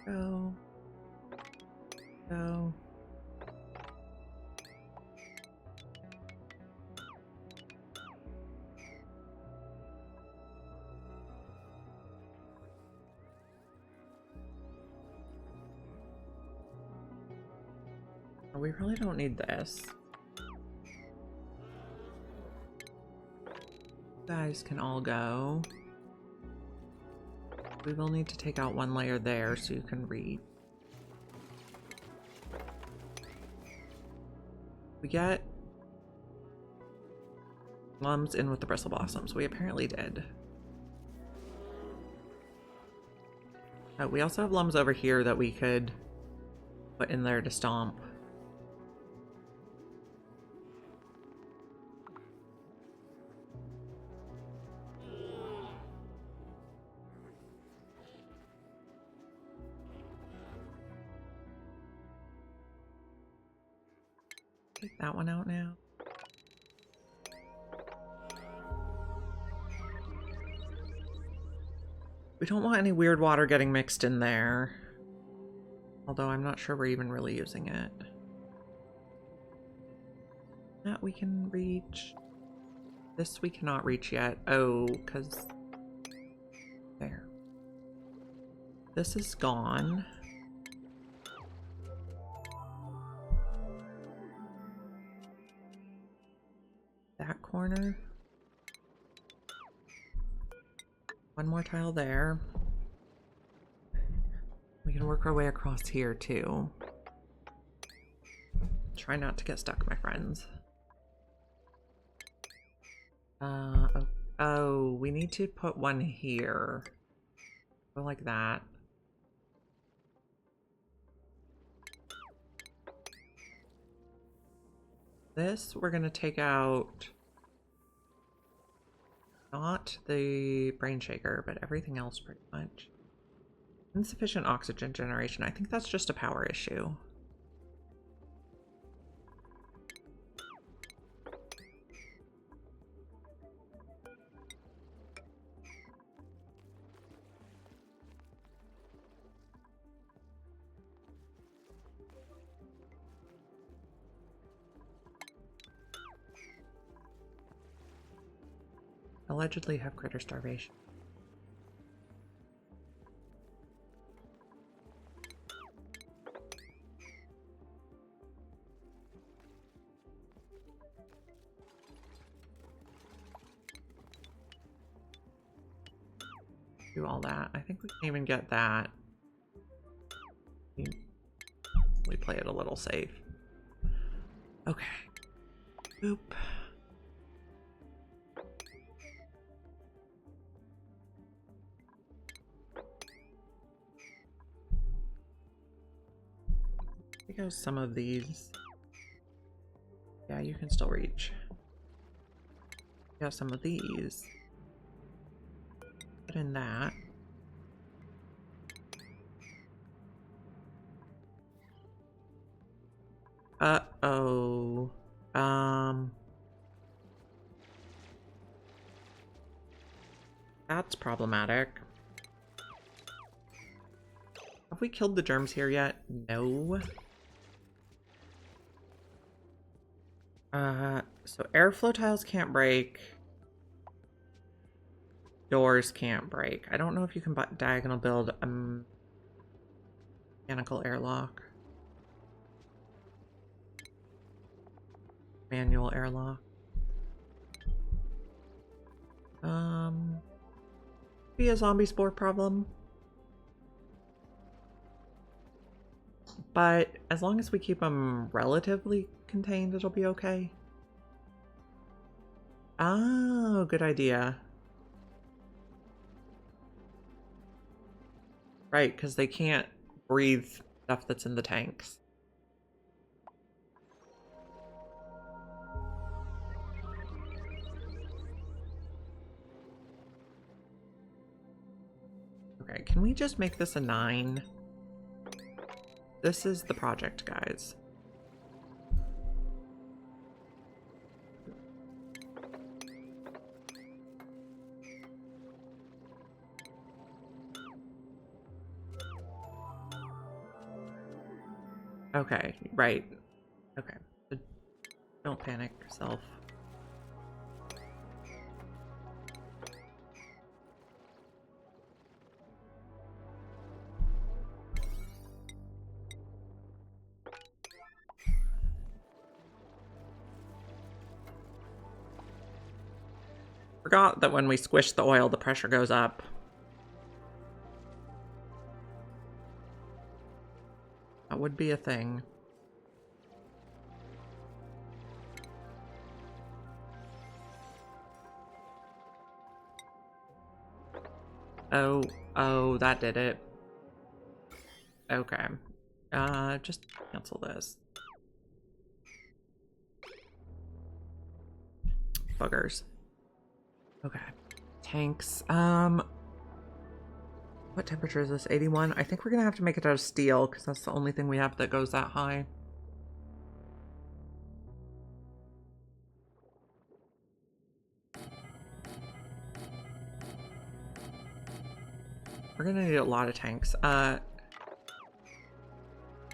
Go. Go. We really don't need this. You guys can all go. We will need to take out one layer there so you can read. We get Lums in with the bristle blossoms. We apparently did. We also have Lums over here that we could put in there to stomp. Take that one out now. We don't want any weird water getting mixed in there. Although I'm not sure we're even really using it. That we can reach. This we cannot reach yet. Oh, because... There. This is gone. That corner. One more tile there. We can work our way across here too. Try not to get stuck, my friends. Oh, we need to put one here. Go like that. This we're gonna take out not the brain shaker, but everything else pretty much. Insufficient oxygen generation. I think that's just a power issue. Allegedly have critter starvation. do all that. I think we can even get that. We play it a little safe. Okay. Boop. Here goes some of these. Yeah, you can still reach. We have some of these. Put in that. Uh-oh. That's problematic. Have we killed the germs here yet? No. So airflow tiles can't break. Doors can't break. I don't know if you can diagonal build a mechanical airlock. Manual airlock. Be a zombie spore problem. But as long as we keep them relatively contained, it'll be okay. Oh, good idea. Right, because they can't breathe stuff that's in the tanks. Okay, can we just make this a 9? This is the project, guys. Okay, right. Okay. Don't panic yourself. Forgot that when we squish the oil, the pressure goes up. That would be a thing. Oh, that did it. Okay. Just cancel this. Buggers. Okay. Tanks. What temperature is this? 81? I think we're gonna have to make it out of steel, because that's the only thing we have that goes that high. We're gonna need a lot of tanks.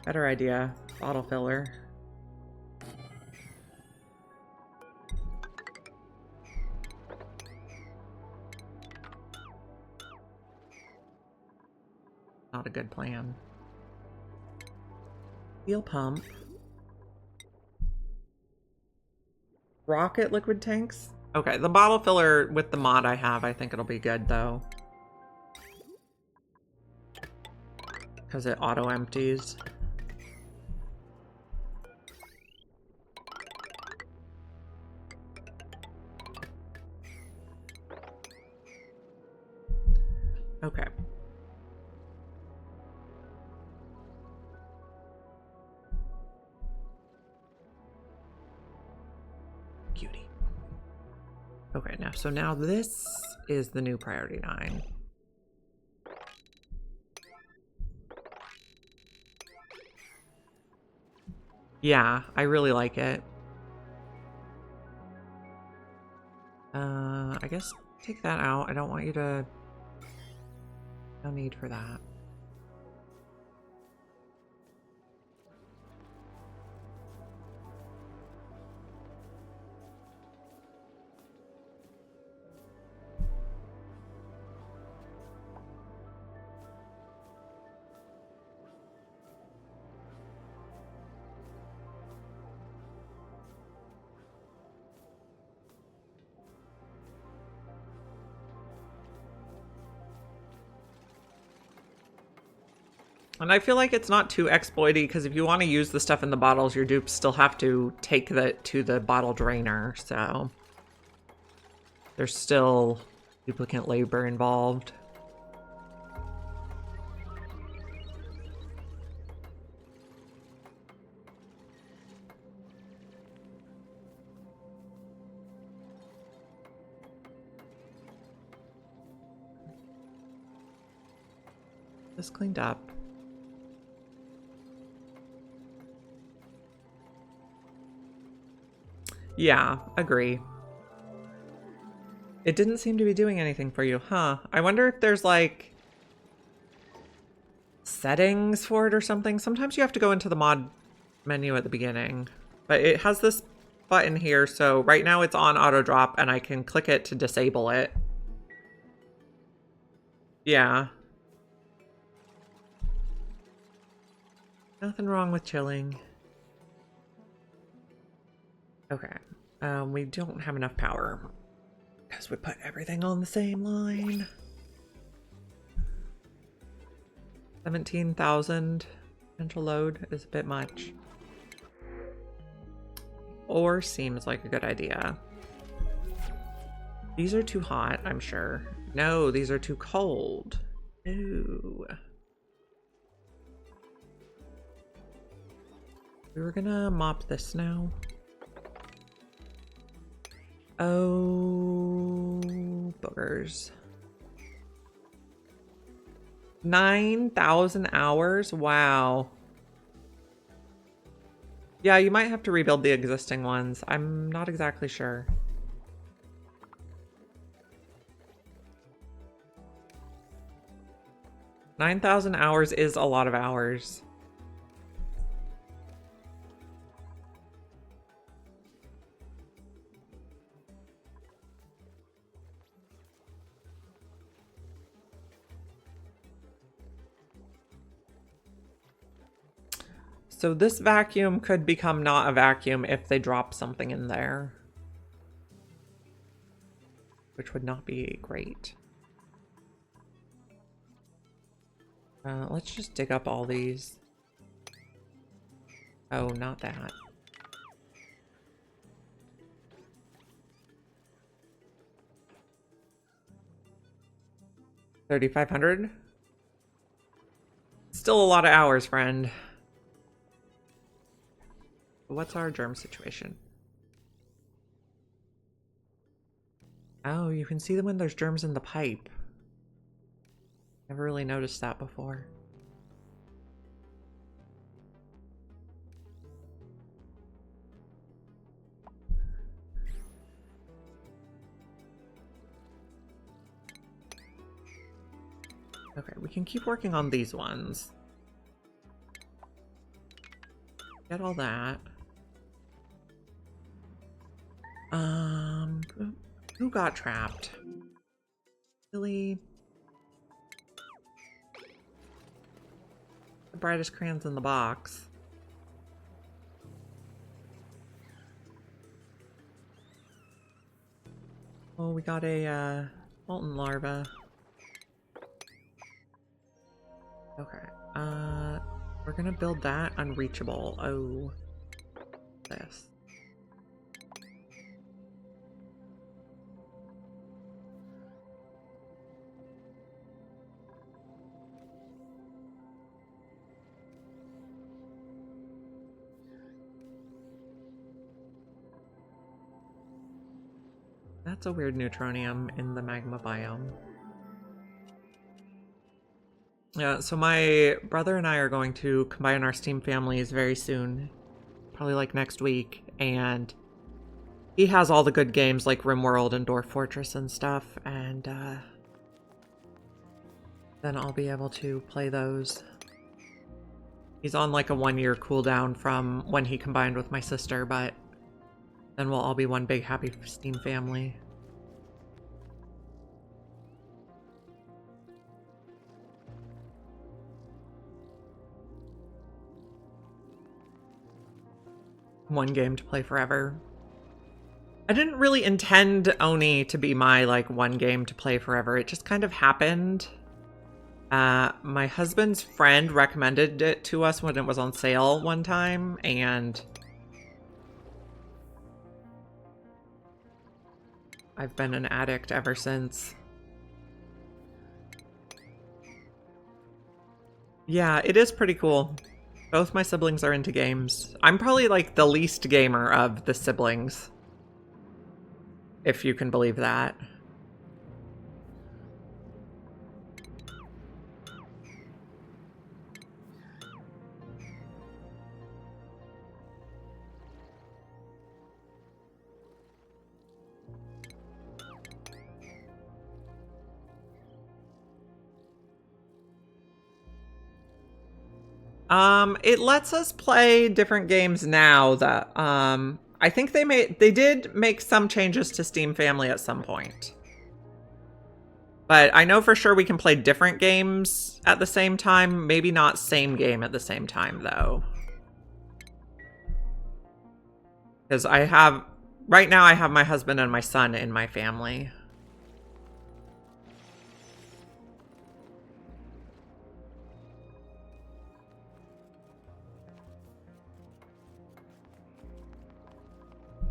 Better idea. Bottle filler. Not a good plan. Steel pump. Rocket liquid tanks? Okay, the bottle filler with the mod I have, I think it'll be good though. Because it auto empties. Okay. Cutie. Okay, now this is the new priority 9. Yeah, I really like it. I guess take that out. I don't want you to... No need for that. And I feel like it's not too exploity because if you want to use the stuff in the bottles, your dupes still have to take that to the bottle drainer. So there's still duplicate labor involved. This cleaned up. Yeah, agree. It didn't seem to be doing anything for you, huh? I wonder if there's like settings for it or something. Sometimes you have to go into the mod menu at the beginning, but it has this button here. So right now it's on auto drop and I can click it to disable it. Yeah. Nothing wrong with chilling. Okay. We don't have enough power because we put everything on the same line. 17,000 potential load is a bit much. Or seems like a good idea. These are too hot, I'm sure. No, these are too cold. Ooh. We were gonna mop this now. Oh, boogers. 9,000 hours? Wow. Yeah, you might have to rebuild the existing ones. I'm not exactly sure. $9,000 hours is a lot of hours. So this vacuum could become not a vacuum if they drop something in there. Which would not be great. Let's just dig up all these. Oh, not that. $3,500? Still a lot of hours, friend. What's our germ situation? Oh, you can see them when there's germs in the pipe. Never really noticed that before. Okay, we can keep working on these ones. Get all that. Who got trapped? Really? The brightest crayons in the box. Oh, we got a molten larva. Okay. We're gonna build that unreachable. Oh, this. That's a weird neutronium in the magma biome. Yeah, so my brother and I are going to combine our Steam families very soon. Probably like next week. And he has all the good games like RimWorld and Dwarf Fortress and stuff. And then I'll be able to play those. He's on like a 1-year cooldown from when he combined with my sister, but then we'll all be one big happy Steam family. One game to play forever. I didn't really intend Oni to be my like one game to play forever. It just kind of happened. My husband's friend recommended it to us when it was on sale one time, and I've been an addict ever since. Yeah, it is pretty cool. Both my siblings are into games. I'm probably like the least gamer of the siblings, if you can believe that. It lets us play different games now that, I think they did make some changes to Steam Family at some point. But I know for sure we can play different games at the same time. Maybe not same game at the same time, though. Because right now I have my husband and my son in my family.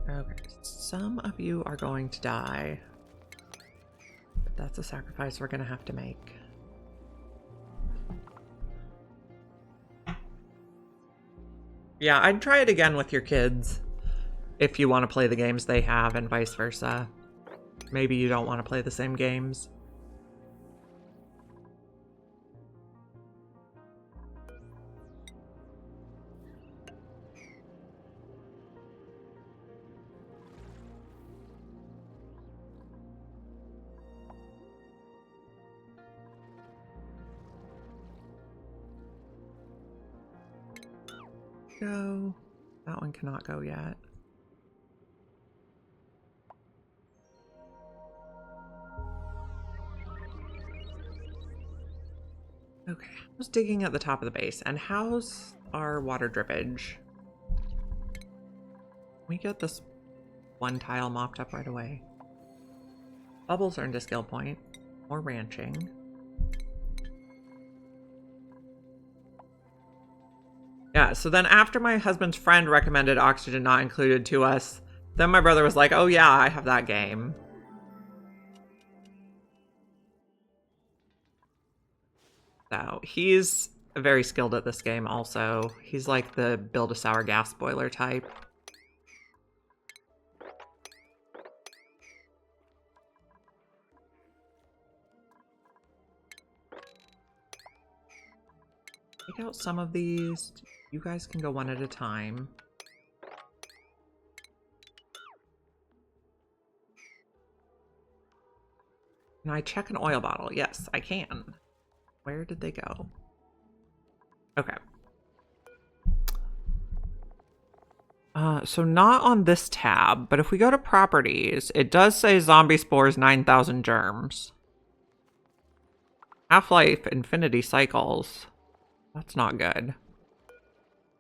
Okay, some of you are going to die. But that's a sacrifice we're going to have to make. Yeah, I'd try it again with your kids. If you want to play the games they have and vice versa. Maybe you don't want to play the same games. Go. That one cannot go yet. Okay, I was digging at the top of the base. And how's our water drippage? We get this one tile mopped up right away. Bubbles earned a skill point. More ranching. Yeah, so then after my husband's friend recommended Oxygen Not Included to us, then my brother was like, oh yeah, I have that game. So he's very skilled at this game also. He's like the build a sour gas boiler type. Take out some of these. You guys can go one at a time. Can I check an oil bottle? Yes, I can. Where did they go? Okay. So not on this tab, but if we go to properties, it does say zombie spores 9,000 germs. Half-life infinity cycles. That's not good.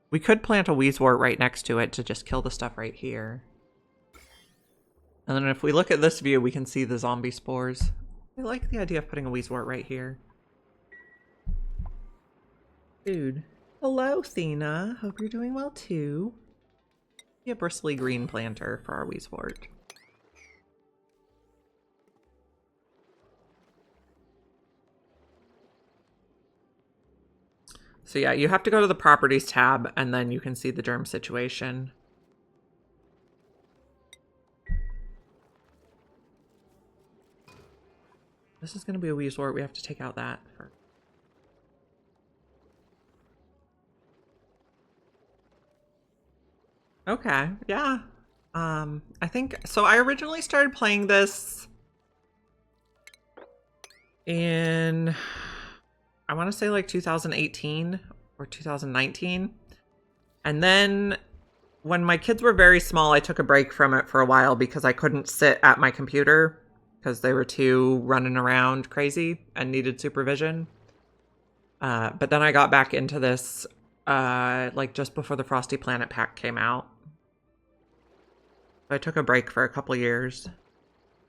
We could plant a wheezewort right next to it to just kill the stuff right here. And then if we look at this view, we can see the zombie spores. I like the idea of putting a wheezewort right here. Dude. Hello, Thena. Hope you're doing well too. Be a bristly green planter for our wheezewort. So yeah, you have to go to the properties tab and then you can see the germ situation. This is going to be a wheezewort. We have to take out that first. Okay, yeah. I think so. I originally started playing this in, I want to say like 2018 or 2019. And then when my kids were very small, I took a break from it for a while because I couldn't sit at my computer because they were too running around crazy and needed supervision. But then I got back into this like just before the Frosty Planet pack came out. I took a break for a couple years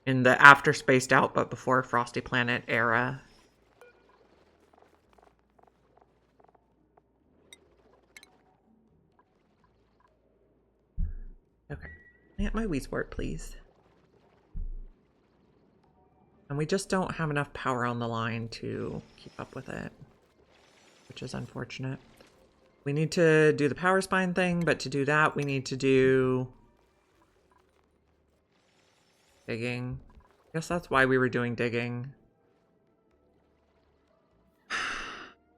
in the after Spaced Out but before Frosty Planet era. Plant my wheat sport, please. And we just don't have enough power on the line to keep up with it, which is unfortunate. We need to do the power spine thing, but to do that, we need to do digging. I guess that's why we were doing digging.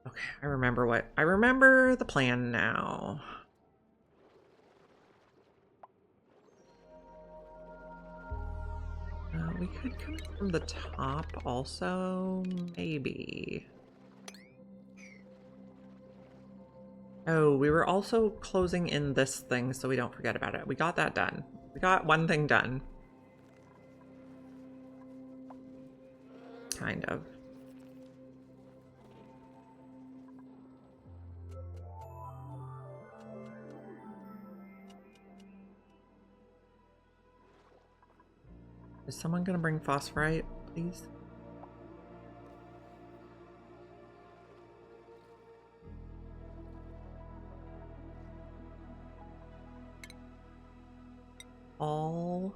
Okay, I remember the plan now. We could come from the top also, maybe. Oh, we were also closing in this thing so we don't forget about it. We got that done. We got one thing done. Kind of. Is someone gonna bring phosphorite, please? All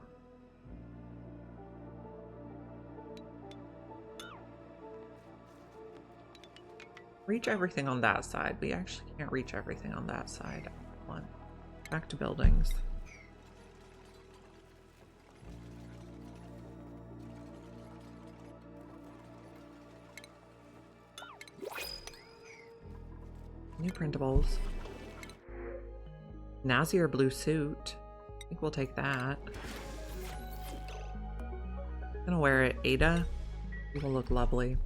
reach everything on that side. We actually can't reach everything on that side. One. Back to buildings. New printables. Nazier blue suit. I think we'll take that. I'm gonna wear it. Ada. It will look lovely.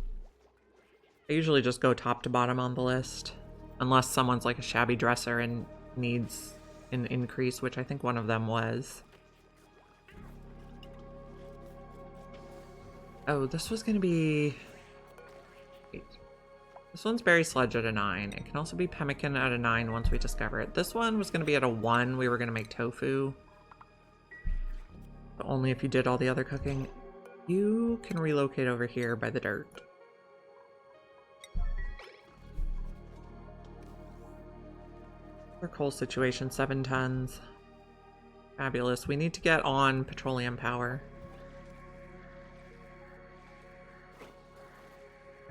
I usually just go top to bottom on the list. Unless someone's like a shabby dresser and needs an increase, which I think one of them was. Oh, this was gonna be... Wait. This one's berry sludge at a 9. It can also be pemmican at a 9 once we discover it. This one was going to be at a 1. We were going to make tofu. But only if you did all the other cooking. You can relocate over here by the dirt. Our coal situation, 7 tons. Fabulous. We need to get on petroleum power.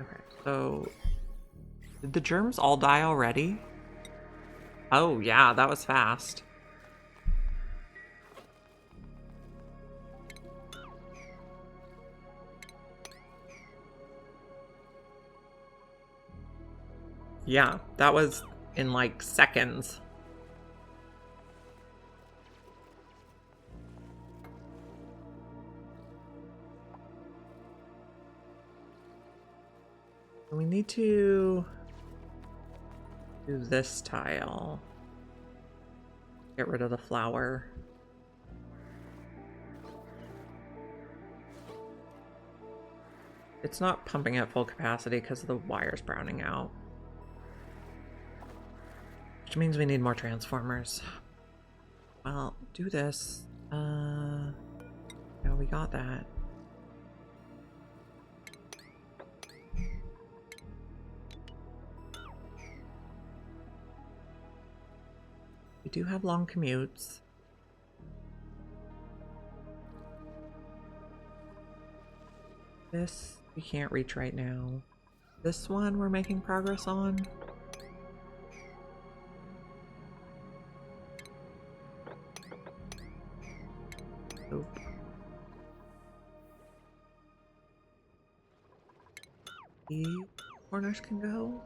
Okay, so... Did the germs all die already? Oh, yeah, that was fast. Yeah, that was in like seconds. We need to do this tile. Get rid of the flour. It's not pumping at full capacity because the wire's browning out. Which means we need more transformers. Well, do this. Yeah, we got that. We do have long commutes. This we can't reach right now. This one we're making progress on. Nope. The corners can go.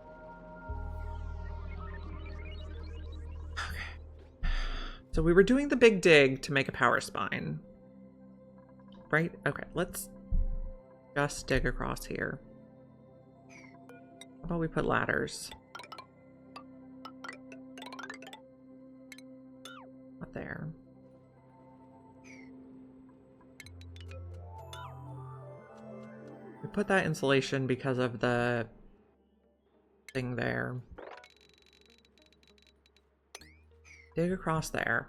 So we were doing the big dig to make a power spine, right? Okay, let's just dig across here. How about we put ladders? Not there. We put that insulation because of the thing there. Dig across there.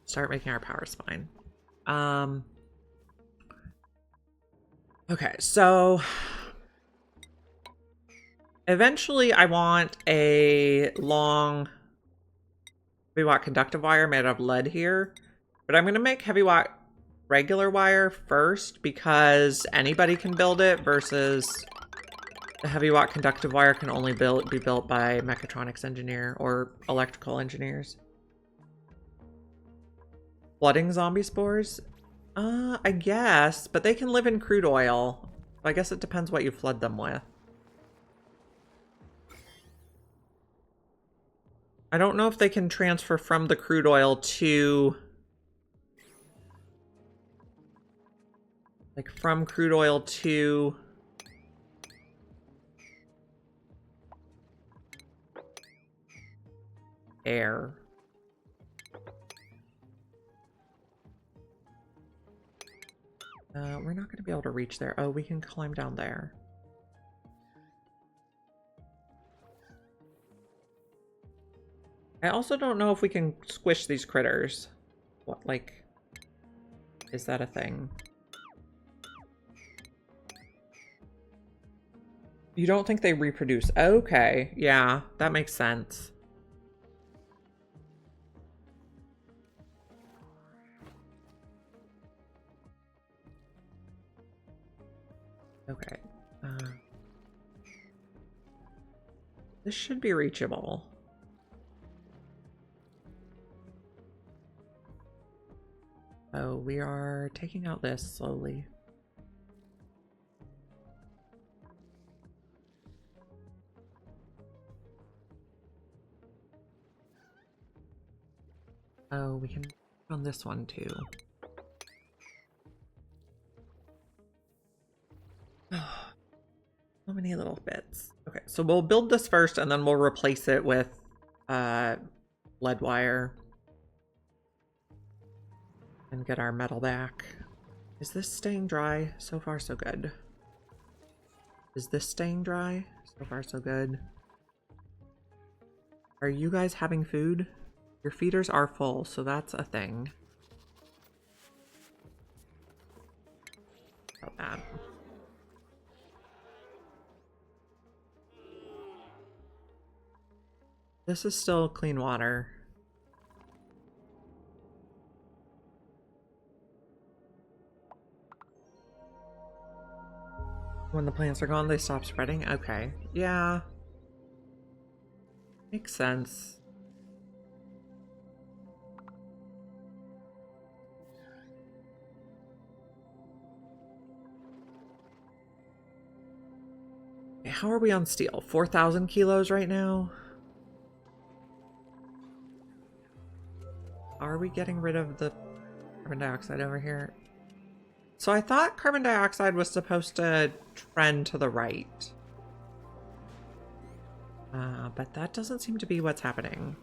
Start making our power spine. Okay, so eventually I want a long 3-watt conductive wire made of lead here But I'm going to make heavy wire, regular wire first because anybody can build it versus the heavy watt conductive wire can only be built by mechatronics engineer or electrical engineers. Flooding zombie spores? I guess, but they can live in crude oil. I guess it depends what you flood them with. I don't know if they can transfer from the crude oil to... like, from crude oil to... air. We're not going to be able to reach there. Oh, we can climb down there. I also don't know if we can squish these critters. What, like, is that a thing? You don't think they reproduce? Okay, yeah, that makes sense. Okay. This should be reachable. Oh, we are taking out this slowly. Oh, we can on this one too. So many little bits. Okay, so we'll build this first and then we'll replace it with lead wire. And get our metal back. Is this staying dry? So far, so good. Is this staying dry? So far, so good. Are you guys having food? Your feeders are full, so that's a thing. About that. This is still clean water. When the plants are gone, they stop spreading? Okay. Yeah. Makes sense. Okay, how are we on steel? 4,000 kilos right now? Are we getting rid of the carbon dioxide over here? So I thought carbon dioxide was supposed to trend to the right. But that doesn't seem to be what's happening.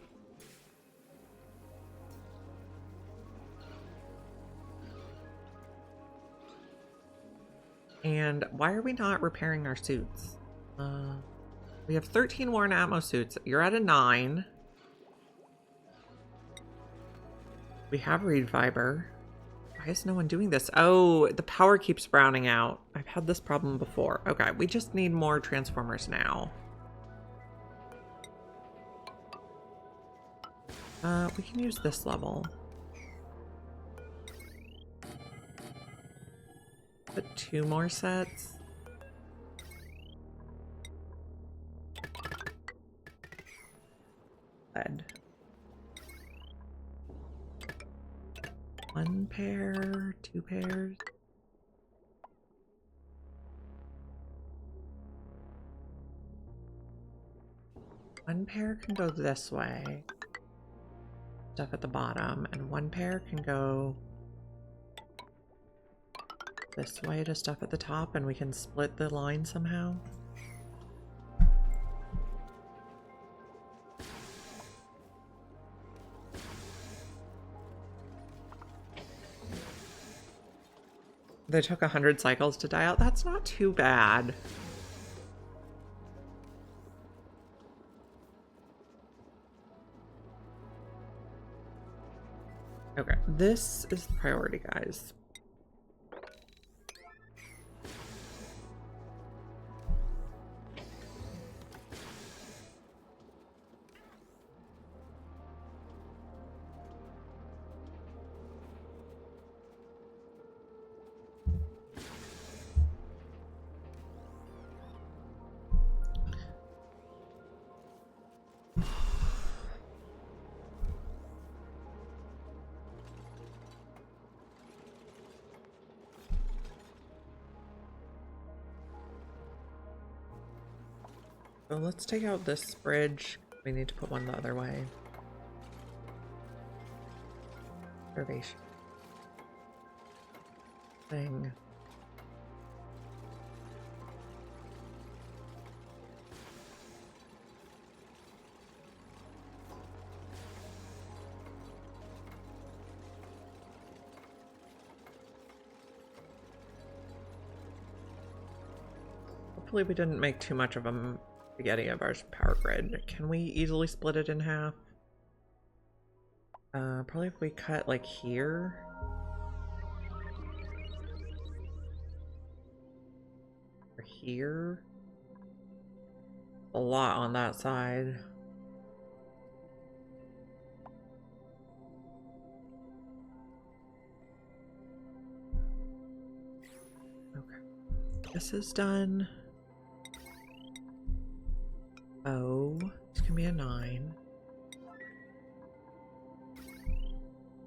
And why are we not repairing our suits? We have 13 worn Atmos suits. You're at a 9. We have reed fiber. Why is no one doing this? Oh, the power keeps browning out. I've had this problem before. Okay, we just need more transformers now. We can use this level. Put 2 more sets. Lead. 1 pair, 2 pairs. One pair can go this way. Stuff at the bottom, and 1 pair can go this way to stuff at the top, and we can split the line somehow. They took 100 cycles to die out. That's not too bad. Okay, this is the priority, guys. So let's take out this bridge. We need to put one the other way. Observation. Thing. Hopefully we didn't make too much of a spaghetti of our power grid. Can we easily split it in half? Probably if we cut like here. Or here. A lot on that side. Okay. This is done. Oh, this can be a 9.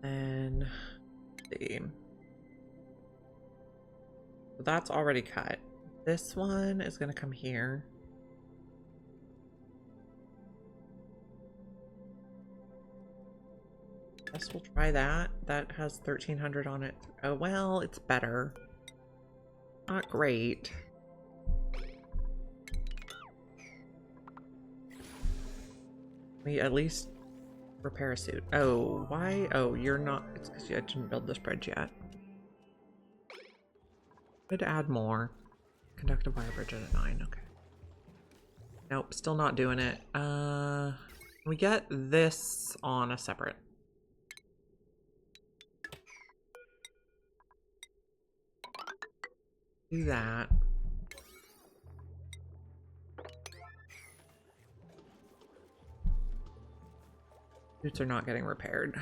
And let's see. So that's already cut. This one is going to come here. Guess we'll try that. That has 1300 on it. Oh, well, it's better. Not great. We at least repair a suit. Oh, why? Oh, you're not. It's because I didn't build this bridge yet. Could add more. Conductive wire bridge at a 9. Okay. Nope, still not doing it. We get this on a separate. Do that. Suits are not getting repaired.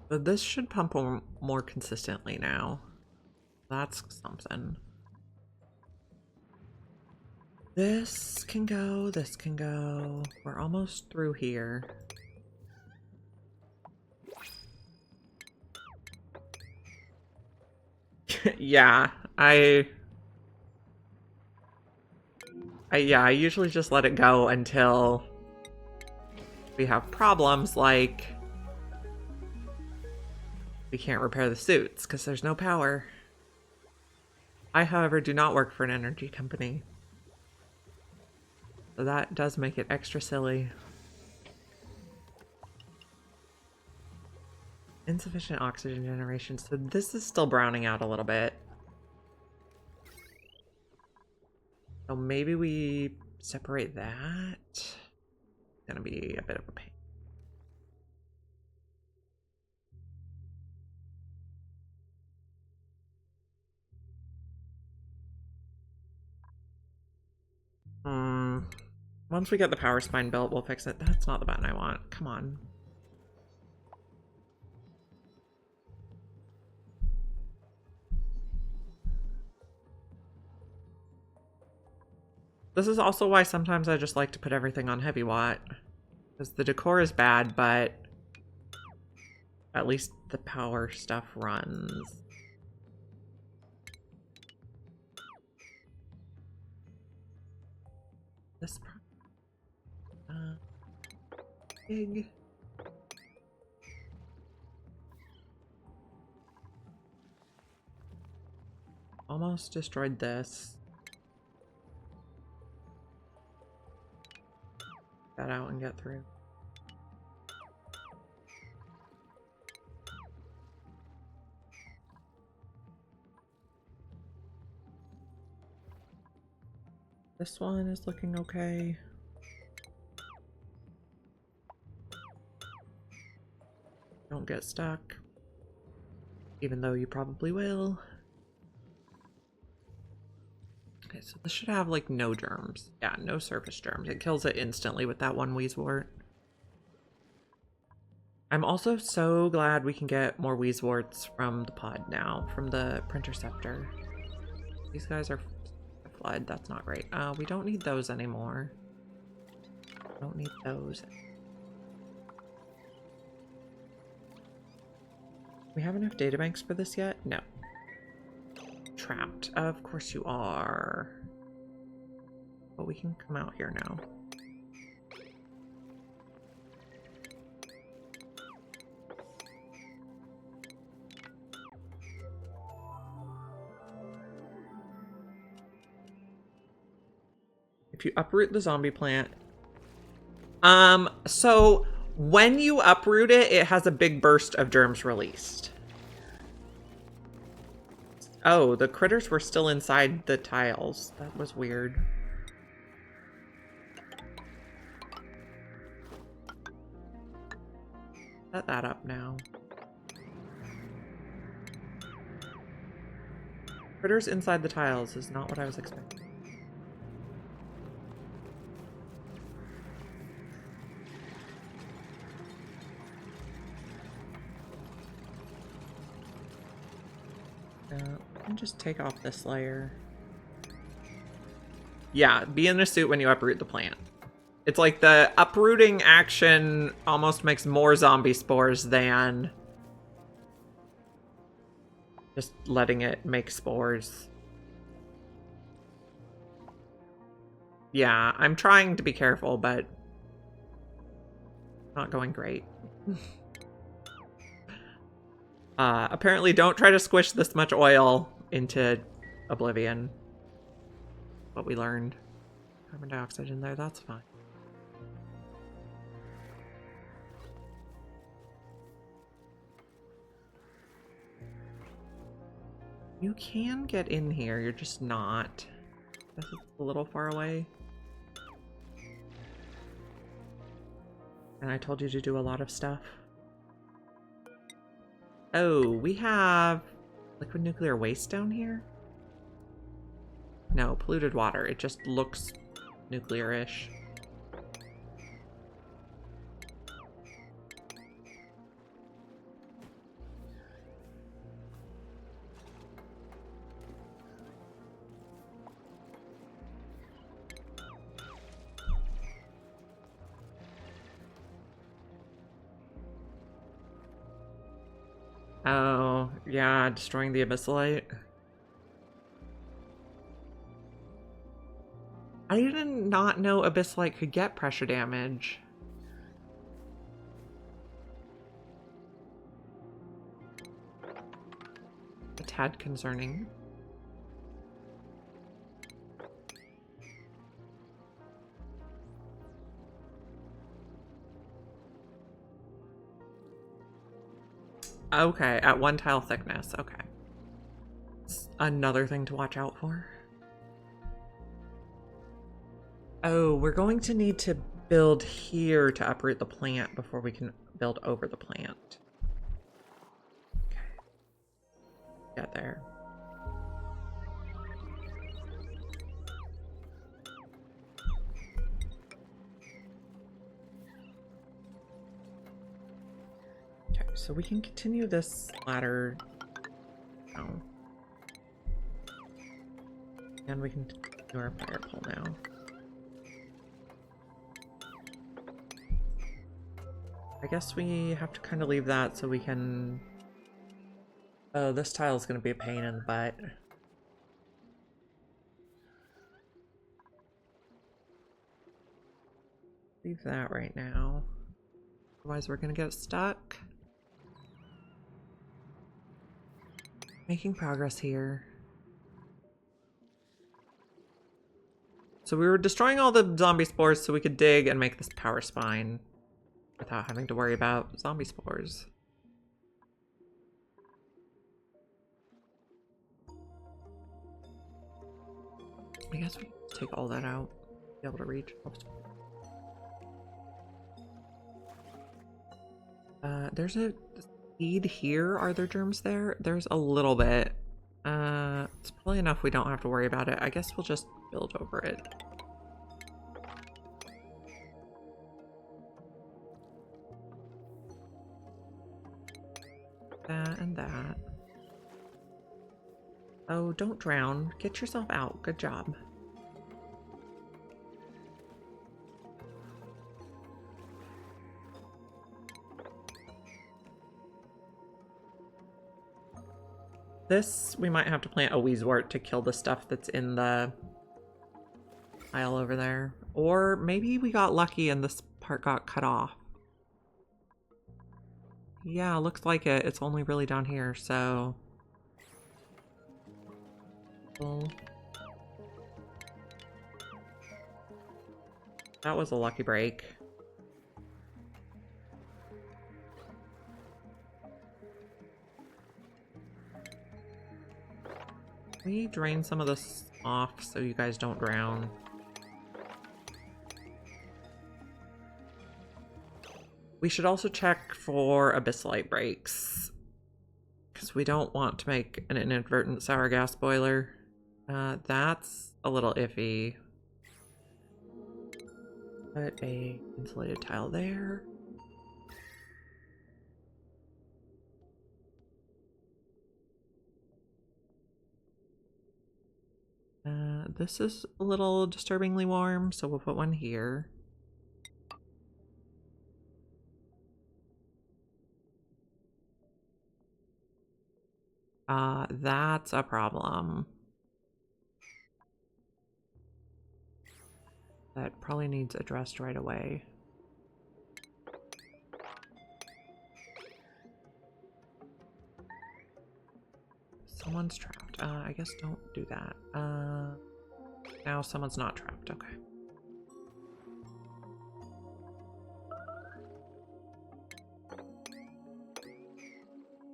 But this should pump more consistently now. That's something. This can go, this can go. We're almost through here. Yeah, I usually just let it go until we have problems like we can't repair the suits because there's no power. I, however, do not work for an energy company. So that does make it extra silly. Insufficient oxygen generation. So this is still browning out a little bit. So maybe we separate that. It's gonna be a bit of a pain. Once we get the power spine built, we'll fix it. That's not the button I want. Come on. This is also why sometimes I just like to put everything on heavy watt. Because the decor is bad, but at least the power stuff runs. This big. Almost destroyed this. That out and get through. This one is looking okay. Don't get stuck. Even though you probably will. Okay, so this should have like no germs. Yeah, no surface germs. It kills it instantly with that one Wheezewort. I'm also so glad we can get more Wheezeworts from the pod now, from the Printerceptor. These guys are flood. That's not great. We don't need those anymore. Don't need those. We have enough databanks for this yet? No. Trapped. Of course you are. But we can come out here now. If you uproot the zombie plant. So when you uproot it, it has a big burst of germs released. Oh, the critters were still inside the tiles. That was weird. Set that up now. Critters inside the tiles is not what I was expecting. And just take off this layer. Yeah, be in a suit when you uproot the plant. It's like the uprooting action almost makes more zombie spores than just letting it make spores. Yeah, I'm trying to be careful, but not going great. Apparently don't try to squish this much oil into oblivion. What we learned. Carbon dioxide in there, that's fine. You can get in here, you're just not. This is a little far away. And I told you to do a lot of stuff. Oh, we have liquid nuclear waste down here? No, polluted water. It just looks nuclear-ish. Oh, yeah, destroying the abyssalite. I did not know abyssalite could get pressure damage. A tad concerning. Okay, at 1 tile thickness. Okay. It's another thing to watch out for. Oh, we're going to need to build here to uproot the plant before we can build over the plant. Okay. Get there. Okay, so we can continue this ladder. Oh. And we can do our fire pole now. I guess we have to kind of leave that so we can... Oh, this tile is going to be a pain in the butt. Leave that right now. Otherwise we're going to get stuck. Making progress here. So we were destroying all the zombie spores so we could dig and make this power spine without having to worry about zombie spores. I guess we can take all that out. Be able to reach. There's a seed here. Are there germs there? There's a little bit. It's probably enough we don't have to worry about it. I guess we'll just build over it. That and that. Oh, don't drown. Get yourself out. Good job. This, we might have to plant a Weezwort to kill the stuff that's in the pile over there. Or maybe we got lucky and this part got cut off. Yeah, looks like it. It's only really down here, so... Well, that was a lucky break. We drain some of this off so you guys don't drown. We should also check for abyssalite breaks, because we don't want to make an inadvertent sour gas boiler. That's a little iffy. Put a insulated tile there. This is a little disturbingly warm, so we'll put one here. That's a problem. That probably needs addressed right away. Someone's trapped. I guess don't do that. Now someone's not trapped. Okay.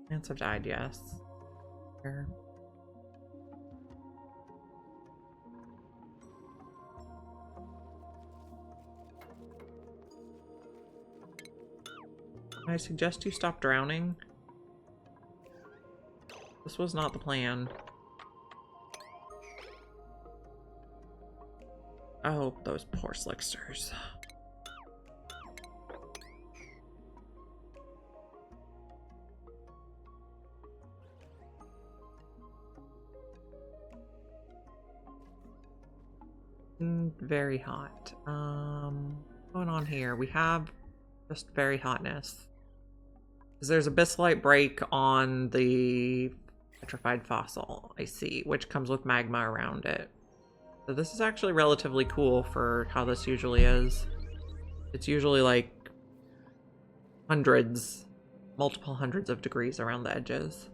Plants have died, yes. Here. I suggest you stop drowning. This was not the plan. Oh, those poor slicksters. Very hot. What's going on here? We have just very hotness. Because there's a abyssalite break on the petrified fossil, I see, which comes with magma around it. So this is actually relatively cool for how this usually is. It's usually like hundreds, multiple hundreds of degrees around the edges.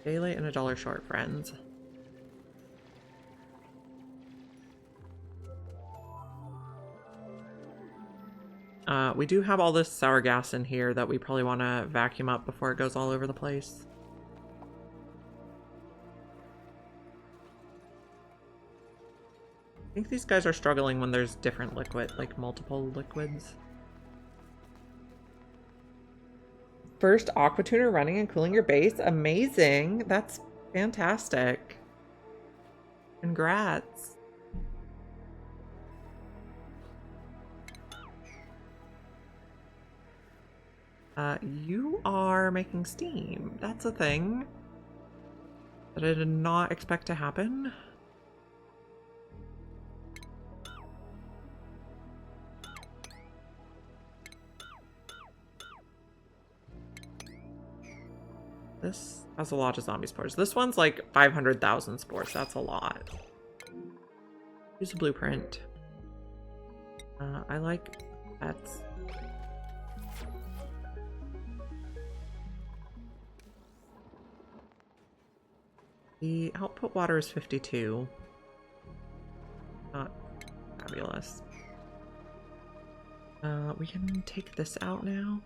Day late and $1 short, friends. We do have all this sour gas in here that we probably want to vacuum up before it goes all over the place. I think these guys are struggling when there's different liquid, like multiple liquids. First aqua tuner running and cooling your base. Amazing. That's fantastic. Congrats. You are making steam. That's a thing that I did not expect to happen. This has a lot of zombie spores. This one's like 500,000 spores. That's a lot. Use a blueprint. I like pets. The output water is 52. Not fabulous. We can take this out now.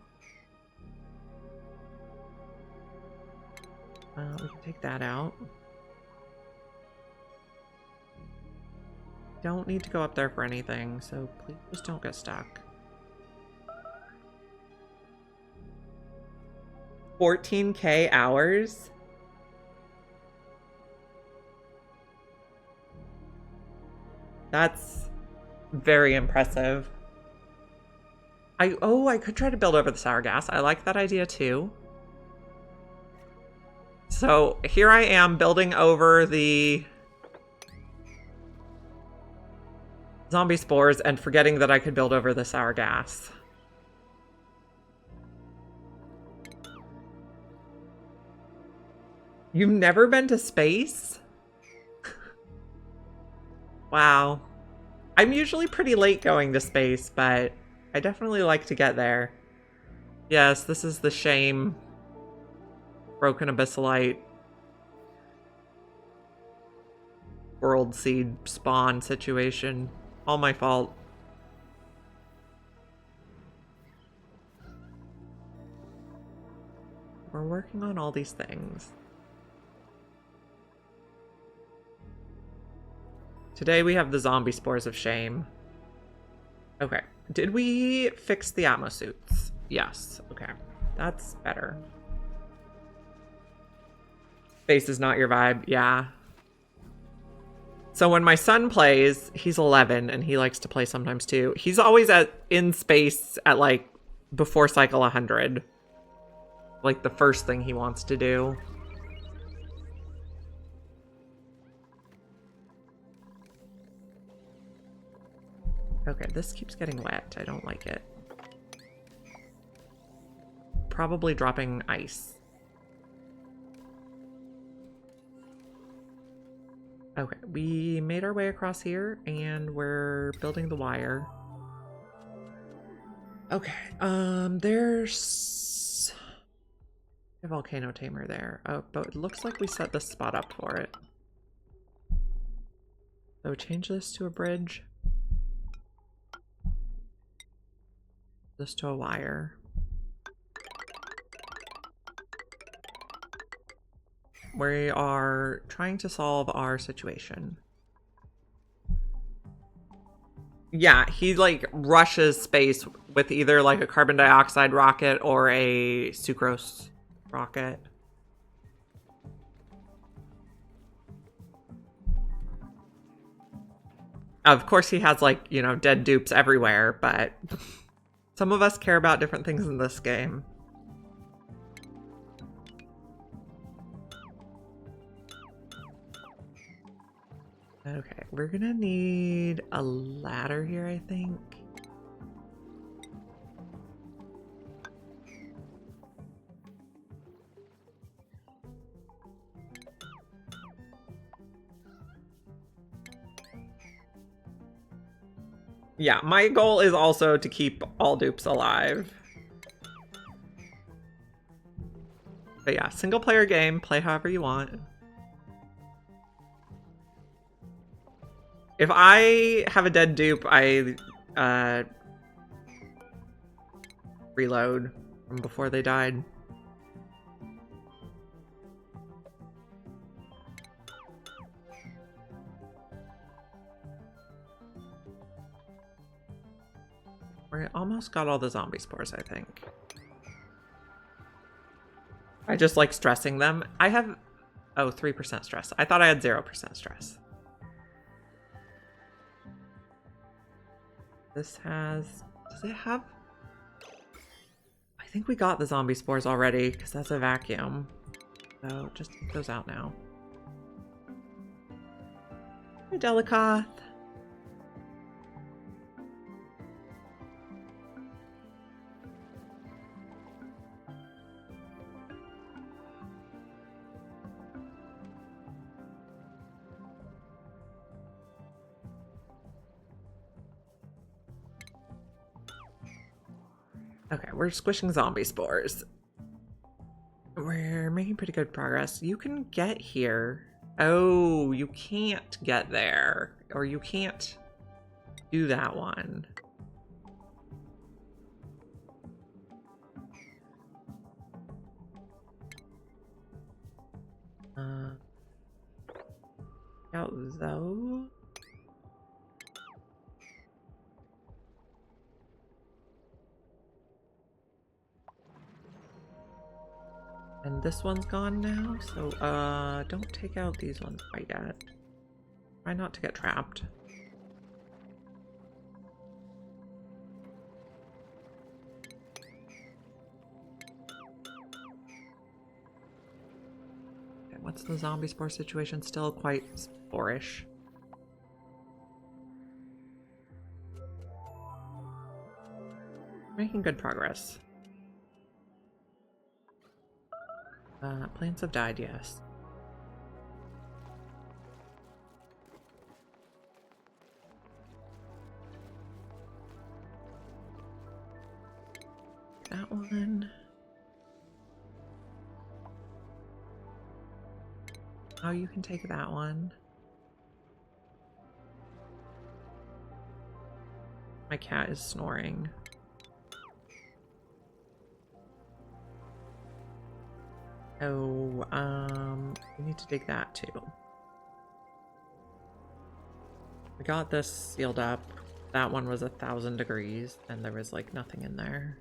We can take that out. Don't need to go up there for anything, so please just don't get stuck. 14K hours? That's very impressive. I could try to build over the sour gas. I like that idea too. So here I am building over the zombie spores and forgetting that I could build over the sour gas. You've never been to space? Wow. I'm usually pretty late going to space, but I definitely like to get there. Yes, this is the shame. Broken abyssalite. World seed spawn situation. All my fault. We're working on all these things. Today we have the zombie spores of shame. Okay. Did we fix the atmo suits? Yes. Okay. That's better. Space is not your vibe. Yeah. So when my son plays, he's 11 and he likes to play sometimes too. He's always in space at like before cycle 100. Like the first thing he wants to do. Okay, this keeps getting wet. I don't like it. Probably dropping ice. Okay, we made our way across here and we're building the wire. Okay, there's a volcano tamer there. Oh, but it looks like we set this spot up for it. So change this to a bridge. This to a wire. We are trying to solve our situation. Yeah, he like rushes space with either like a carbon dioxide rocket or a sucrose rocket. Of course he has like, you know, dead dupes everywhere, but some of us care about different things in this game. Okay, we're gonna need a ladder here, I think. Yeah, my goal is also to keep all dupes alive. But yeah, single player game, play however you want. If I have a dead dupe, I reload from before they died. We almost got all the zombie spores, I think. I just like stressing them. I have, oh, 3% stress. I thought I had 0% stress. This has, does it have? I think we got the zombie spores already because that's a vacuum. So just take those out now. Hi, Delicath. Okay, we're squishing zombie spores. We're making pretty good progress. You can get here. Oh, you can't get there. Or you can't do that one. Out though. And this one's gone now, so don't take out these ones quite yet. Try not to get trapped. Okay, what's the zombie spore situation? Still quite sporish. Making good progress. Plants have died, yes. That one. Oh, you can take that one. My cat is snoring. Oh, we need to dig that too. We got this sealed up. That one was 1,000 degrees, and there was like nothing in there.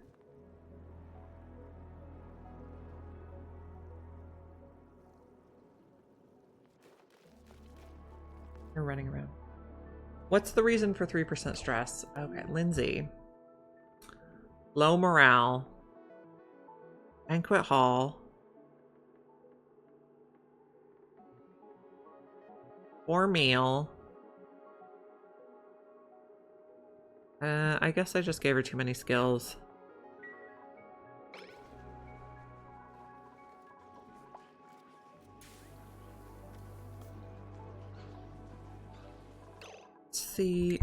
You're running around. What's the reason for 3% stress? Okay, Lindsay. Low morale. Banquet hall. Poor meal. I guess I just gave her too many skills. Let's see.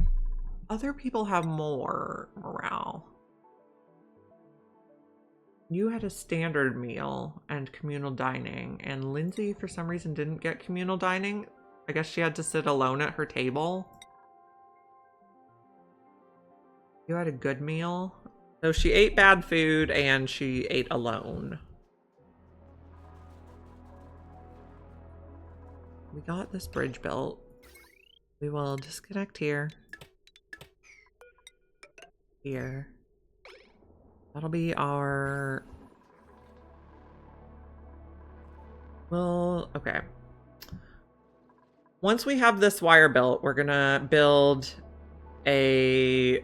Other people have more morale. You had a standard meal and communal dining, and Lindsay, for some reason, didn't get communal dining. I guess she had to sit alone at her table. You had a good meal. So she ate bad food and she ate alone. We got this bridge built. We will disconnect here. Here. That'll be our... Well, okay. Once we have this wire built, we're gonna build a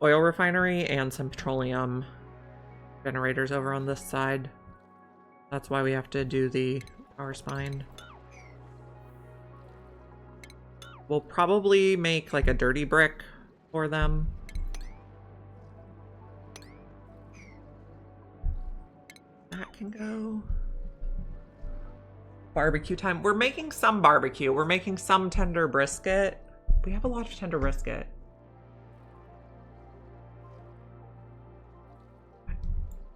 oil refinery and some petroleum generators over on this side. That's why we have to do the power spine. We'll probably make like a dirty brick for them. That can go. Barbecue time. We're making some barbecue. We're making some tender brisket. We have a lot of tender brisket.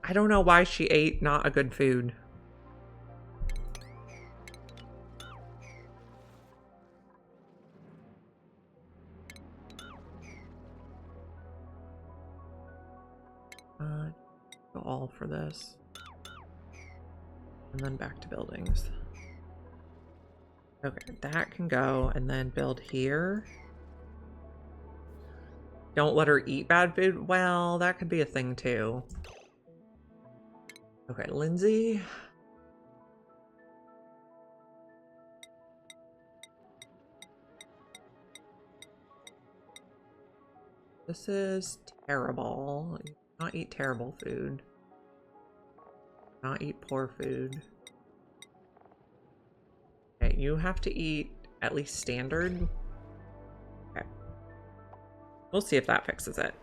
I don't know why she ate not a good food. Go all for this. And then back to buildings. Okay, that can go, and then build here. Don't let her eat bad food. Well, that could be a thing too. Okay, Lindsay. This is terrible. You cannot eat terrible food. Not eat poor food. Okay, you have to eat at least standard. Okay. We'll see if that fixes it.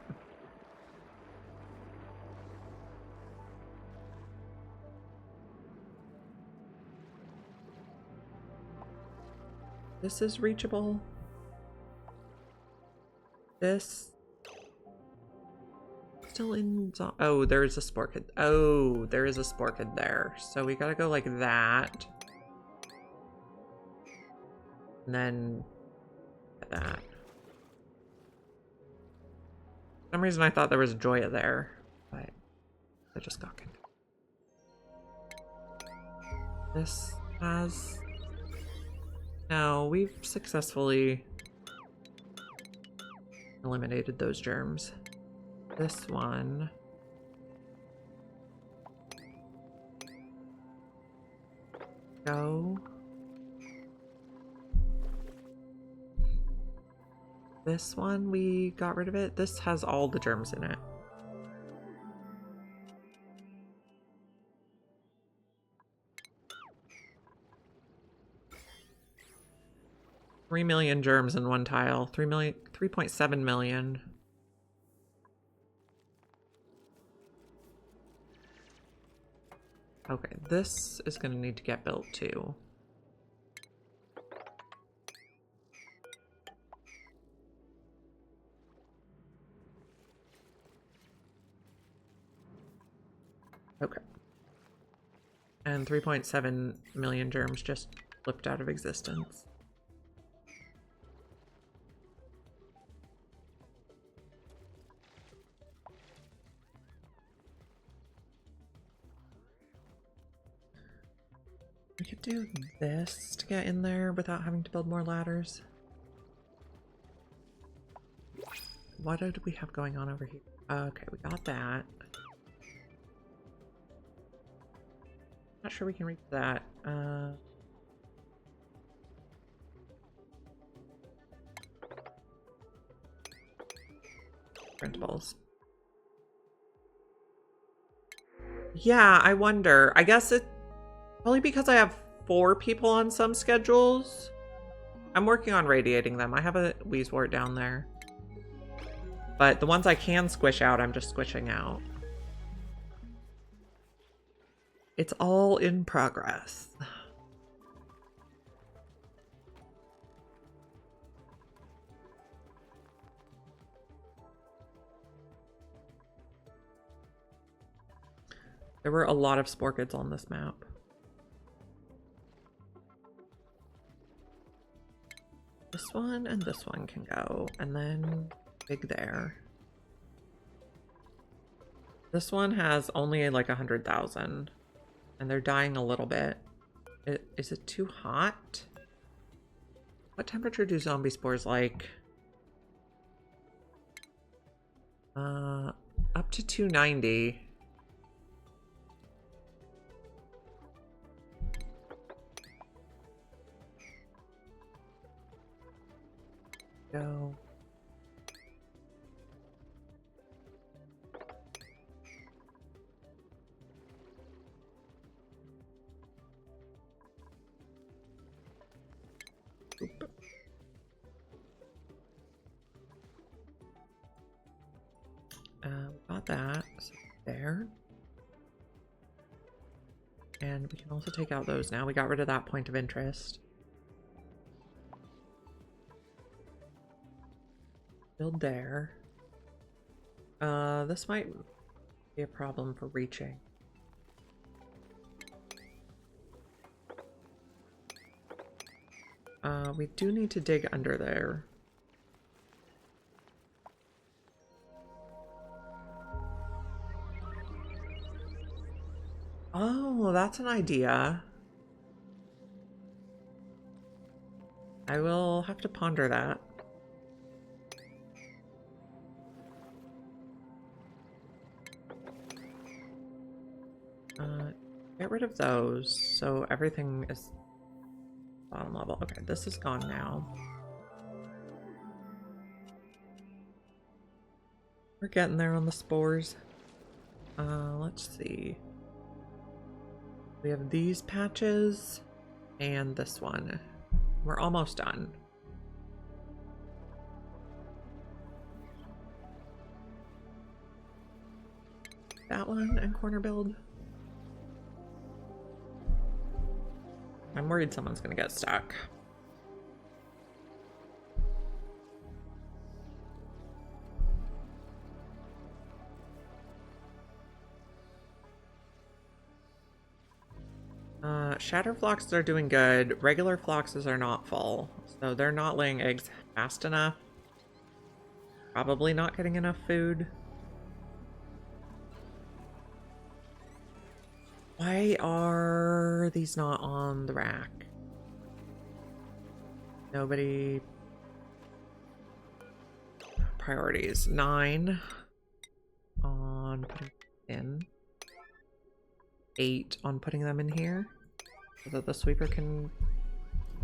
This is reachable. This still in. Oh, there is a spore kid. Oh, there is a spore kid there. So we gotta go like that. And then that. For some reason I thought there was Joya there, but I just got it. This has... No, we've successfully eliminated those germs. This one. Go. This one, we got rid of it. This has all the germs in it. $3 million germs in one tile. 3 million, 3.7 million. Okay, this is going to need to get built too. Okay. And 3.7 million germs just flipped out of existence. We could do this to get in there without having to build more ladders. What do we have going on over here? Okay, we got that. Not sure we can reach that. Printables. Yeah, I wonder. I guess it's probably because I have 4 people on some schedules. I'm working on radiating them. I have a Wheezewort down there. But the ones I can squish out, I'm just squishing out. It's all in progress. There were a lot of Sporkids on this map. This one and this one can go, and then big there. This one has only like 100,000, and they're dying a little bit. Is it too hot? What temperature do zombie spores like? Up to 290. Go. Oop. Got that. So there. And we can also take out those now. We got rid of that point of interest. Build there. This might be a problem for reaching. We do need to dig under there. Oh, that's an idea. I will have to ponder that. Get rid of those, so everything is bottom level. Okay, this is gone now. We're getting there on the spores. Let's see. We have these patches and this one. We're almost done. That one and corner build. I'm worried someone's gonna get stuck. Shatter floxes are doing good. Regular floxes are not full, so they're not laying eggs fast enough. Probably not getting enough food. Why are these not on the rack? Nobody. Priorities. 9 on putting in. 8 on putting them in here so that the sweeper can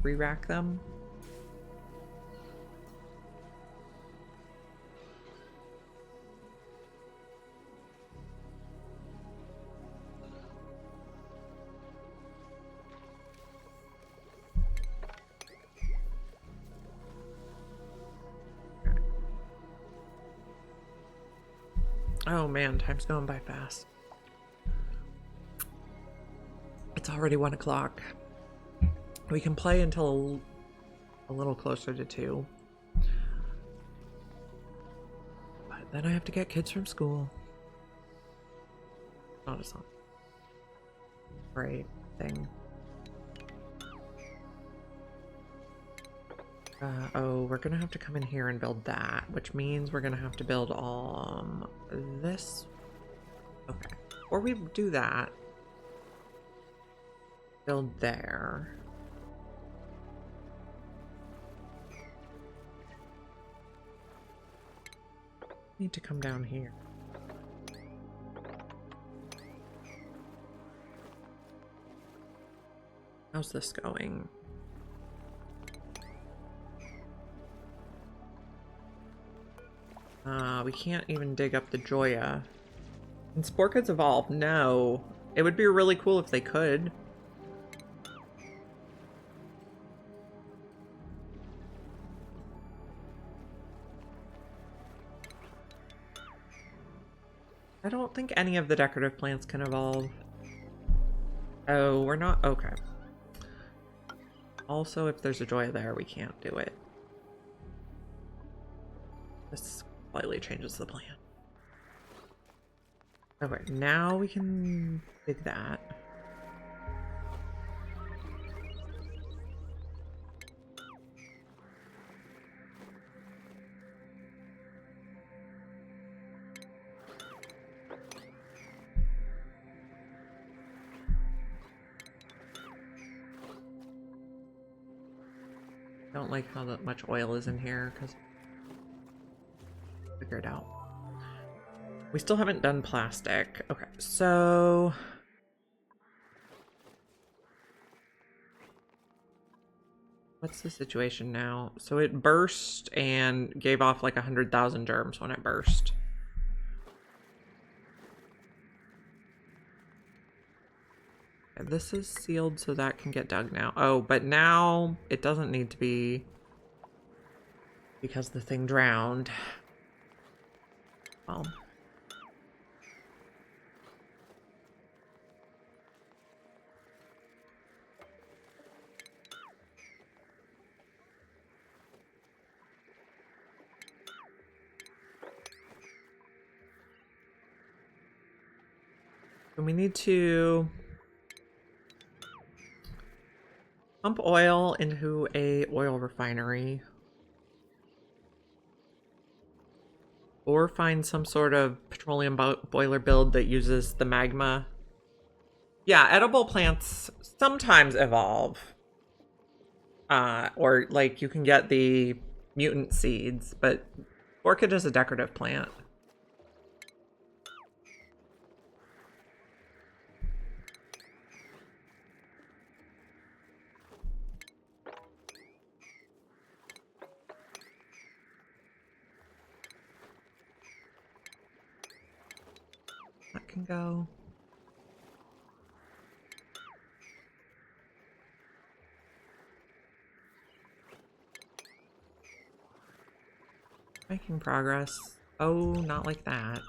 re-rack them. Oh man, time's going by fast. It's already 1 o'clock. We can play until a little closer to 2. But then I have to get kids from school. Not a song. Great thing. Oh, we're gonna have to come in here and build that, which means we're gonna have to build this. Okay, or we do that. Build there. Need to come down here. How's this going? We can't even dig up the Joya. Can Sporkids evolve? No. It would be really cool if they could. I don't think any of the decorative plants can evolve. Oh, we're not... Okay. Also, if there's a Joya there, we can't do it. This slightly changes the plan. Okay, now we can dig that. Don't like how much oil is in here, because figure it out. We still haven't done plastic. Okay, so what's the situation now? So it burst and gave off like 100,000 germs when it burst. Okay, this is sealed so that can get dug now. Oh, but now it doesn't need to be because the thing drowned. Well. And we need to pump oil into a oil refinery. Or find some sort of petroleum boiler build that uses the magma. Yeah, edible plants sometimes evolve. Or like you can get the mutant seeds, but orchid is a decorative plant. That can go. Making progress. Oh, not like that.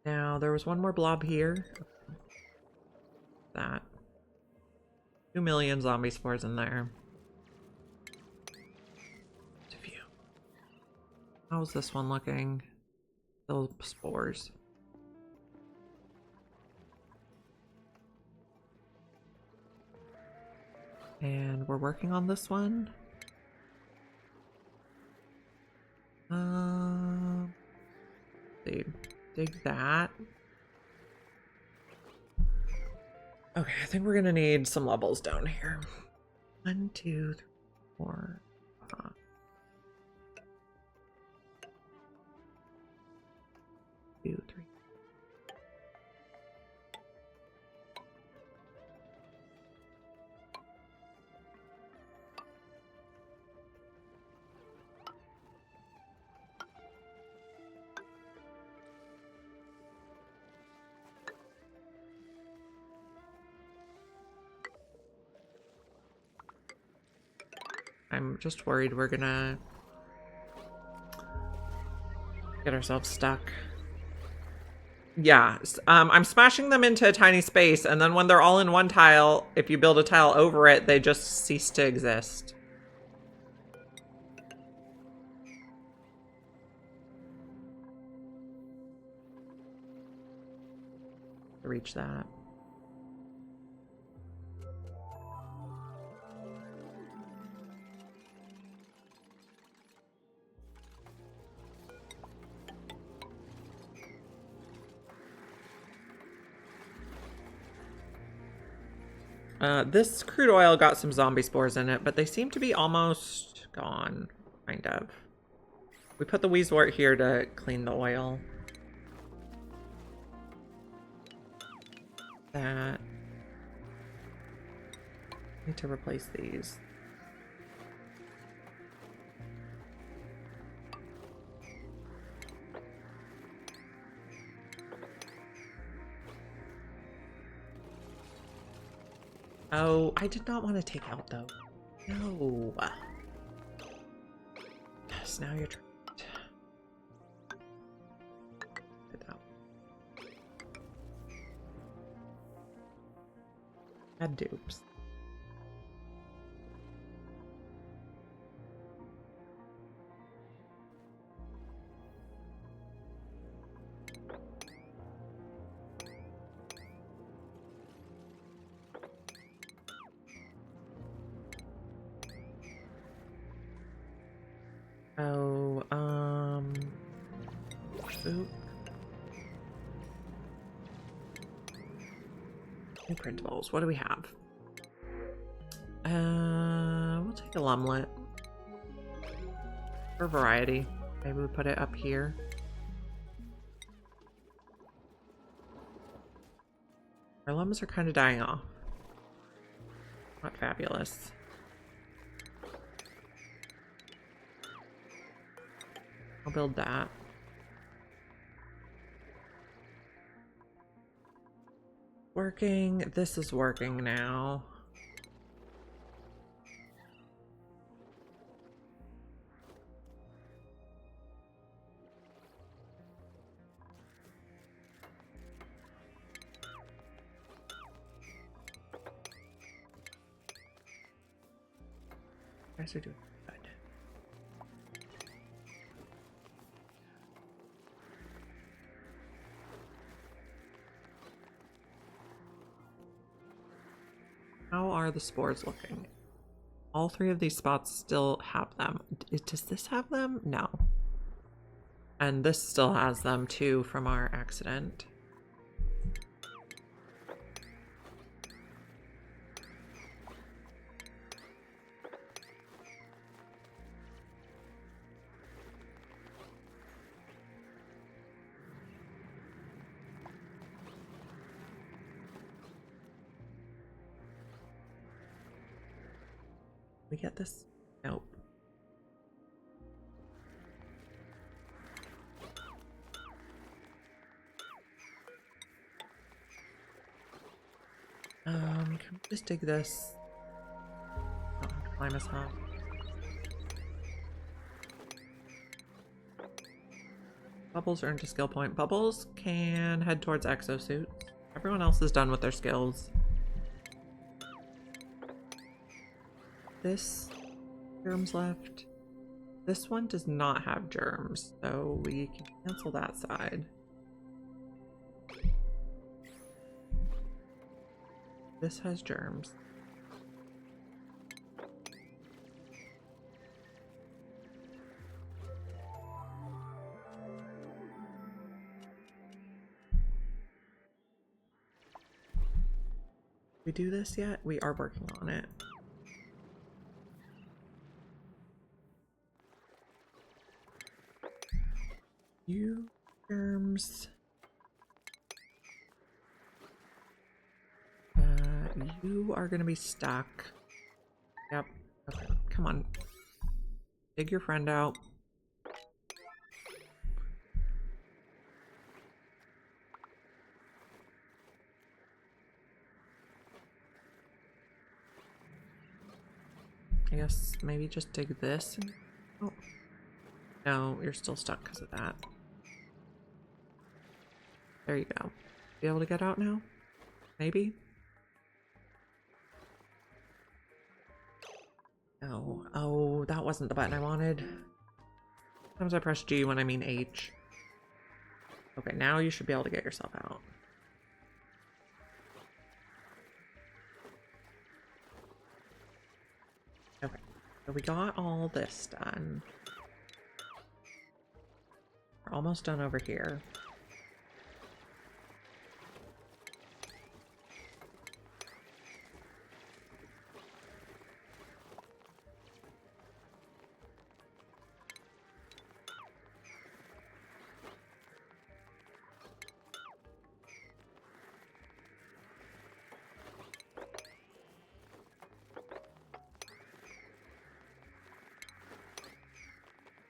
Now, there was one more blob here. That. 2 million zombie spores in there. How's this one looking? Still spores. And we're working on this one. Dig that. Okay, I think we're gonna need some levels down here. 1, 2, 3, 4, 5. 2, 3. I'm just worried we're gonna get ourselves stuck. Yeah, I'm smashing them into a tiny space, and then when they're all in one tile, if you build a tile over it, they just cease to exist. To reach that. This crude oil got some zombie spores in it, but they seem to be almost gone, kind of. We put the Weezwort here to clean the oil. That. Need to replace these. Oh, I did not want to take out those. No. Yes, now you're trapped. Get out. Bad dupes. Oh, oop. New printables. What do we have? We'll take a lumlet. For variety. Maybe we put it up here. Our lums are kind of dying off. Not fabulous. I'll build that. Working. This is working now. You guys are doing good. How are the spores looking? All three of these spots still have them. Does this have them? No. And this still has them too from our accident. We get this? Nope. Can we just dig this? Don't have to climb us up. Bubbles earned a skill point. Bubbles can head towards exosuit. Everyone else is done with their skills. This germs left. This one does not have germs, so we can cancel that side. This has germs. We do this yet? We are working on it. You germs. You are gonna be stuck. Yep. Okay. Come on. Dig your friend out. I guess maybe just dig this. Oh. No, you're still stuck because of that. There you go. Be able to get out now? Maybe? No. Oh, that wasn't the button I wanted. Sometimes I press G when I mean H. Okay, now you should be able to get yourself out. Okay, so we got all this done. We're almost done over here.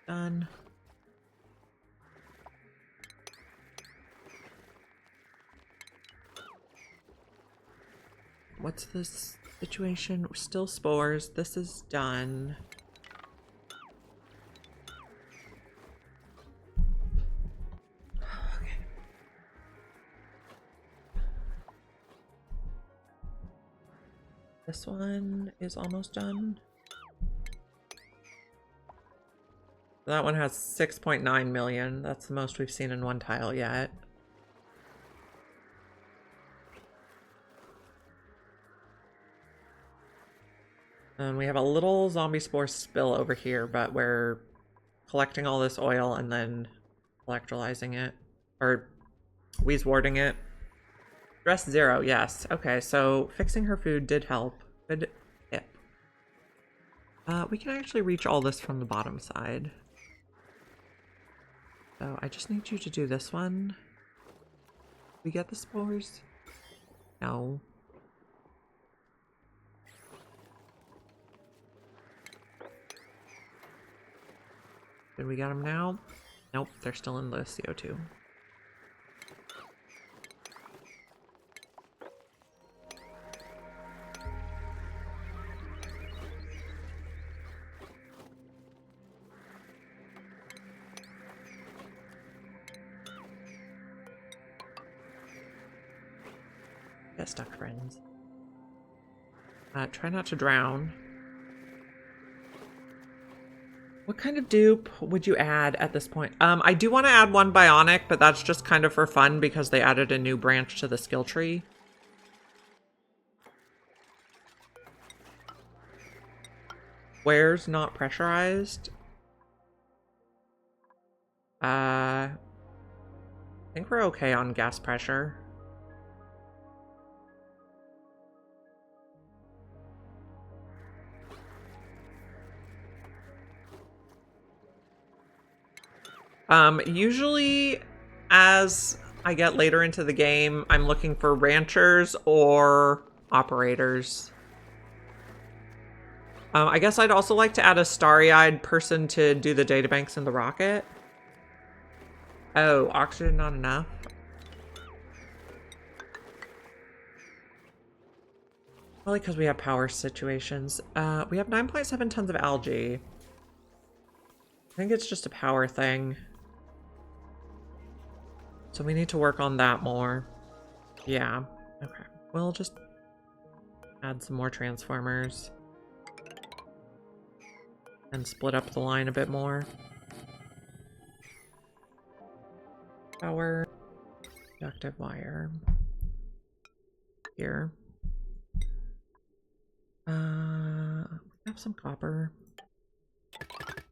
Done. What's this situation? Still spores. This is done. Okay. This one is almost done. That one has 6.9 million. That's the most we've seen in one tile yet. And we have a little zombie spore spill over here, but we're collecting all this oil and then electrolyzing it. Or wheeze-warding it. Stress 0, yes. Okay, so fixing her food did help. Good tip. We can actually reach all this from the bottom side. So I just need you to do this one. We get the spores? No. Did we get them now? Nope, they're still in the CO2. Get stuck, friends. Try not to drown. What kind of dupe would you add at this point? I do want to add one bionic, but that's just kind of for fun because they added a new branch to the skill tree. Where's not pressurized? I think we're okay on gas pressure. Usually as I get later into the game, I'm looking for ranchers or operators. I guess I'd also like to add a starry-eyed person to do the databanks in the rocket. Oh, oxygen not enough? Probably because we have power situations. We have 9.7 tons of algae. I think it's just a power thing. So we need to work on that more. Yeah, okay. We'll just add some more transformers. And split up the line a bit more. Power. Conductive wire. Here. We have some copper.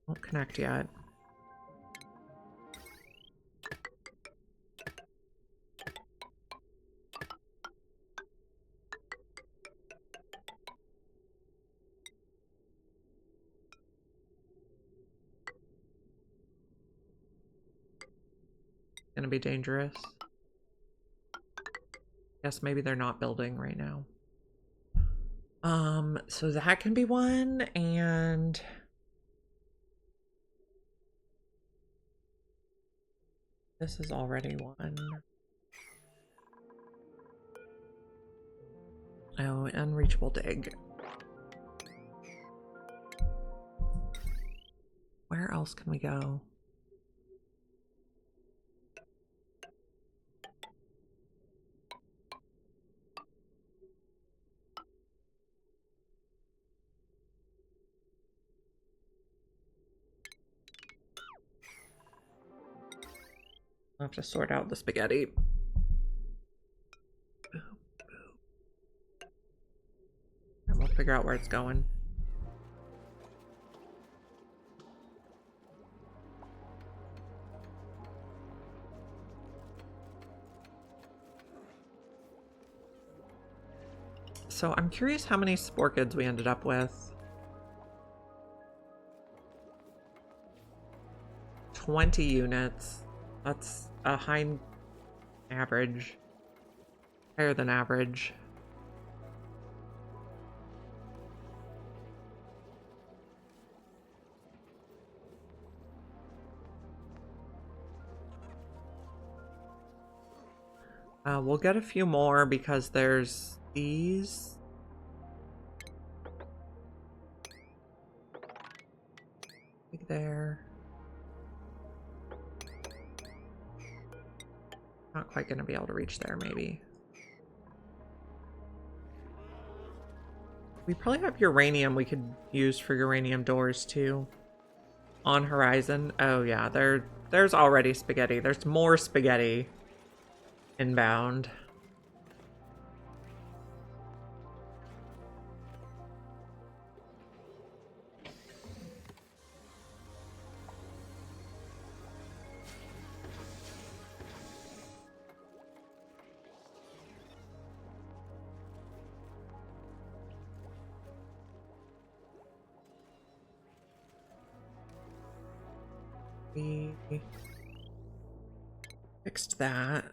Won't connect yet. Gonna be dangerous. Guess maybe they're not building right now. So that can be one, and this is already one. Oh, unreachable dig. where else can we go? I'll have to sort out the spaghetti. And we'll figure out where it's going. So I'm curious how many sporkids we ended up with. 20 units. That's a high average. Higher than average. We'll get a few more because there's these. There. Not quite going to be able to reach there, maybe. We probably have uranium we could use for uranium doors, too. On horizon. Oh, yeah. There's already spaghetti. There's more spaghetti inbound. We fixed that.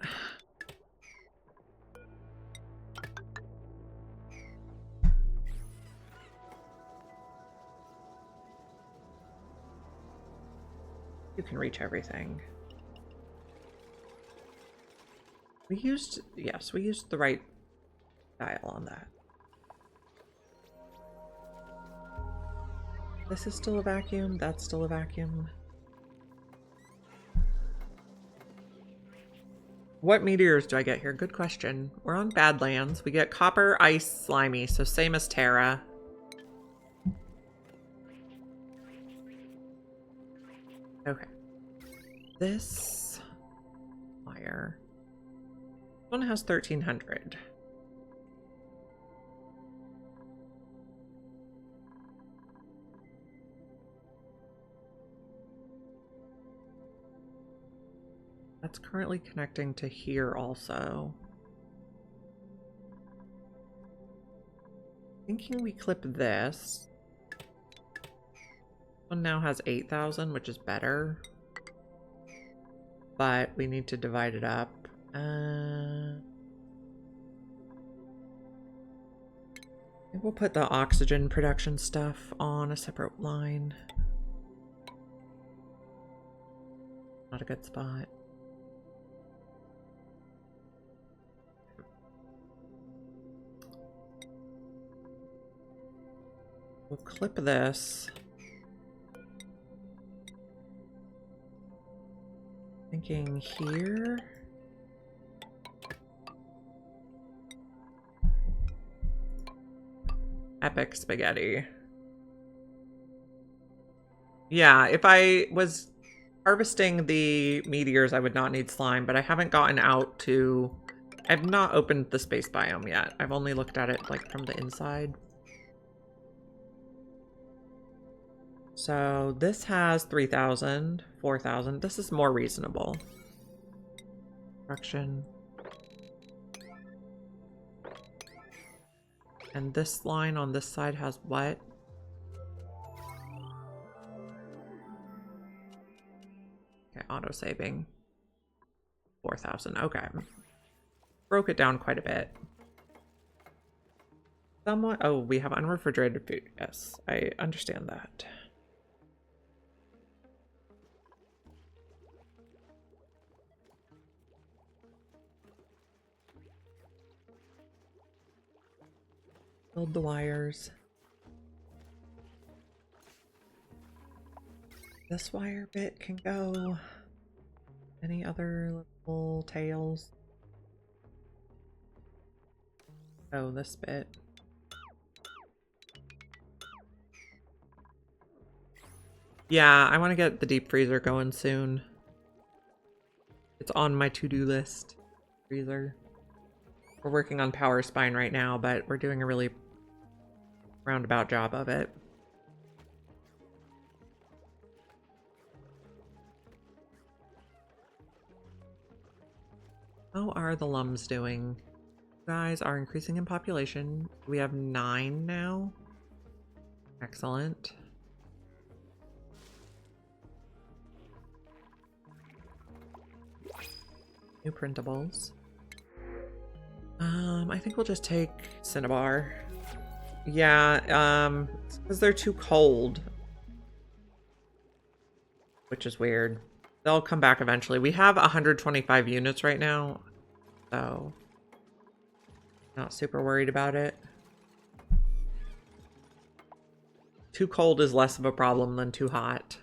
You can reach everything. Yes, we used the right dial on that. This is still a vacuum, that's still a vacuum. What meteors do I get here? Good question. We're on Badlands. We get copper, ice, slimy, so same as Terra. Okay. This wire. This one has 1300. That's currently connecting to here also. Thinking we clip this. One now has 8,000, which is better. But we need to divide it up. We'll put the oxygen production stuff on a separate line. Not a good spot. We'll clip this. Thinking here. Epic spaghetti. Yeah, if I was harvesting the meteors, I would not need slime, but I haven't gotten out to... I've not opened the space biome yet. I've only looked at it, like, from the inside. So this has 3,000, 4,000. This is more reasonable. Construction. And this line on this side has what? Okay, auto-saving. 4,000, okay. Broke it down quite a bit. Somewhat, oh, we have unrefrigerated food. Yes, I understand that. Build the wires. This wire bit can go. Any other little tails? Oh, this bit. Yeah, I want to get the deep freezer going soon. It's on my to-do list. Freezer. We're working on power spine right now, but we're doing a really roundabout job of it. How are the lums doing? You guys are increasing in population. We have 9 now. Excellent. New printables. I think we'll just take Cinnabar. Yeah, it's because they're too cold. Which is weird. They'll come back eventually. We have 125 units right now, so not super worried about it. Too cold is less of a problem than too hot.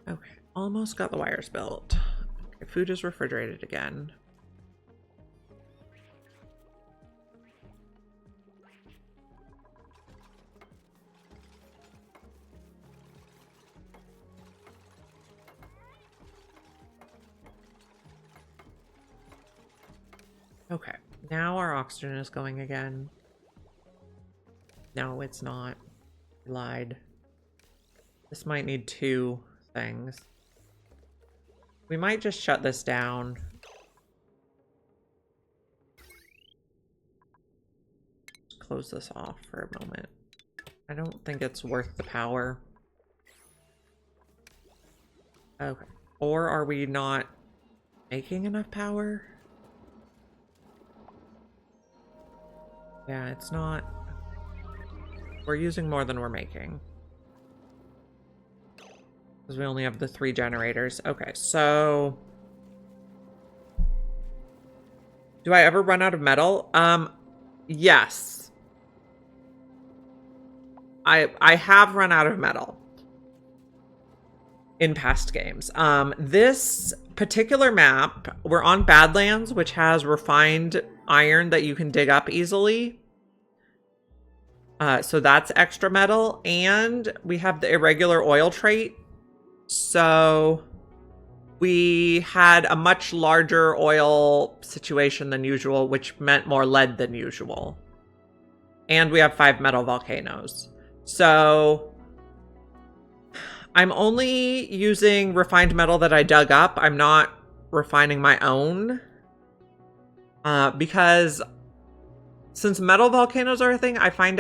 Okay, almost got the wires built. Okay, food is refrigerated again. Okay, now our oxygen is going again. No, it's not. I lied. This might need 2 things. We might just shut this down. Close this off for a moment. I don't think it's worth the power. Okay. Or are we not making enough power? Yeah, it's not. We're using more than we're making. Because we only have the 3 generators. Okay, so... do I ever run out of metal? Yes. I have run out of metal in past games. This particular map, we're on Badlands, which has refined iron that you can dig up easily. So that's extra metal. And we have the irregular oil trait. So we had a much larger oil situation than usual, which meant more lead than usual. And we have 5 metal volcanoes. So I'm only using refined metal that I dug up. I'm not refining my own. Because since metal volcanoes are a thing, I find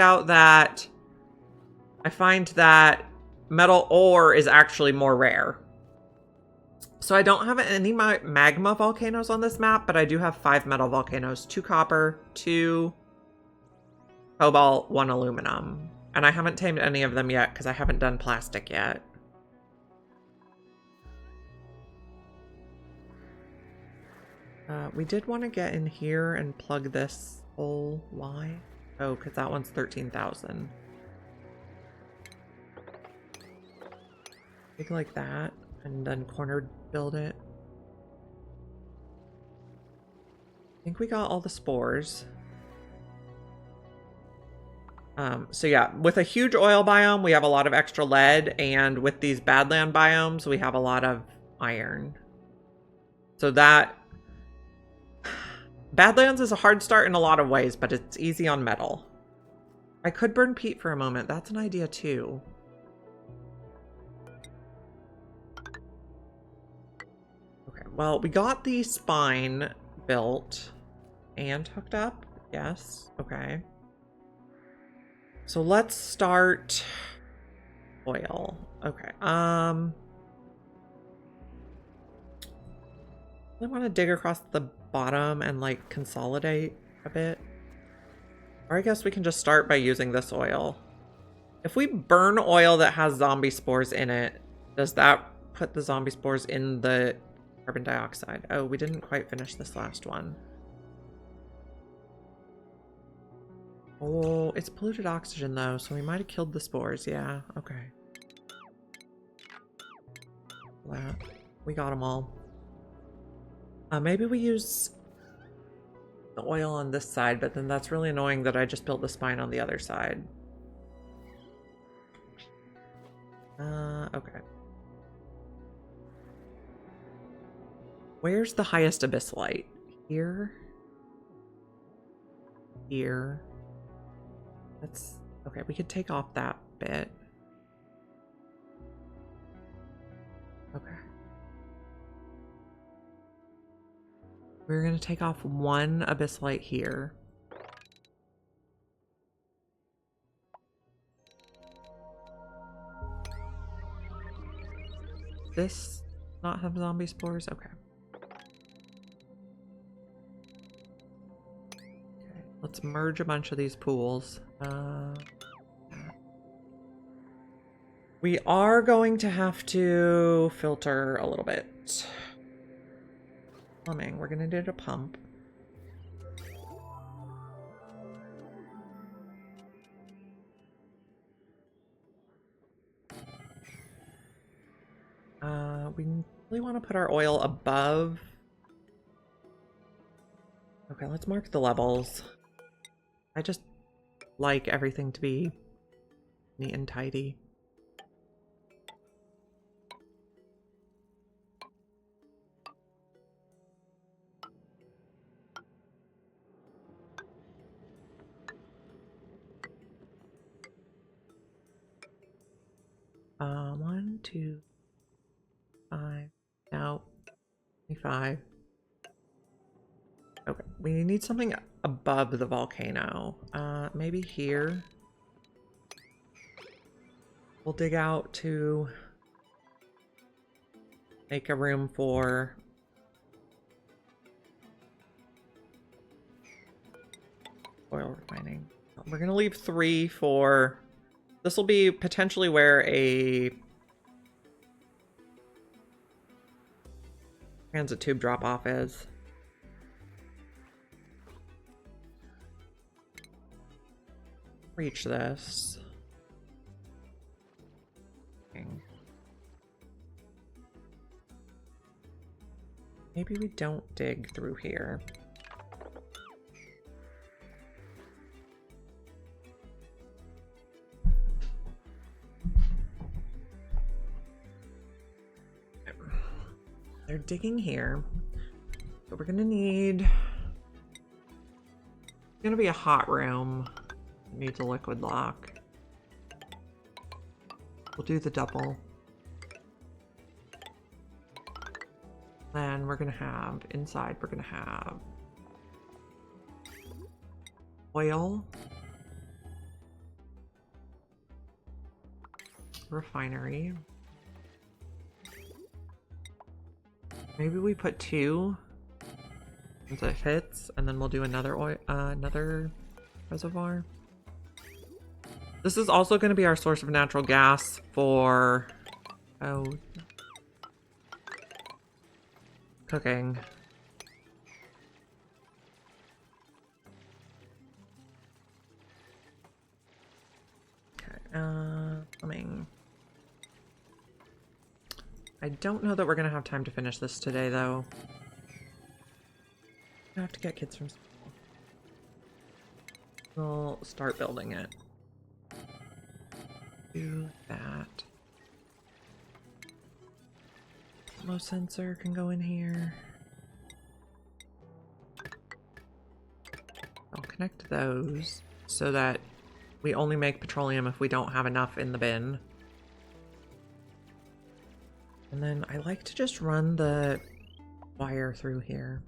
that metal ore is actually more rare. So I don't have any magma volcanoes on this map, but I do have 5 metal volcanoes. 2 copper, 2 cobalt, 1 aluminum. And I haven't tamed any of them yet because I haven't done plastic yet. We did want to get in here and plug this hole. Why? Oh, because that one's 13,000. Big like that, and then cornered build it. I think we got all the spores. So yeah, with a huge oil biome, we have a lot of extra lead, and with these badland biomes, we have a lot of iron. So that... Badlands is a hard start in a lot of ways, but it's easy on metal. I could burn peat for a moment. That's an idea too. Okay, well, we got the spine built and hooked up. Yes, okay. So let's start Oil. Okay. I want to dig across the bottom and like consolidate a bit. Or I guess we can just start by using this oil. If we burn oil that has zombie spores in it, does that put the zombie spores in the carbon dioxide? Oh, we didn't quite finish this last one. Oh, it's polluted oxygen though, so we might have killed the spores. Yeah, okay. That. We got them all. Maybe we use the oil on this side, but then that's really annoying that I just built the spine on the other side. Okay. Where's the highest abyssite? Here? Here? That's... Okay, we could take off that bit. Okay. We're going to take off one abyssite here. This not have zombie spores? Okay. Okay, let's merge a bunch of these pools. We are going to have to filter a little bit. Plumbing, we're gonna need a pump. We really want to put our oil above. Okay, let's mark the levels. I just like everything to be neat and tidy. One, two, 5. No, 25. Okay, we need something above the volcano. Maybe here. We'll dig out to make a room for oil refining. We're gonna leave 3 for... This will be potentially where a transit tube drop-off is. Reach this. Maybe we don't dig through here. They're digging here. So we're gonna need... It's gonna be a hot room. Needs a liquid lock. We'll do the double. Then we're gonna have, inside we're gonna have oil, refinery. Maybe we put 2 since it fits, and then we'll do another oil, another reservoir. This is also going to be our source of natural gas for cooking. Okay, plumbing. I don't know that we're gonna have time to finish this today, though. I have to get kids from school. We'll start building it. Do that. Low sensor can go in here. I'll connect those so that we only make petroleum if we don't have enough in the bin. And then I like to just run the wire through here.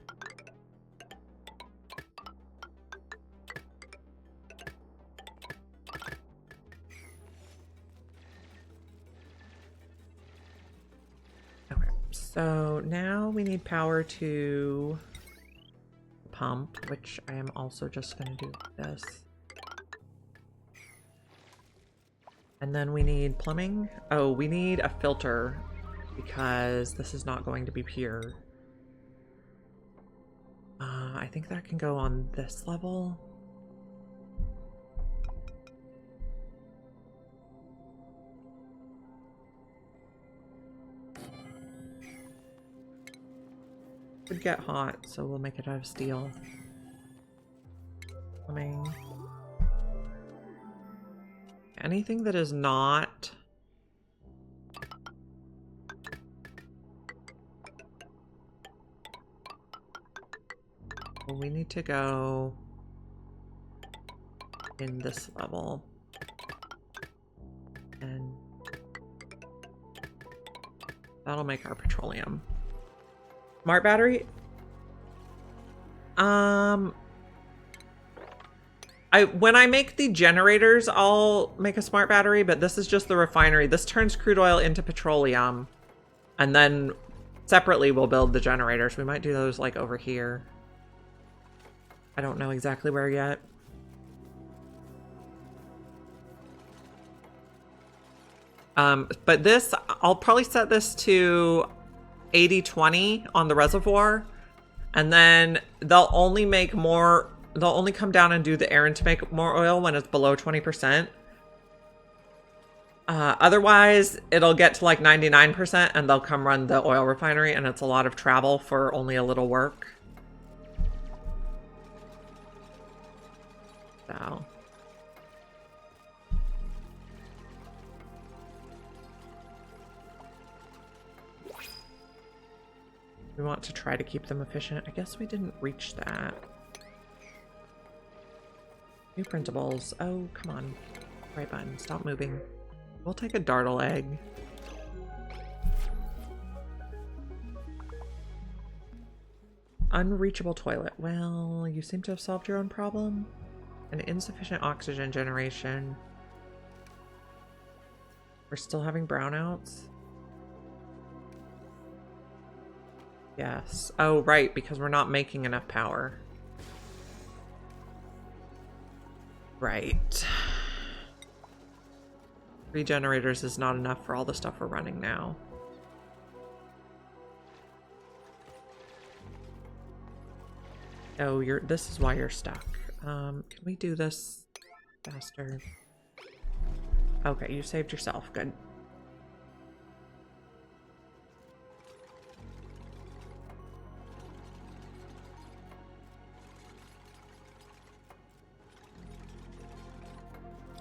So now we need power to pump, which I am also just going to do this. And then we need plumbing. Oh, we need a filter because this is not going to be pure. I think that can go on this level. Would get hot, so we'll make it out of steel. Plumbing. Anything that is not well, we need to go in this level. And that'll make our petroleum. Smart battery? When I make the generators, I'll make a smart battery, but this is just the refinery. This turns crude oil into petroleum. And then separately we'll build the generators. We might do those like over here. I don't know exactly where yet. But this, I'll probably set this to 80-20 on the reservoir. And then they'll only make more, they'll only come down and do the errand to make more oil when it's below 20%. Otherwise, it'll get to like 99% and they'll come run the oil refinery, and it's a lot of travel for only a little work. So. We want to try to keep them efficient. I guess we didn't reach that. New printables. Oh, come on. Right button. Stop moving. We'll take a dartle egg. Unreachable toilet. Well, you seem to have solved your own problem. An insufficient oxygen generation. We're still having brownouts. Yes. Oh, right, because we're not making enough power. Right. 3 generators is not enough for all the stuff we're running now. Oh, this is why you're stuck. Can we do this faster? Okay, you saved yourself. Good.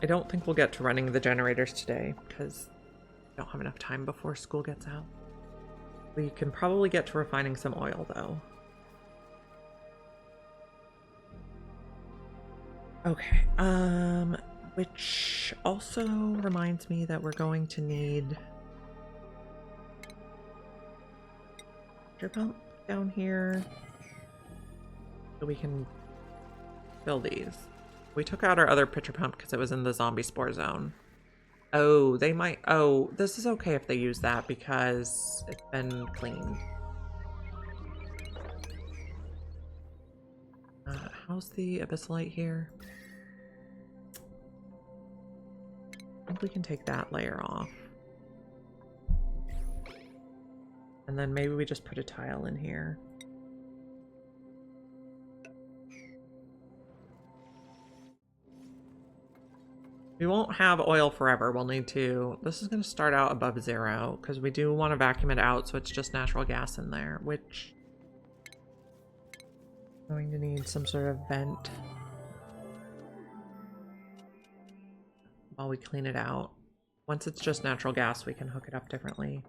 I don't think we'll get to running the generators today because we don't have enough time before school gets out. We can probably get to refining some oil though. Okay, which also reminds me that we're going to need water pump down here so we can fill these. We took out our other pitcher pump because it was in the zombie spore zone. Oh, they might... Oh, this is okay if they use that because it's been cleaned. How's the abyssalite here? I think we can take that layer off. And then maybe we just put a tile in here. We won't have oil forever. We'll need to... This is going to start out above 0 because we do want to vacuum it out so it's just natural gas in there, which... Going to need some sort of vent while we clean it out. Once it's just natural gas, we can hook it up differently.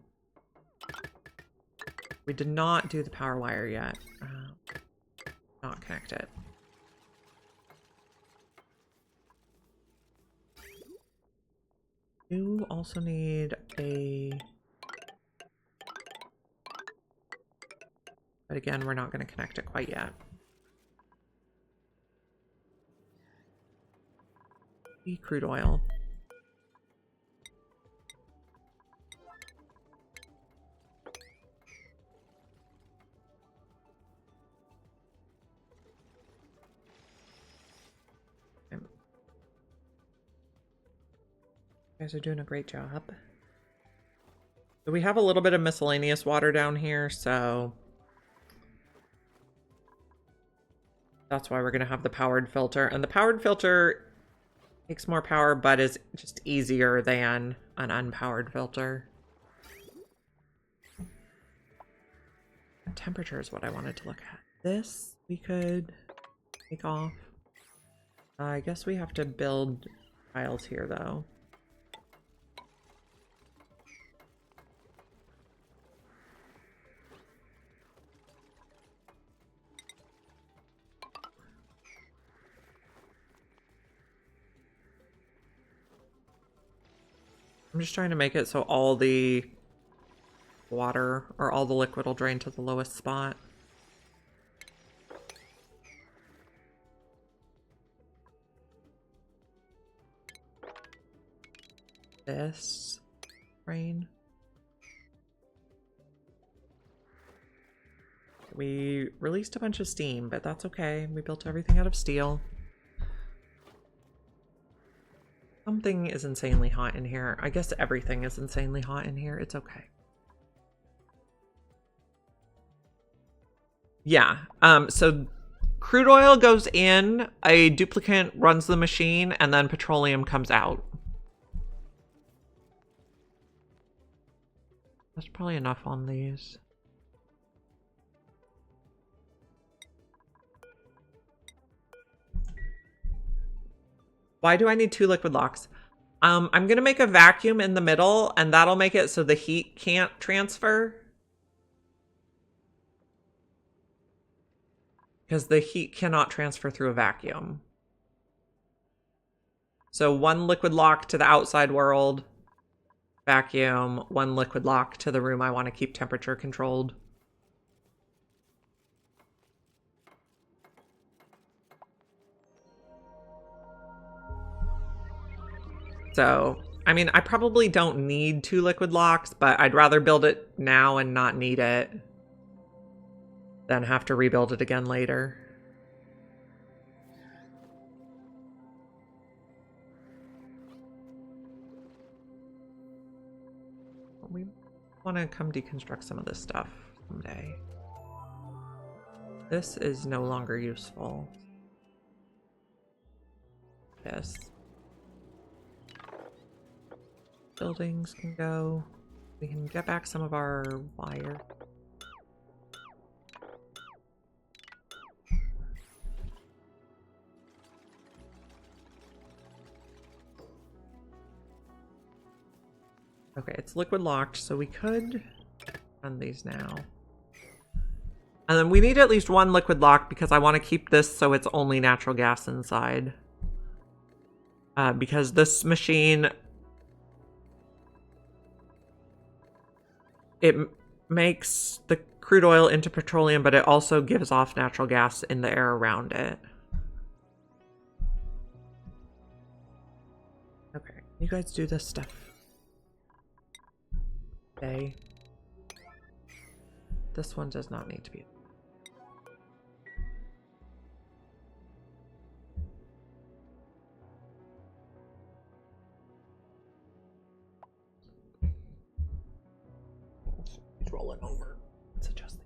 We did not do the power wire yet. Not connect it. You also need a... But again, we're not going to connect it quite yet. Crude oil. guys are doing a great job. So we have a little bit of miscellaneous water down here, so that's why we're going to have the powered filter. And the powered filter takes more power, but is just easier than an unpowered filter. Temperature is what I wanted to look at. This we could take off. I guess we have to build tiles here, though. I'm just trying to make it so all the water or all the liquid will drain to the lowest spot. This rain. We released a bunch of steam, but that's okay. We built everything out of steel. Something is insanely hot in here. I guess everything is insanely hot in here. It's okay. Yeah. So crude oil goes in, a duplicate runs the machine, and then petroleum comes out. That's probably enough on these. Why do I need 2 liquid locks? I'm going to make a vacuum in the middle, and that'll make it so the heat can't transfer. Because the heat cannot transfer through a vacuum. So 1 liquid lock to the outside world. Vacuum. 1 liquid lock to the room I want to keep temperature controlled. So, I mean, I probably don't need 2 liquid locks, but I'd rather build it now and not need it than have to rebuild it again later. We want to come deconstruct some of this stuff someday. This is no longer useful. Yes. Buildings can go. We can get back some of our wire. Okay, it's liquid locked, so we could run these now. And then we need at least 1 liquid lock because I want to keep this so it's only natural gas inside. Because this machine, it makes the crude oil into petroleum, but it also gives off natural gas in the air around it. Okay, you guys do this stuff. Okay. This one does not need to be. He's rolling over. It's adjusting.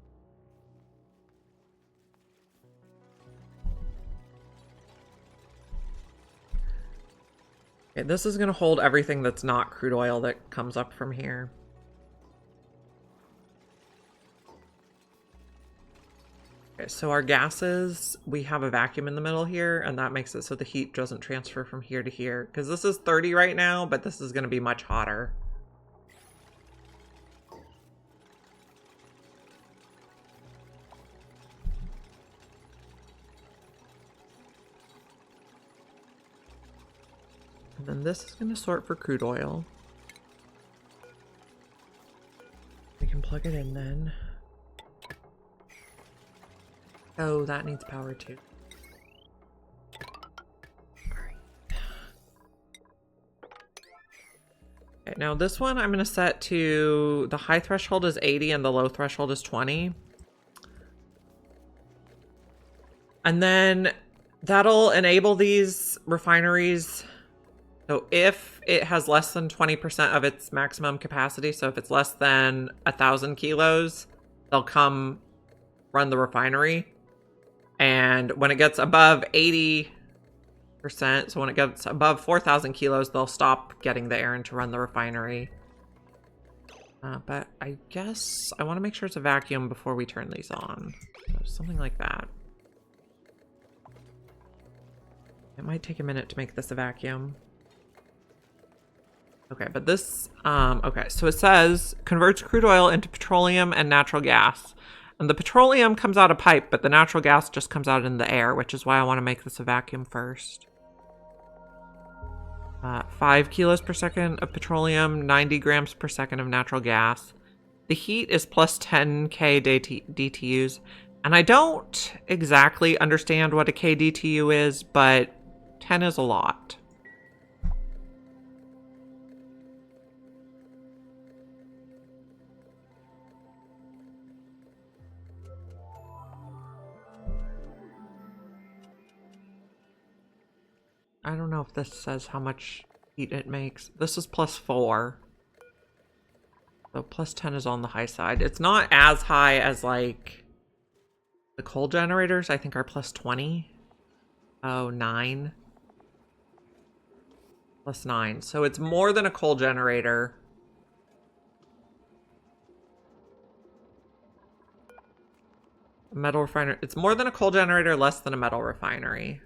Okay, this is going to hold everything that's not crude oil that comes up from here. Okay, so our gases, we have a vacuum in the middle here, and that makes it so the heat doesn't transfer from here to here. Because this is 30 right now, but this is going to be much hotter. And then this is going to sort for crude oil. We can plug it in then. Oh, that needs power too. Alright. Okay, now this one I'm going to set to, the high threshold is 80 and the low threshold is 20. And then that'll enable these refineries So if it has less than 20% of its maximum capacity, so if it's less than 1,000 kilos, they'll come run the refinery. And when it gets above 80%, so when it gets above 4,000 kilos, they'll stop getting the Aaron to run the refinery. But I guess I want to make sure it's a vacuum before we turn these on. So something like that. It might take a minute to make this a vacuum. Okay, but this, okay, so it says converts crude oil into petroleum and natural gas. And the petroleum comes out of pipe, but the natural gas just comes out in the air, which is why I want to make this a vacuum first. 5 kilos per second of petroleum, 90 grams per second of natural gas. The heat is plus 10k DTUs. And I don't exactly understand what a kDTU is, but 10 is a lot. I don't know if this says how much heat it makes. This is plus 4. So plus 10 is on the high side. It's not as high as like the coal generators, I think, are plus 20. Oh, 9. Plus 9. So it's more than a coal generator. A metal refinery. It's more than a coal generator, less than a metal refinery.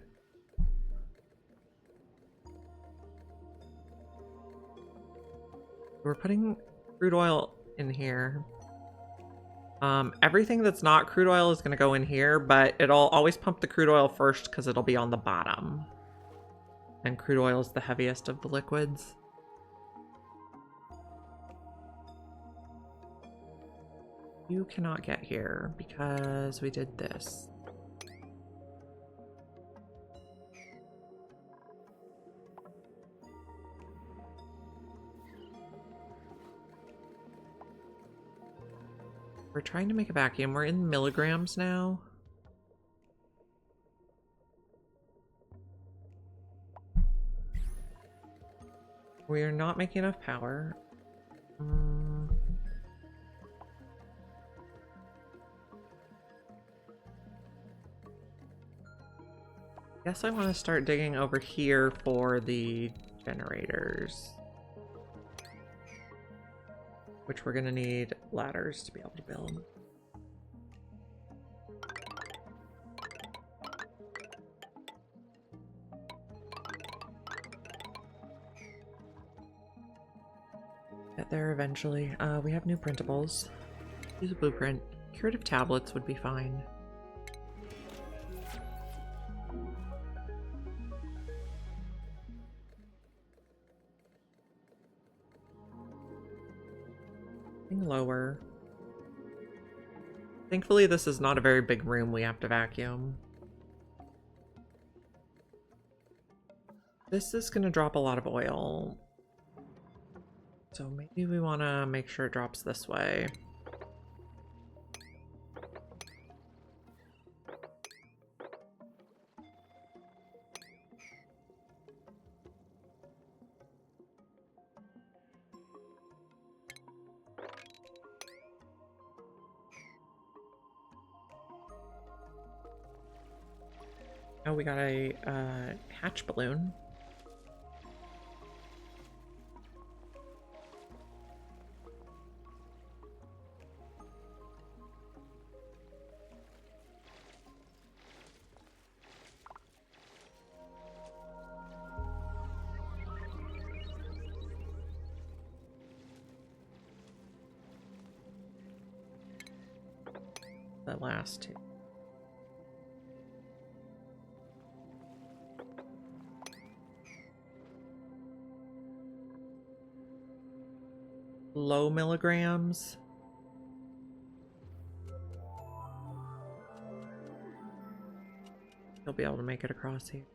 We're putting crude oil in here. Everything that's not crude oil is going to go in here, but it'll always pump the crude oil first because it'll be on the bottom. And crude oil is the heaviest of the liquids. You cannot get here because we did this. We're trying to make a vacuum. We're in milligrams now. We are not making enough power. Guess I want to start digging over here for the generators. Which we're going to need ladders to be able to build. Get there eventually. We have new printables. Use a blueprint. Curative tablets would be fine. Lower. Thankfully, this is not a very big room we have to vacuum. This is going to drop a lot of oil. So maybe we want to make sure it drops this way. Oh, we got a hatch balloon. The last two. Low milligrams. He'll be able to make it across here.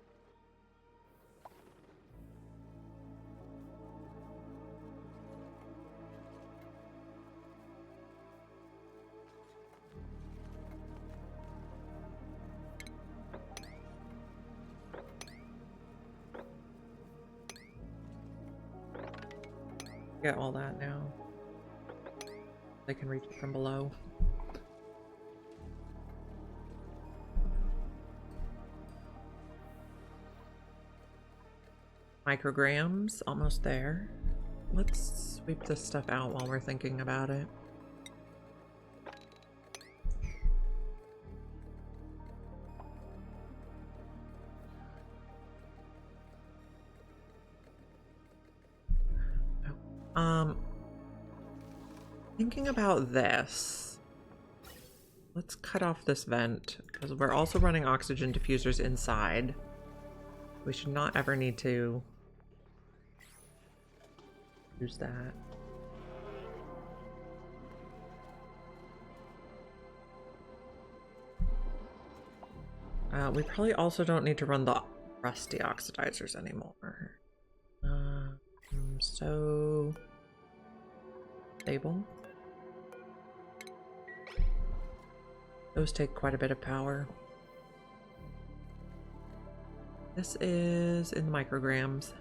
get all that now. They can reach it from below. Micrograms, almost there. Let's sweep this stuff out while we're thinking about it. Thinking about this, let's cut off this vent because we're also running oxygen diffusers inside. We should not ever need to use that. We probably also don't need to run the rusty oxidizers anymore. So stable. Those take quite a bit of power. This is in the micrograms.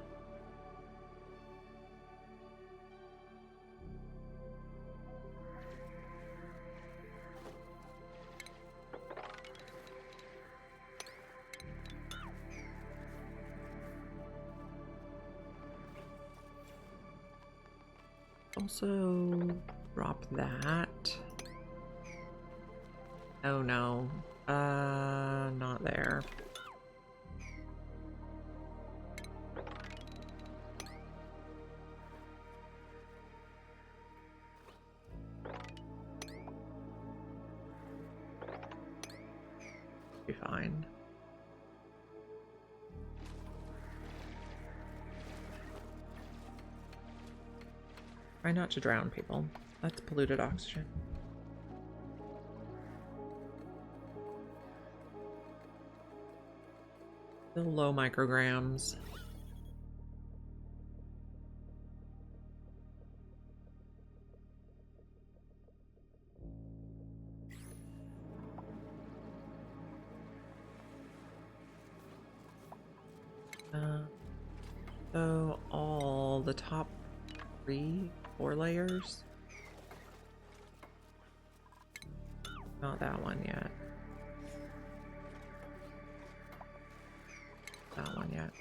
Also drop that. Oh no. Not there. Be fine. Try not to drown people. That's polluted oxygen. Still low micrograms. So all the top 4 layers. Not that one yet. That one yet.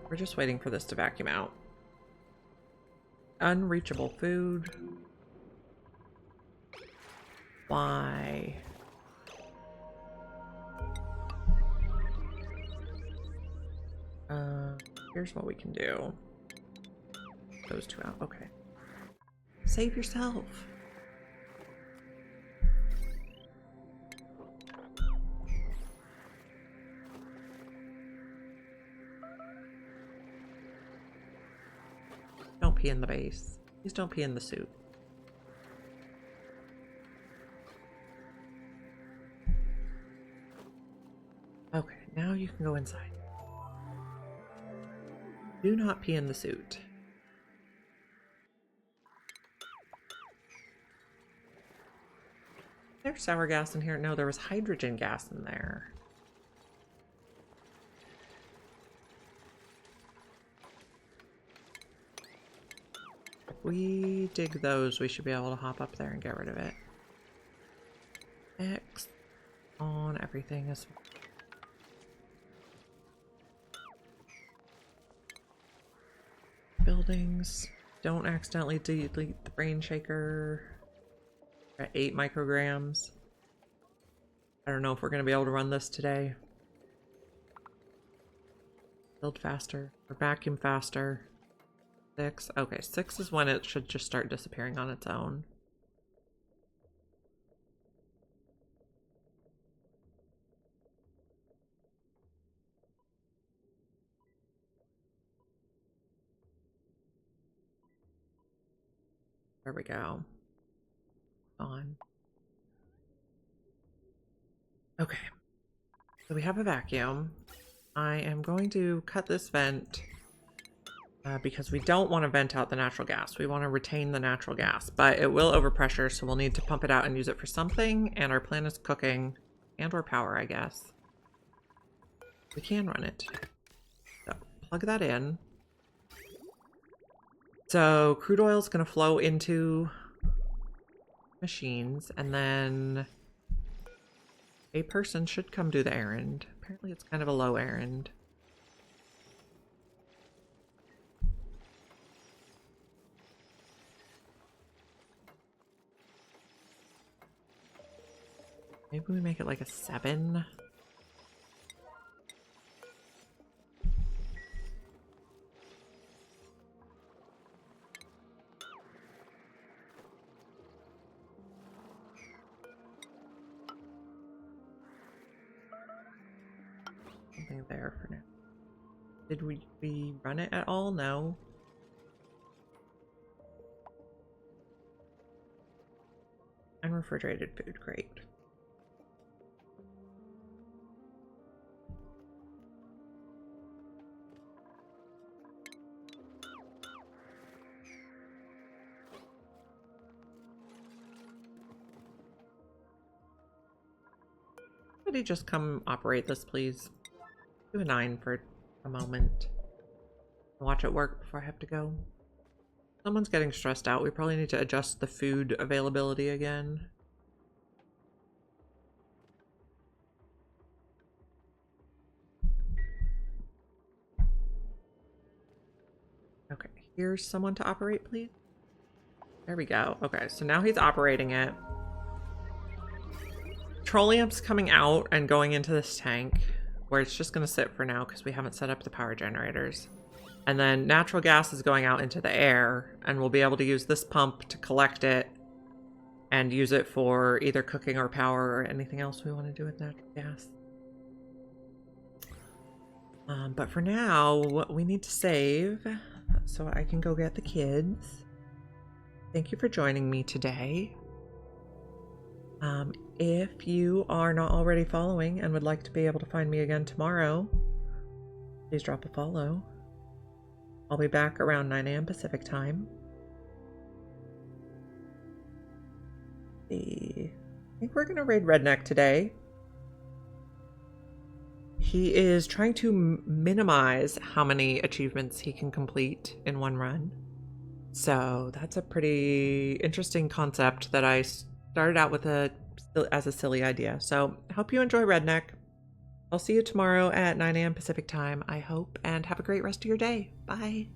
We're just waiting for this to vacuum out. Unreachable food. Why? Here's what we can do. Those 2 out. Okay. Save yourself. Don't pee in the base. Please don't pee in the suit. Okay, now you can go inside. Do not pee in the suit. There's sour gas in here. No, there was hydrogen gas in there. If we dig those, we should be able to hop up there and get rid of it. X on everything as well. Buildings. Don't accidentally delete the brain shaker. We're at 8 micrograms. I don't know if we're going to be able to run this today. Build faster or vacuum faster. 6. Okay, 6 is when it should just start disappearing on its own. There we go. On. Okay. So we have a vacuum. I am going to cut this vent because we don't want to vent out the natural gas. We want to retain the natural gas, but it will overpressure, so we'll need to pump it out and use it for something, and our plan is cooking and or power, I guess. We can run it. So plug that in. So crude oil is going to flow into machines, and then a person should come do the errand. Apparently it's kind of a low errand. Maybe we make it like a 7. Something there for now. Did we run it at all? No. Unrefrigerated food, great. Somebody just come operate this, please. Do a 9 for a moment. Watch it work before I have to go. Someone's getting stressed out. We probably need to adjust the food availability again. Okay, here's someone to operate, please. There we go. Okay, so now he's operating it. Petroleum's coming out and going into this tank, where it's just going to sit for now because we haven't set up the power generators. And then natural gas is going out into the air, and we'll be able to use this pump to collect it and use it for either cooking or power or anything else we want to do with natural gas. But for now, we need to save so I can go get the kids. Thank you for joining me today. If you are not already following and would like to be able to find me again tomorrow, please drop a follow. I'll be back around 9 a.m. Pacific time. I think we're going to raid Redneck today. He is trying to minimize how many achievements he can complete in one run. So that's a pretty interesting concept that I started out with as a silly idea. So I hope you enjoy Redneck. I'll see you tomorrow at 9 a.m. Pacific time, I hope, and have a great rest of your day. Bye.